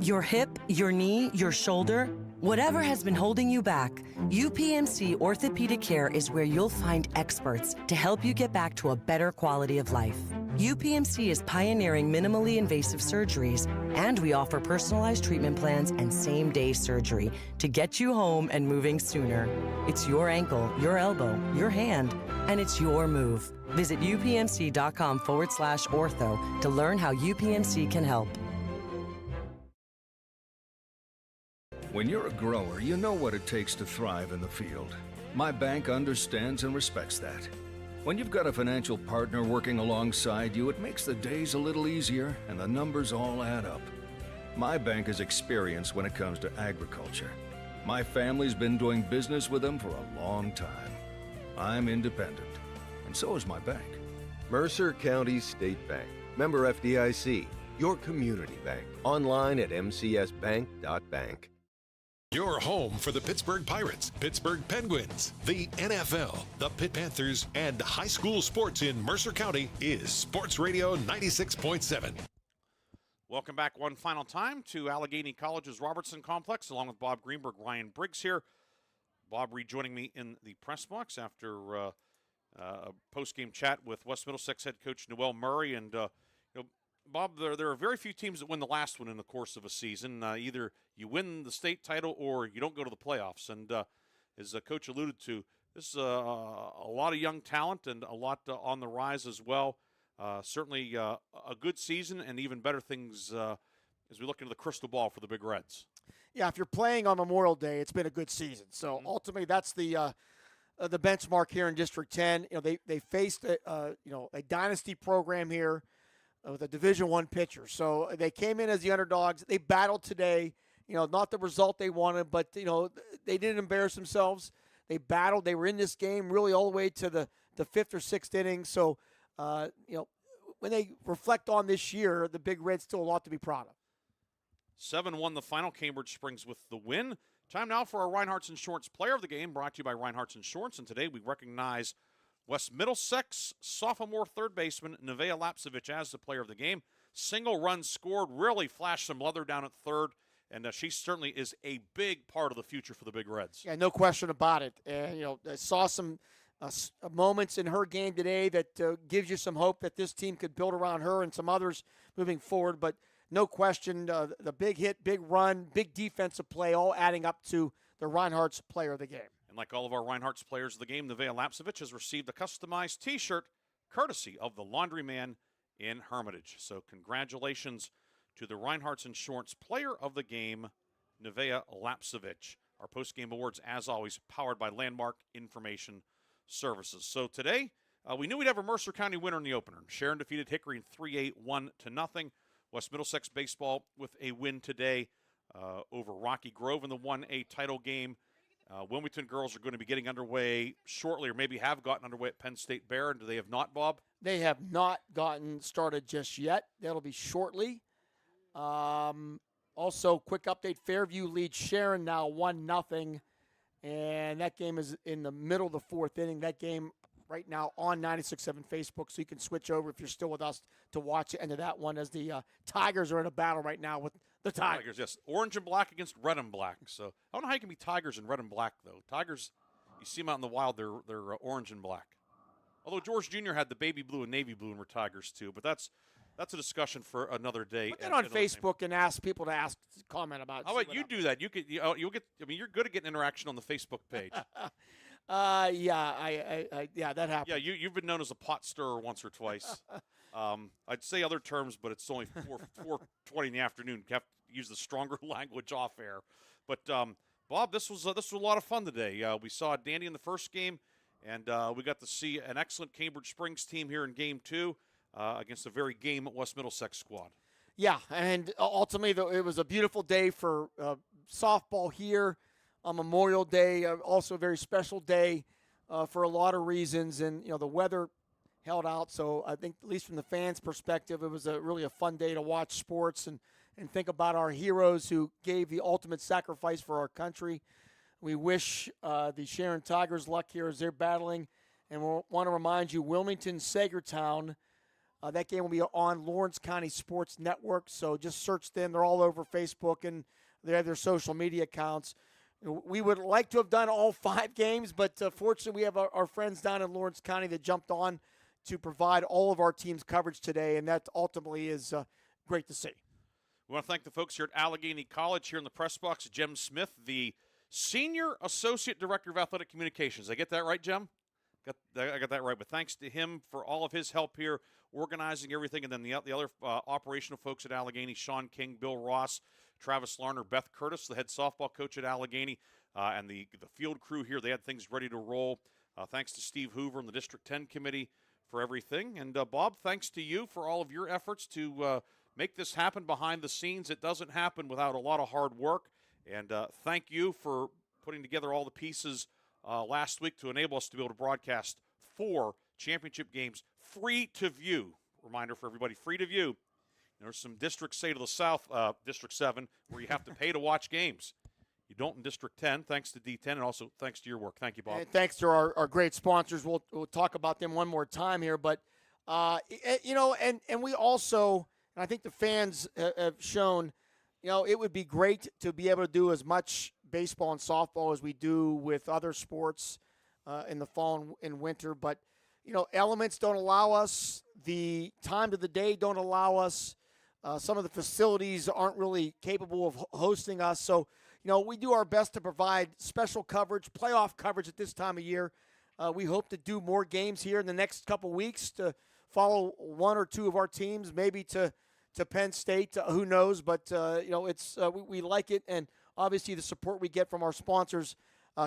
Your hip, your knee, your shoulder, whatever has been holding you back, UPMC Orthopedic Care is where you'll find experts to help you get back to a better quality of life. UPMC is pioneering minimally invasive surgeries, and we offer personalized treatment plans and same-day surgery to get you home and moving sooner. It's your ankle, your elbow, your hand, and it's your move. Visit upmc.com/ortho to learn how UPMC can help. When you're a grower, you know what it takes to thrive in the field. My bank understands and respects that. When you've got a financial partner working alongside you, it makes the days a little easier and the numbers all add up. My bank is experienced when it comes to agriculture. My family's been doing business with them for a long time. I'm independent, and so is my bank. Mercer County State Bank. Member FDIC. Your community bank. Online at mcsbank.bank. Your home for the Pittsburgh Pirates, Pittsburgh Penguins, the NFL, the Pitt Panthers, and high school sports in Mercer County is Sports Radio 96.7. Welcome back one final time to Allegheny College's Robertson Complex, along with Bob Greenburg, Ryan Briggs here. Bob rejoining me in the press box after a post-game chat with West Middlesex head coach Noel Murray. And, Bob, there are very few teams that win the last one in the course of a season. Either you win the state title or you don't go to the playoffs. And as the coach alluded to, this is a lot of young talent and a lot on the rise as well. Certainly a good season and even better things as we look into the crystal ball for the Big Reds. Yeah, if you're playing on Memorial Day, it's been a good season. So ultimately, that's the benchmark here in District 10. They faced a dynasty program here with a Division I pitcher. So they came in as the underdogs. They battled today. Not the result they wanted, but, they didn't embarrass themselves. They battled. They were in this game really all the way to the fifth or sixth inning. So, when they reflect on this year, the Big Reds still a lot to be proud of. 7-1 the final. Cambridge Springs with the win. Time now for our Reinhardt's Insurance Player of the Game, brought to you by Reinhardt's Insurance. And today we recognize West Middlesex sophomore third baseman Nevaeh Lapsevich as the player of the game. Single run scored, really flashed some leather down at third, and she certainly is a big part of the future for the Big Reds. Yeah, no question about it. I saw some moments in her game today that gives you some hope that this team could build around her and some others moving forward. But no question, the big hit, big run, big defensive play, all adding up to the Reinhardt's Player of the Game. And like all of our Reinhardt's Players of the Game, Nevaeh Lapsevich has received a customized T-shirt courtesy of the Laundryman in Hermitage. So congratulations to the Reinhardt's Insurance Player of the Game, Nevaeh Lapsevich. Our post-game awards, as always, powered by Landmark Information Services. So today, we knew we'd have a Mercer County winner in the opener. Sharon defeated Hickory in 3-8, 1-0. West Middlesex baseball with a win today over Rocky Grove in the 1A title game. Wilmington girls are going to be getting underway shortly, or maybe have gotten underway at Penn State Barron. Do they have not, Bob? They have not gotten started just yet. That'll be shortly. Also, quick update, Fairview leads Sharon now 1-0, and that game is in the middle of the fourth inning. That game right now on 96.7 Facebook, so you can switch over if you're still with us to watch the end of that one as the Tigers are in a battle right now with the Tigers. Yes. Orange and black against red and black. So I don't know how you can be Tigers and red and black, though. Tigers, you see them out in the wild, they're orange and black. Although George Jr. had the baby blue and navy blue and we're Tigers, too. But that's a discussion for another day. Put that on Facebook and ask people to comment about it. How about you do that? You'll get. I mean, you're good at getting interaction on the Facebook page. Yeah, that happened. Yeah, you've been known as a pot stirrer once or twice. I'd say other terms, but it's only 4:20 in the afternoon. You have to use the stronger language off air. But Bob, this was a lot of fun today. We saw Dandy in the first game, and we got to see an excellent Cambridge Springs team here in Game 2 against a very game West Middlesex squad. Yeah, and ultimately it was a beautiful day for softball here on Memorial Day. Also a very special day for a lot of reasons, and the weather held out. So I think, at least from the fans' perspective, it was really a fun day to watch sports and think about our heroes who gave the ultimate sacrifice for our country. We wish the Sharon Tigers luck here as they're battling, and we want to remind you, Wilmington, Sagertown, That game will be on Lawrence County Sports Network, so just search them. They're all over Facebook, and they have their social media accounts. We would like to have done all 5 games, but fortunately we have our friends down in Lawrence County that jumped on to provide all of our team's coverage today, and that ultimately is great to see. We want to thank the folks here at Allegheny College. Here in the press box, Jem Smith, the Senior Associate Director of Athletic Communications. Did I get that right, Jem? I got that right, but thanks to him for all of his help here, organizing everything, and then the other operational folks at Allegheny, Sean King, Bill Ross, Travis Larner, Beth Curtis, the head softball coach at Allegheny, and the field crew here. They had things ready to roll. Thanks to Steve Hoover and the District 10 committee for everything. And, Bob, thanks to you for all of your efforts to make this happen behind the scenes. It doesn't happen without a lot of hard work. And thank you for putting together all the pieces last week to enable us to be able to broadcast 4 championship games free to view. Reminder for everybody, free to view. There's some districts, say to the south, District 7, where you have to pay to watch games. You don't in District 10, thanks to D10, and also thanks to your work. Thank you, Bob. And thanks to our great sponsors. We'll talk about them one more time here. But, and we also, and I think the fans have shown, it would be great to be able to do as much baseball and softball as we do with other sports in the fall and winter. But, elements don't allow us. The time of the day don't allow us. Some of the facilities aren't really capable of hosting us. So, we do our best to provide special coverage, playoff coverage at this time of year. We hope to do more games here in the next couple weeks to follow 1 or 2 of our teams, maybe to Penn State. Who knows? But, it's we like it. And obviously the support we get from our sponsors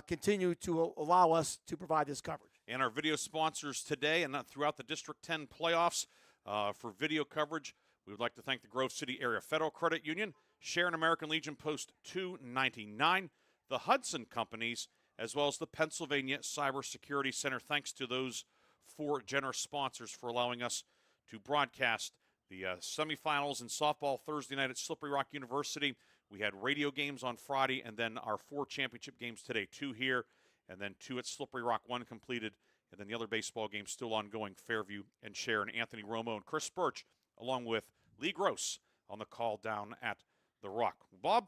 continue to allow us to provide this coverage. And our video sponsors today and throughout the District 10 playoffs for video coverage, we would like to thank the Grove City Area Federal Credit Union, Sharon American Legion Post 299, the Hudson Companies, as well as the Pennsylvania Cybersecurity Center. Thanks to those 4 generous sponsors for allowing us to broadcast the semifinals in softball Thursday night at Slippery Rock University. We had radio games on Friday, and then our 4 championship games today, 2 here, and then 2 at Slippery Rock, 1 completed, and then the other baseball games still ongoing, Fairview and Sharon. Anthony Romo and Chris Birch, along with Lee Gross, on the call down at the Rock. Bob,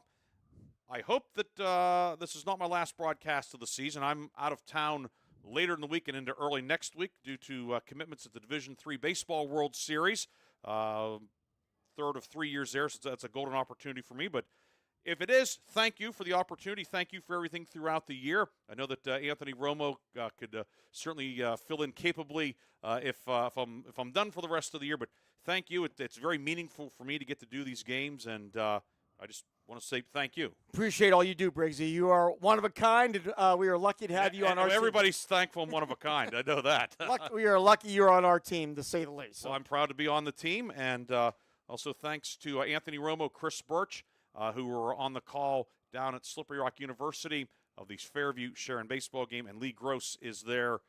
I hope that this is not my last broadcast of the season. I'm out of town later in the week and into early next week due to commitments at the Division III Baseball World Series. 3rd of 3 years there, so that's a golden opportunity for me. But if it is, thank you for the opportunity. Thank you for everything throughout the year. I know that Anthony Romo could certainly fill in capably if I'm done for the rest of the year. But thank you. It's very meaningful for me to get to do these games, and I just want to say thank you. Appreciate all you do, Briggsy. You are one of a kind, and we are lucky to have you on our team. Everybody's thankful I'm one of a kind. I know that. We are lucky you're on our team, to say the least. So I'm proud to be on the team, and also thanks to Anthony Romo, Chris Birch, who were on the call down at Slippery Rock University of the Fairview Sharon baseball game, and Lee Gross is their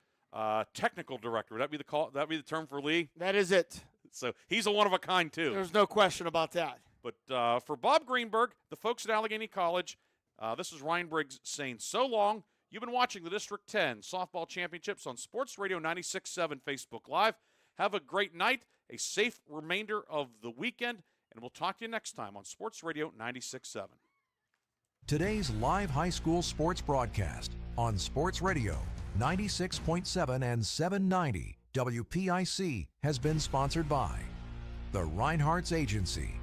technical director. Would that be the call? That be the term for Lee? That is it. So he's a one of a kind too. There's no question about that. But for Bob Greenburg, the folks at Allegheny College, this is Ryan Briggs saying so long. You've been watching the District 10 Softball Championships on Sports Radio 96.7 Facebook Live. Have a great night, a safe remainder of the weekend, and we'll talk to you next time on Sports Radio 96.7. Today's live high school sports broadcast on Sports Radio 96.7 and 790 WPIC has been sponsored by the Reinhardt's Agency.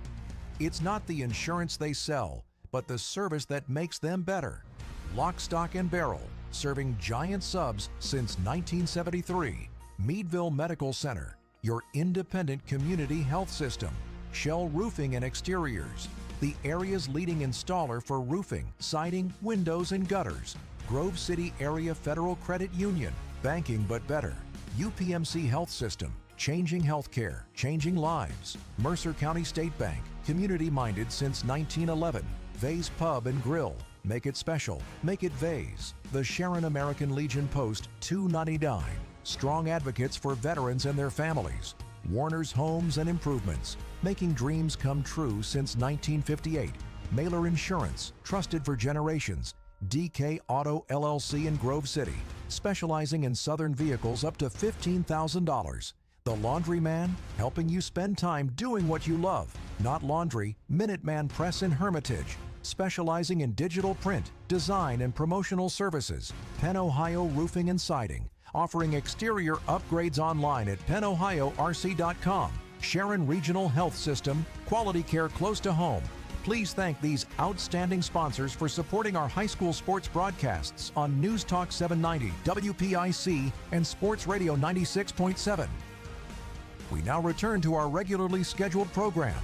It's not the insurance they sell, but the service that makes them better. Lock, Stock, and Barrel, serving giant subs since 1973. Meadville Medical Center, your independent community health system. Shell Roofing and Exteriors, the area's leading installer for roofing, siding, windows, and gutters. Grove City Area Federal Credit Union, banking but better. UPMC Health System, changing healthcare, changing lives. Mercer County State Bank, community-minded since 1911. Vase Pub and Grill, make it special, make it Vase. The Sharon American Legion Post 299, strong advocates for veterans and their families. Warner's Homes and Improvements, making dreams come true since 1958. Mailer Insurance, trusted for generations. DK Auto LLC in Grove City, specializing in Southern vehicles up to $15,000. The Laundryman, helping you spend time doing what you love. Not Laundry, Minuteman Press in Hermitage, specializing in digital print, design, and promotional services. Penn Ohio Roofing and Siding, offering exterior upgrades online at pennohiorc.com. Sharon Regional Health System, quality care close to home. Please thank these outstanding sponsors for supporting our high school sports broadcasts on News Talk 790, WPIC, and Sports Radio 96.7. We now return to our regularly scheduled program.